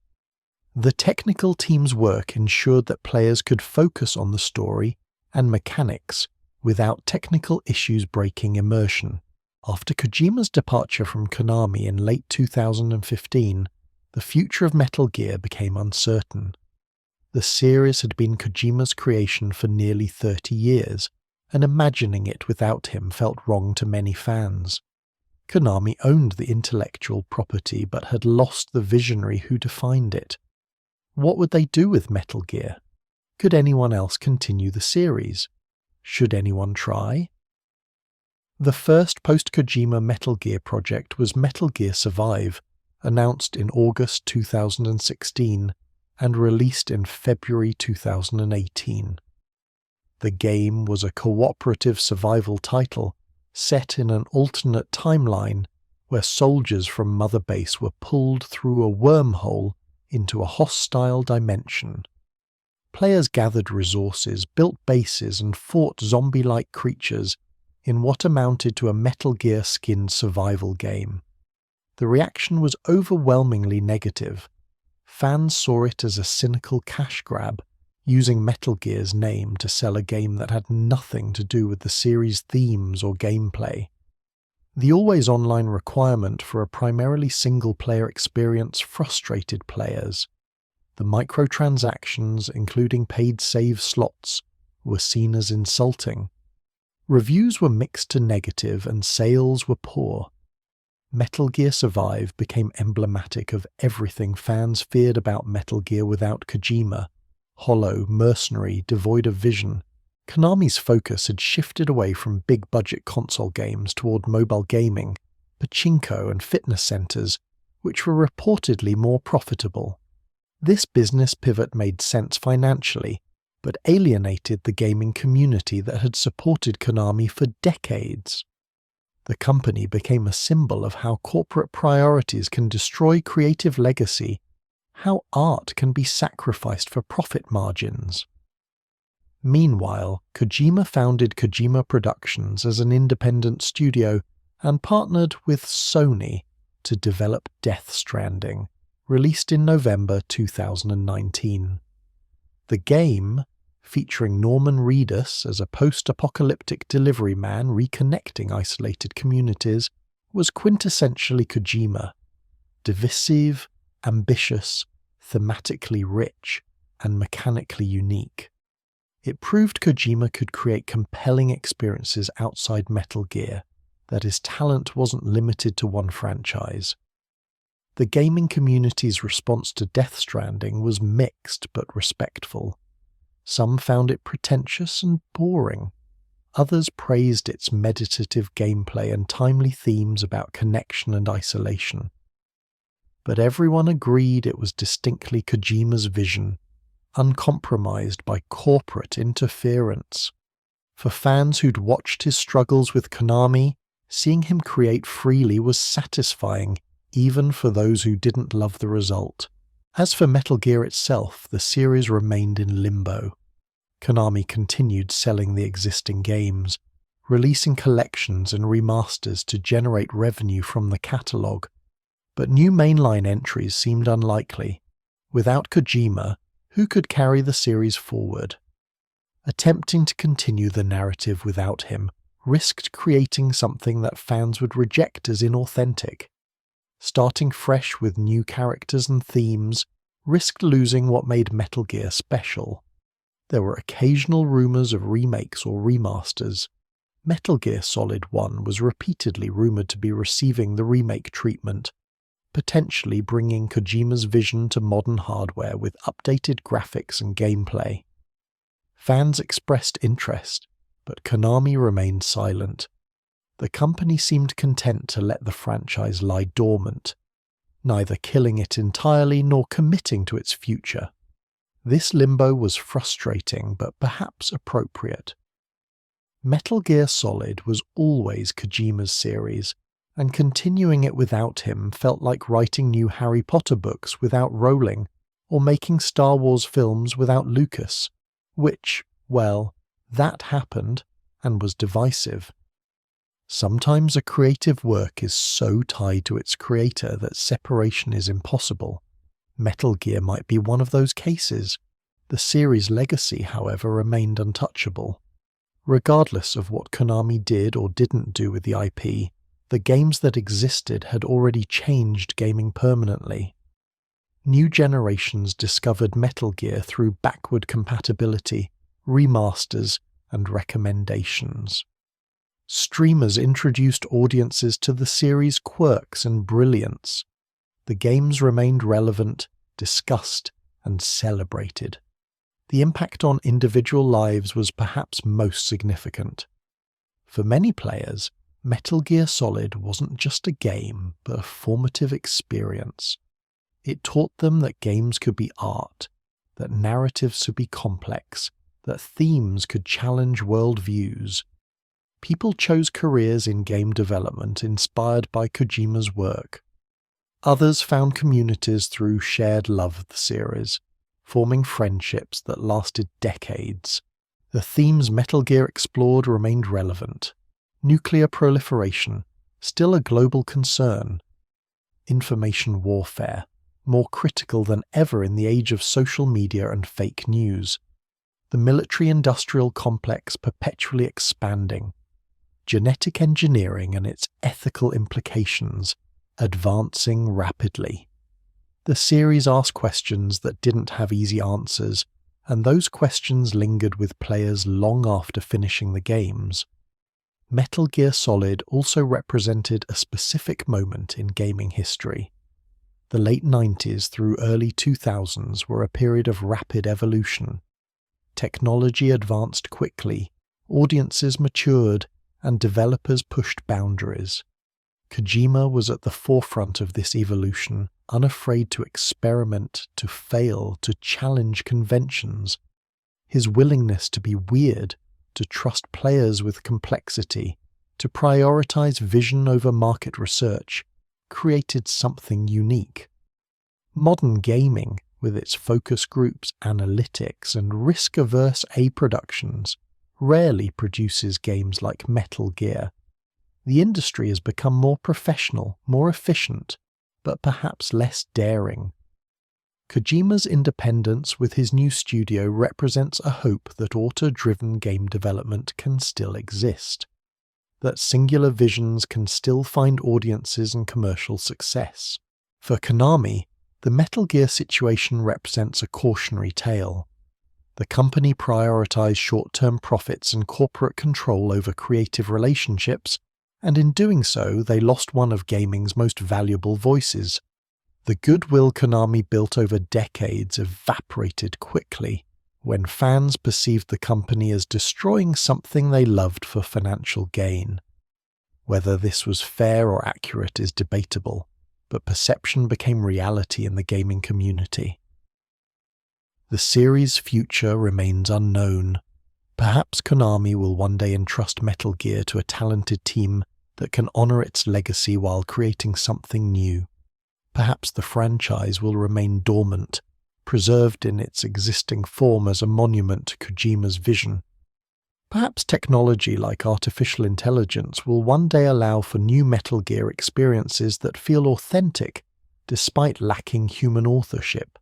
The technical team's work ensured that players could focus on the story and mechanics without technical issues breaking immersion. After Kojima's departure from Konami in late 2015, the future of Metal Gear became uncertain. The series had been Kojima's creation for nearly 30 years, and imagining it without him felt wrong to many fans. Konami owned the intellectual property but had lost the visionary who defined it. What would they do with Metal Gear? Could anyone else continue the series? Should anyone try? The first post-Kojima Metal Gear project was Metal Gear Survive, announced in August 2016 and released in February 2018. The game was a cooperative survival title set in an alternate timeline where soldiers from Mother Base were pulled through a wormhole into a hostile dimension. Players gathered resources, built bases, and fought zombie-like creatures in what amounted to a Metal Gear skinned survival game. The reaction was overwhelmingly negative. Fans saw it as a cynical cash grab, using Metal Gear's name to sell a game that had nothing to do with the series' themes or gameplay. The always online requirement for a primarily single-player experience frustrated players. The microtransactions, including paid save slots, were seen as insulting. Reviews were mixed to negative and sales were poor. Metal Gear Survive became emblematic of everything fans feared about Metal Gear without Kojima. Hollow, mercenary, devoid of vision. Konami's focus had shifted away from big-budget console games toward mobile gaming, pachinko and fitness centers, which were reportedly more profitable. This business pivot made sense financially, but alienated the gaming community that had supported Konami for decades. The company became a symbol of how corporate priorities can destroy creative legacy, how art can be sacrificed for profit margins. Meanwhile, Kojima founded Kojima Productions as an independent studio and partnered with Sony to develop Death Stranding, released in November 2019. The game, featuring Norman Reedus as a post-apocalyptic delivery man reconnecting isolated communities, was quintessentially Kojima. Divisive, ambitious, thematically rich, and mechanically unique. It proved Kojima could create compelling experiences outside Metal Gear, that his talent wasn't limited to one franchise. The gaming community's response to Death Stranding was mixed but respectful. Some found it pretentious and boring. Others praised its meditative gameplay and timely themes about connection and isolation. But everyone agreed it was distinctly Kojima's vision, uncompromised by corporate interference. For fans who'd watched his struggles with Konami, seeing him create freely was satisfying, even for those who didn't love the result. As for Metal Gear itself, the series remained in limbo. Konami continued selling the existing games, releasing collections and remasters to generate revenue from the catalogue. But new mainline entries seemed unlikely. Without Kojima, who could carry the series forward? Attempting to continue the narrative without him risked creating something that fans would reject as inauthentic. Starting fresh with new characters and themes risked losing what made Metal Gear special. There were occasional rumours of remakes or remasters. Metal Gear Solid 1 was repeatedly rumoured to be receiving the remake treatment, potentially bringing Kojima's vision to modern hardware with updated graphics and gameplay. Fans expressed interest, but Konami remained silent. The company seemed content to let the franchise lie dormant, neither killing it entirely nor committing to its future. This limbo was frustrating, but perhaps appropriate. Metal Gear Solid was always Kojima's series, and continuing it without him felt like writing new Harry Potter books without Rowling, or making Star Wars films without Lucas, which, well, that happened and was divisive. Sometimes a creative work is so tied to its creator that separation is impossible. Metal Gear might be one of those cases. The series' legacy, however, remained untouchable. Regardless of what Konami did or didn't do with the IP, the games that existed had already changed gaming permanently. New generations discovered Metal Gear through backward compatibility, remasters, and recommendations. Streamers introduced audiences to the series' quirks and brilliance. The games remained relevant, discussed, and celebrated. The impact on individual lives was perhaps most significant. For many players, Metal Gear Solid wasn't just a game, but a formative experience. It taught them that games could be art, that narratives could be complex, that themes could challenge worldviews. People chose careers in game development inspired by Kojima's work. Others found communities through shared love of the series, forming friendships that lasted decades. The themes Metal Gear explored remained relevant. Nuclear proliferation, still a global concern. Information warfare, more critical than ever in the age of social media and fake news. The military-industrial complex perpetually expanding. Genetic engineering and its ethical implications advancing rapidly. The series asked questions that didn't have easy answers, and those questions lingered with players long after finishing the games. Metal Gear Solid also represented a specific moment in gaming history. The late 90s through early 2000s were a period of rapid evolution. Technology advanced quickly, audiences matured, and developers pushed boundaries. Kojima was at the forefront of this evolution, unafraid to experiment, to fail, to challenge conventions. His willingness to be weird, to trust players with complexity, to prioritize vision over market research, created something unique. Modern gaming, with its focus groups, analytics, and risk-averse A-productions, rarely produces games like Metal Gear. The industry has become more professional, more efficient, but perhaps less daring. Kojima's independence with his new studio represents a hope that author-driven game development can still exist, that singular visions can still find audiences and commercial success. For Konami, the Metal Gear situation represents a cautionary tale. The company prioritized short-term profits and corporate control over creative relationships, and in doing so they lost one of gaming's most valuable voices. The goodwill Konami built over decades evaporated quickly when fans perceived the company as destroying something they loved for financial gain. Whether this was fair or accurate is debatable, but perception became reality in the gaming community. The series' future remains unknown. Perhaps Konami will one day entrust Metal Gear to a talented team that can honor its legacy while creating something new. Perhaps the franchise will remain dormant, preserved in its existing form as a monument to Kojima's vision. Perhaps technology like artificial intelligence will one day allow for new Metal Gear experiences that feel authentic despite lacking human authorship.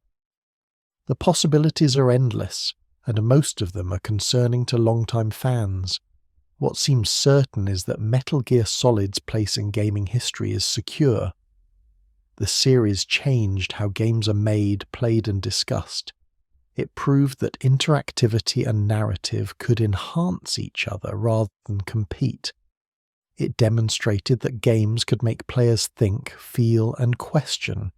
The possibilities are endless, and most of them are concerning to longtime fans. What seems certain is that Metal Gear Solid's place in gaming history is secure. The series changed how games are made, played, and discussed. It proved that interactivity and narrative could enhance each other rather than compete. It demonstrated that games could make players think, feel, and question.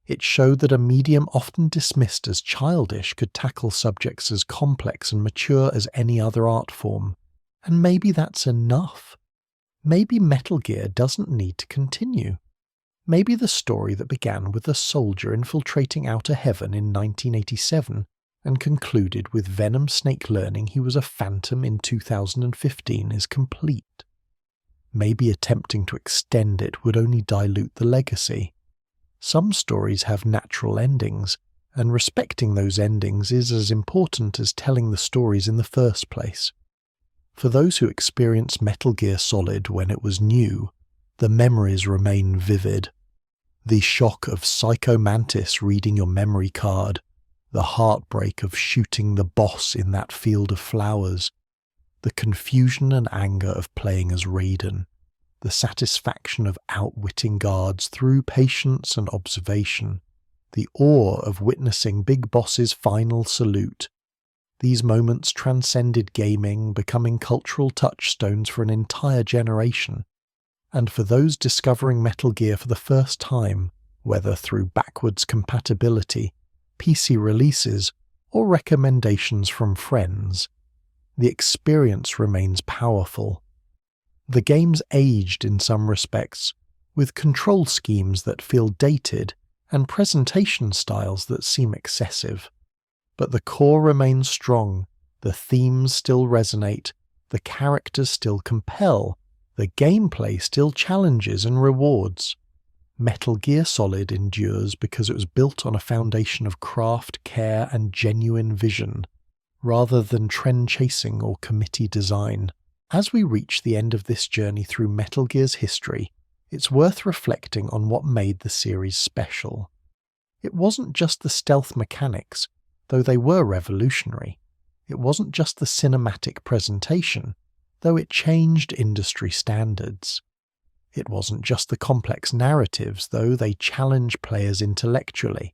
It showed that a medium often dismissed as childish could tackle subjects as complex and mature as any other art form. And maybe that's enough. Maybe Metal Gear doesn't need to continue. Maybe the story that began with a soldier infiltrating outer heaven in 1987 and concluded with Venom Snake learning he was a phantom in 2015 is complete. Maybe attempting to extend it would only dilute the legacy. Some stories have natural endings, and respecting those endings is as important as telling the stories in the first place. For those who experienced Metal Gear Solid when it was new, the memories remain vivid. The shock of Psycho Mantis reading your memory card, the heartbreak of shooting the boss in that field of flowers, the confusion and anger of playing as Raiden, the satisfaction of outwitting guards through patience and observation, the awe of witnessing Big Boss's final salute. These moments transcended gaming, becoming cultural touchstones for an entire generation. And for those discovering Metal Gear for the first time, whether through backwards compatibility, PC releases, or recommendations from friends, the experience remains powerful. The game's aged in some respects, with control schemes that feel dated and presentation styles that seem excessive. But the core remains strong, the themes still resonate, the characters still compel, the gameplay still challenges and rewards. Metal Gear Solid endures because it was built on a foundation of craft, care, and genuine vision, rather than trend-chasing or committee design. As we reach the end of this journey through Metal Gear's history, it's worth reflecting on what made the series special. It wasn't just the stealth mechanics, though they were revolutionary. It wasn't just the cinematic presentation, though it changed industry standards. It wasn't just the complex narratives, though they challenged players intellectually.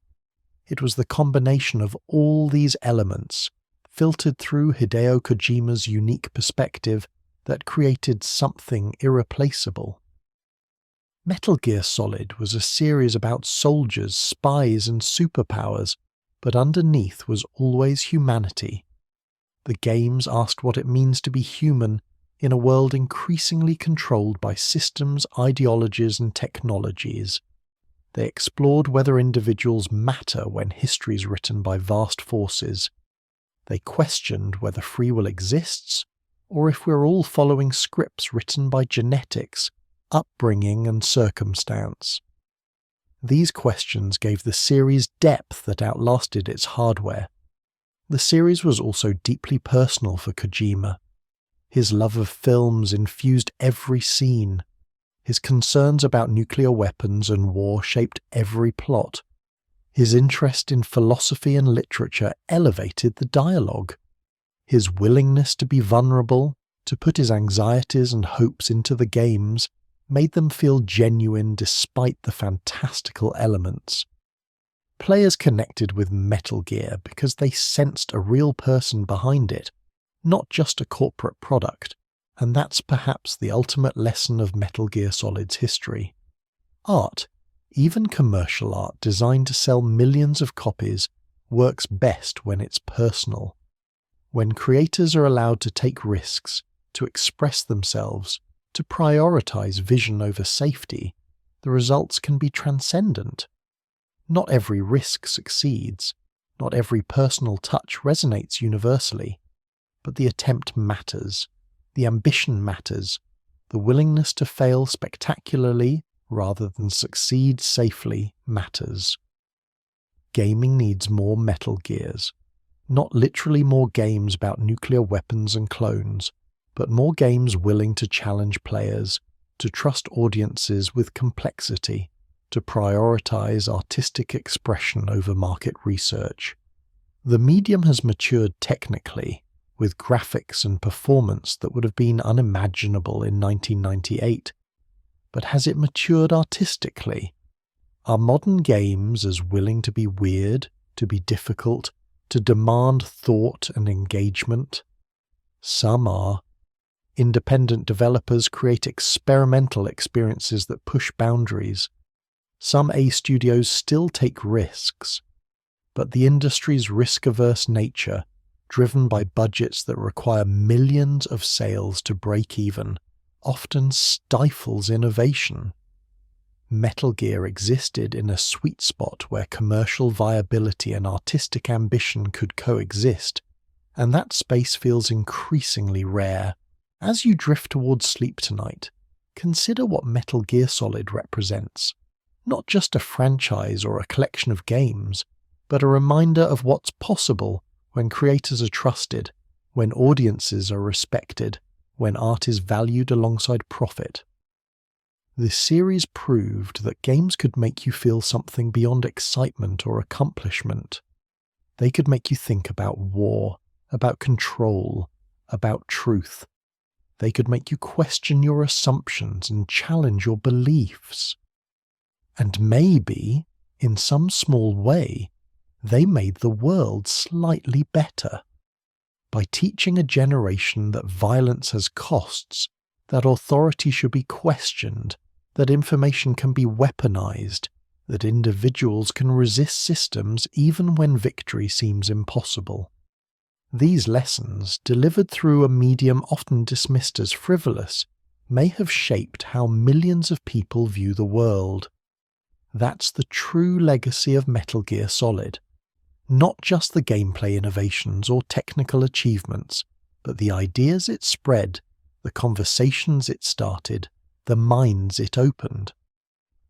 It was the combination of all these elements, filtered through Hideo Kojima's unique perspective, that created something irreplaceable. Metal Gear Solid was a series about soldiers, spies, and superpowers, but underneath was always humanity. The games asked what it means to be human in a world increasingly controlled by systems, ideologies, and technologies. They explored whether individuals matter when history is written by vast forces. They questioned whether free will exists, or if we're all following scripts written by genetics, upbringing, and circumstance. These questions gave the series depth that outlasted its hardware. The series was also deeply personal for Kojima. His love of films infused every scene. His concerns about nuclear weapons and war shaped every plot. His interest in philosophy and literature elevated the dialogue. His willingness to be vulnerable, to put his anxieties and hopes into the games, made them feel genuine despite the fantastical elements. Players connected with Metal Gear because they sensed a real person behind it, not just a corporate product, and that's perhaps the ultimate lesson of Metal Gear Solid's history. Art, even commercial art designed to sell millions of copies, works best when it's personal. When creators are allowed to take risks, to express themselves, to prioritize vision over safety, the results can be transcendent. Not every risk succeeds, not every personal touch resonates universally, but the attempt matters, the ambition matters, the willingness to fail spectacularly rather than succeed safely matters. Gaming needs more Metal Gears. Not literally more games about nuclear weapons and clones, but more games willing to challenge players, to trust audiences with complexity, to prioritize artistic expression over market research. The medium has matured technically, with graphics and performance that would have been unimaginable in 1998. But has it matured artistically? Are modern games as willing to be weird, to be difficult, to demand thought and engagement? Some are. Independent developers create experimental experiences that push boundaries. Some A studios still take risks. But the industry's risk-averse nature, driven by budgets that require millions of sales to break even, often stifles innovation. Metal Gear existed in a sweet spot where commercial viability and artistic ambition could coexist, and that space feels increasingly rare. As you drift towards sleep tonight, consider what Metal Gear Solid represents. Not just a franchise or a collection of games, but a reminder of what's possible when creators are trusted, when audiences are respected, when art is valued alongside profit. This series proved that games could make you feel something beyond excitement or accomplishment. They could make you think about war, about control, about truth. They could make you question your assumptions and challenge your beliefs. And maybe, in some small way, they made the world slightly better. by teaching a generation that violence has costs, that authority should be questioned, that information can be weaponized, that individuals can resist systems even when victory seems impossible. These lessons, delivered through a medium often dismissed as frivolous, may have shaped how millions of people view the world. That's the true legacy of Metal Gear Solid. Not just the gameplay innovations or technical achievements, but the ideas it spread, the conversations it started, the minds it opened.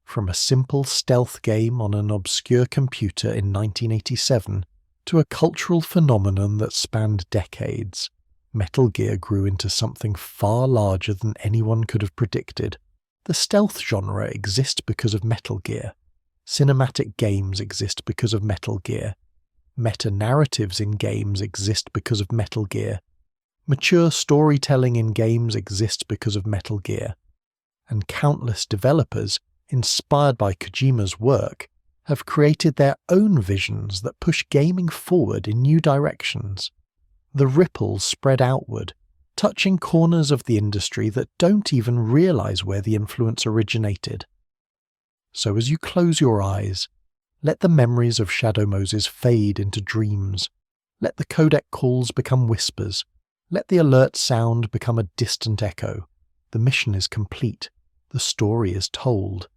From a simple stealth game on an obscure computer in 1987 to a cultural phenomenon that spanned decades, Metal Gear grew into something far larger than anyone could have predicted. The stealth genre exists because of Metal Gear. Cinematic games exist because of Metal Gear. Meta-narratives in games exist because of Metal Gear. Mature storytelling in games exists because of Metal Gear. And countless developers, inspired by Kojima's work, have created their own visions that push gaming forward in new directions. The ripples spread outward, touching corners of the industry that don't even realize where the influence originated. So as you close your eyes, let the memories of Shadow Moses fade into dreams. Let the codec calls become whispers. Let the alert sound become a distant echo. The mission is complete. The story is told.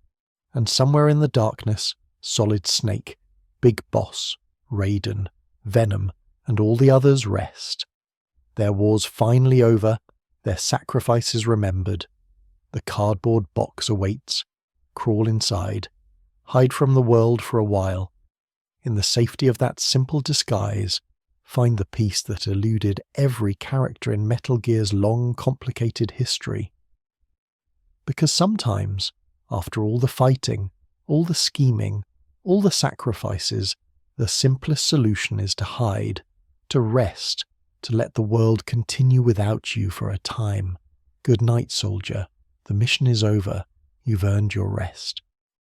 And somewhere in the darkness, Solid Snake, Big Boss, Raiden, Venom, and all the others rest. Their war's finally over, their sacrifices remembered. The cardboard box awaits. Crawl inside. Hide from the world for a while. In the safety of that simple disguise, find the peace that eluded every character in Metal Gear's long, complicated history. Because sometimes, after all the fighting, all the scheming, all the sacrifices, the simplest solution is to hide, to rest, to let the world continue without you for a time. Good night, soldier. The mission is over. You've earned your rest.